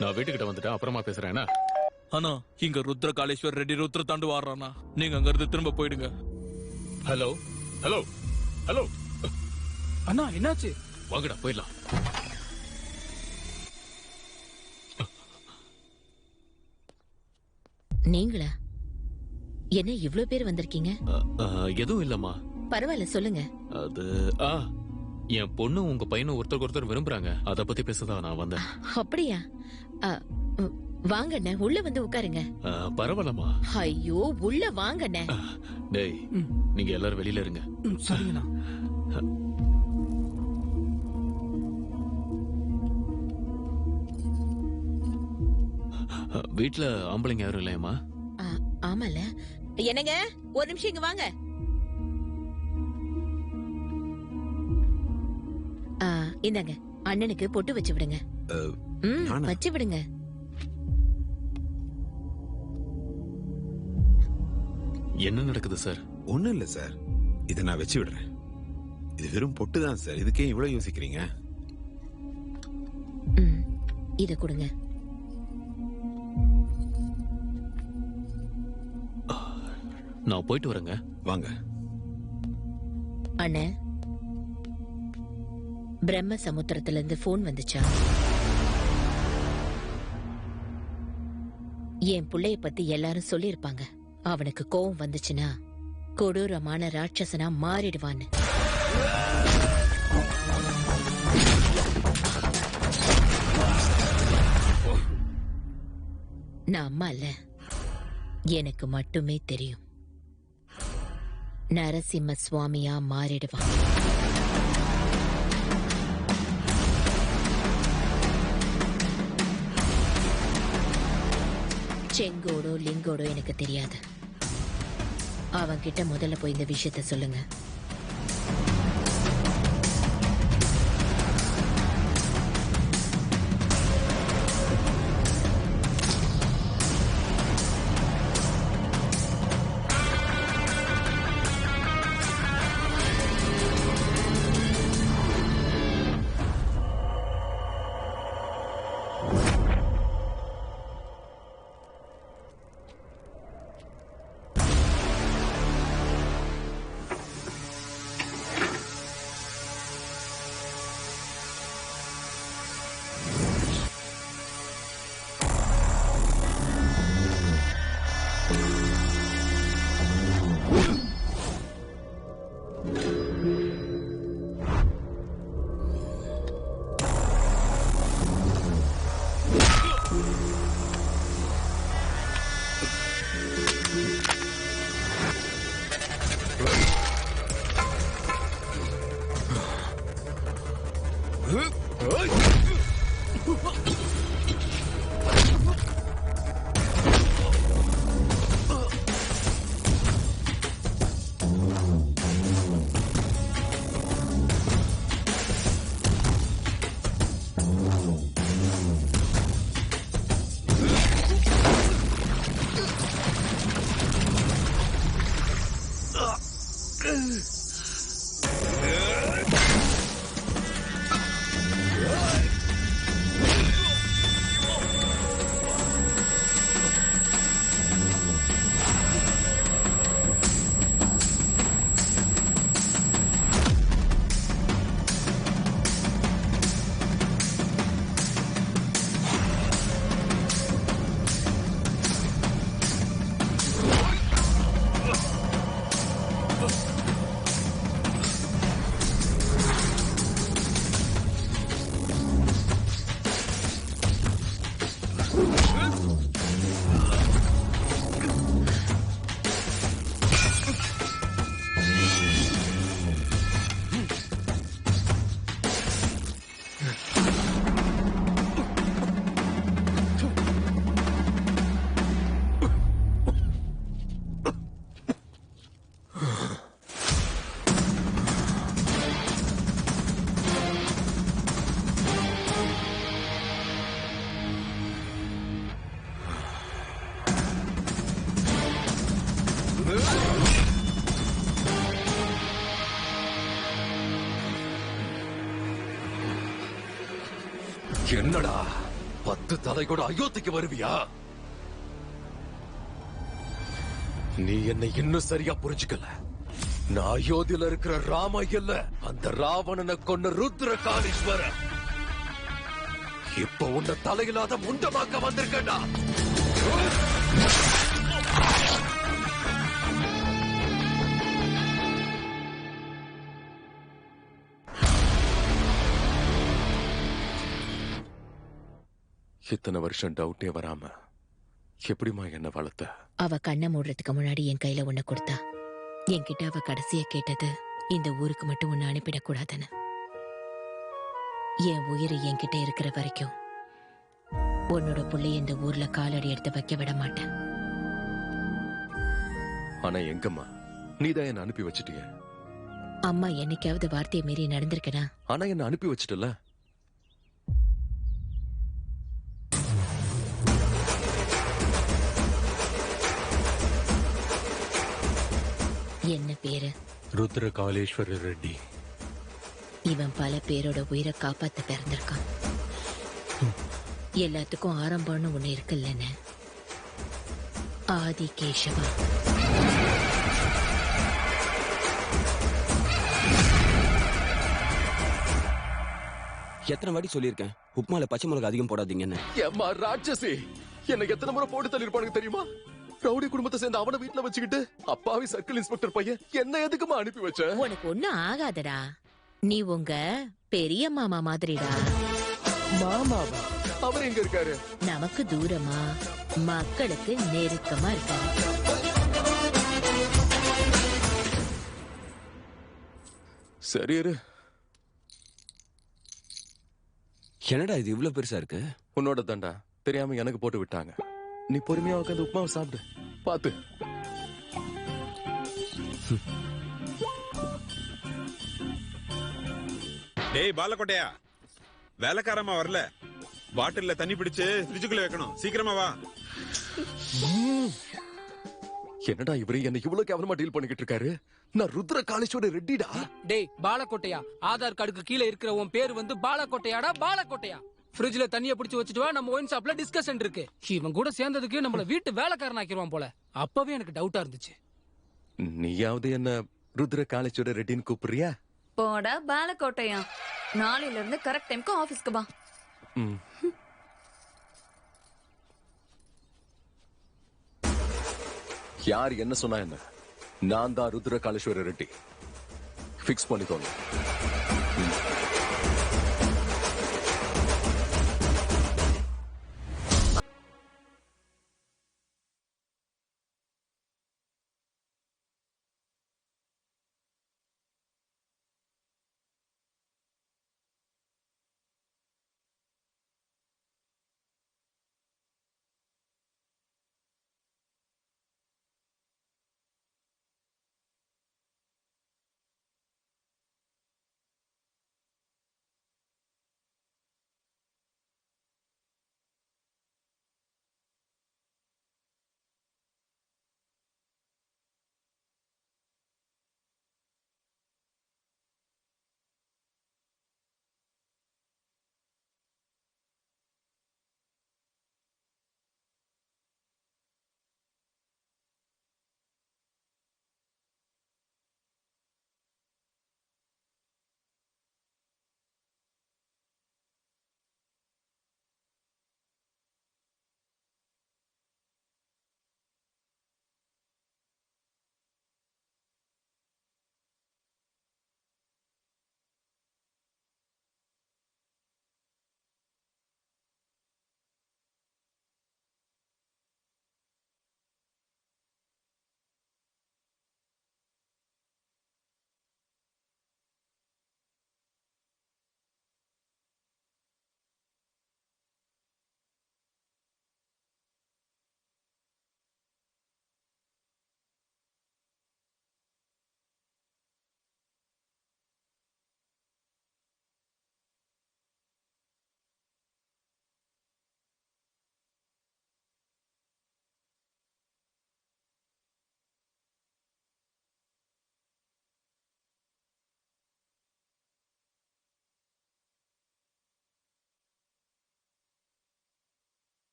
Speaker 23: நான் வீட்டுக்கிட்ட வந்துட்டேன், அப்புறமா பேசுறேன். அண்ணா, இங்க ருத்ரகாளீஸ்வர் ரெட்டி ருத்ர தாண்டு வாடுறானா, நீங்க அங்க இருந்து திரும்ப போயிடுங்க.
Speaker 14: ஹலோ
Speaker 13: ஹலோ ஹலோ
Speaker 5: அண்ணா என்னாச்சு?
Speaker 13: வாங்கடா போயிடலாம்.
Speaker 3: நீங்களா? என்ன இவ்ளோ பேர் வந்திருக்கீங்க?
Speaker 8: எதுவும் இல்லம்மா.
Speaker 3: பரவாயில்ல, சொல்லுங்க.
Speaker 8: அது என் பொண்ணு உங்க பையனும் ஒருத்தருக்கு ஒருத்தர் விரும்புறாங்க. அத பத்தி பேசதான் நான் வந்தேன்.
Speaker 3: அப்படியா? வாங்கண்ணே, உள்ள வந்து உட்காருங்க.
Speaker 8: பரவாயில்லம்மா.
Speaker 3: ஐயோ, உள்ள வாங்கண்ணே.
Speaker 8: டேய், நீங்க எல்லாரும் வெளியில இருங்க.
Speaker 5: சரிங்கண்ணா.
Speaker 8: வீட்டுல ஆம்பளைங்க யாரும் இல்லையம்மா?
Speaker 3: ஆமால. என்னங்க, ஒரு நிமிஷம் இங்க வாங்க. இந்தாங்க, அண்ணனுக்கு பொட்டு வச்சு விடுங்க. வச்சு விடுங்க.
Speaker 8: என்ன நடக்குது சார்?
Speaker 2: ஒண்ணும் இல்ல சார், இதை நான் வச்சு விடுறேன். இது வெறும் பொட்டு தான் சார், இதுக்கே இவ்வளவு யோசிக்கிறீங்க?
Speaker 3: இத கொடுங்க.
Speaker 8: நான் போயிட்டு வரேங்க.
Speaker 2: வாங்க.
Speaker 3: அண்ணே, பிரம்ம சமுத்திரத்துல இருந்து போன் வந்துச்சா? என் புள்ளைய பத்தி எல்லாரும் சொல்லிருப்பாங்க. அவனுக்கு கோவம் வந்துச்சுன்னா கொடூரமான ராட்சசனா மாறிடுவான்னு. நான் அம்மா இல்ல, எனக்கு மட்டுமே தெரியும். நரசிம்ம சுவாமியா மாறிடுவான். செங்கோடோ லிங்கோடோ எனக்கு தெரியாது. அவன்கிட்ட முதல்ல போய் இந்த விஷயத்த சொல்லுங்க.
Speaker 10: என்னடா 10 தலை கூட அயோத்திக்கு வருவியா? நீ என்னை இன்னும் சரியா புரிஞ்சுக்கல. நான் அயோத்தியில இருக்கிற ராம இல்ல, அந்த ராவணனை கொன்ன ருத்ர காளீஸ்வரன். இப்ப உன்னை தலையில்லாத முண்டமாக்க வந்திருக்கா. இத்தனை வருஷம் டவுட்டே வராம எப்படிமா என்ன வளர்த்த?
Speaker 3: அவ கண்ணை மூடுறதுக்கு முன்னாடி என் கையில ஒண்ணு கொடுத்தா. என்கிட்ட அவ கடைசியா கேட்டது இந்த ஊருக்கு மட்டும் ஒண்ணு அனுப்பிடக்கூடாதுன்னு. என் உயிர் என்கிட்ட இருக்கிற வரைக்கும் உன்னோட புள்ளைய இந்த ஊர்ல காலடி எடுத்து வைக்க விட மாட்டேன்.
Speaker 10: ஆனா எங்கம்மா, நீதான் என்ன அனுப்பி வச்சிட்டிய.
Speaker 3: அம்மா என்னைக்காவது வார்த்தையை மீறி நடந்திருக்கனா?
Speaker 10: ஆனா என்ன அனுப்பி வச்சிட்டல.
Speaker 3: என்ன பேரு?
Speaker 20: ருத்ர காளீஸ்வர ரெட்டி.
Speaker 3: இவன் பல பேரோட உயிரை காப்பாத்த பிறந்திருக்கான். எல்லாத்துக்கும் ஆரம்பம்னு ஒண்ணு இருக்குல்லன்னு. ஆதி கேசவா.
Speaker 7: எத்தனை வாட்டி சொல்லியிருக்கேன் உப்புமால பச்சை மிளகா அதிகம் போடாதீங்கன்னு.
Speaker 10: ஏம்மா ராட்சசி, என்ன எத்தனை முறை போட்டு தள்ளிருப்பானுங்க தெரியுமா? ரவுடி குடும்பத்தை சேர்ந்து அவனை வீட்டுல வச்சுக்கிட்டு அப்பாவி சர்க்கிள் இன்ஸ்பெக்டர் பையன் என்ன எதுக்குமா அனுப்பி வச்ச?
Speaker 3: உனக்கு ஒண்ணும் ஆகாதடா. நீ உங்க பெரிய மாமா மாதிரிடா.
Speaker 10: மாமாவா? அவர் எங்க இருக்காரு?
Speaker 3: நமக்கு தூரமா, மக்களுக்கு நெருக்கமா இருக்காரு.
Speaker 10: சரி இரு.
Speaker 7: என்னடா இது இவ்வளவு பெருசா இருக்கு?
Speaker 10: உன்னோட தண்டா தெரியாம எனக்கு போட்டு விட்டாங்க. நீ பொறுமையா உட்காந்து உப்புமாவை சாப்பிடு. பாத்து.
Speaker 2: டேய் பாலக்கோட்டையா, வேலைக்காரமா வரல. பாட்டில்ல தண்ணி பிடிச்சு ஃப்ரிட்ஜுக்குள்ள வைக்கணும். சீக்கிரமா வா.
Speaker 10: என்னடா இவரு என்ன இவ்வளவு கேவலமா டீல் பண்ணிக்கிட்டு இருக்காரு? நான் ருத்ர காளீஸ்வர ரெட்டிடா.
Speaker 5: டேய் பாலக்கோட்டையா, ஆதார் கார்டுக்கு கீழே இருக்கிற உன் பேர் வந்து பாலக்கோட்டையாடா. பாலக்கோட்டையா, ஃப்ரிட்ஜ்ல தண்ணிய பிடிச்சு வச்சுட்டு வா, நம்ம ஒயின் ஷாப்ல டிஸ்கஷன் இருக்கு. இவன் கூட சேர்ந்ததுக்கு நம்மள வீட்டு வேலைக்காரன் ஆக்கிடுவான் போல. அப்பவே எனக்கு டவுட்டா இருந்துச்சு.
Speaker 10: நீயாவது என்ன ருத்ர காளீஸ்வர ரெட்டின்னு கூப்பிடுறியா?
Speaker 6: போடா பாலக்கோட்டையா, நாளையில இருந்து கரெக்ட் டைம்க்கு ஆபீஸ்க்கு வா.
Speaker 10: யார் என்ன சொன்னா என்ன? நான் தான் ருத்ர காளீஸ்வர ரெட்டி. ஃபிக்ஸ் பண்ணிக்கோங்க.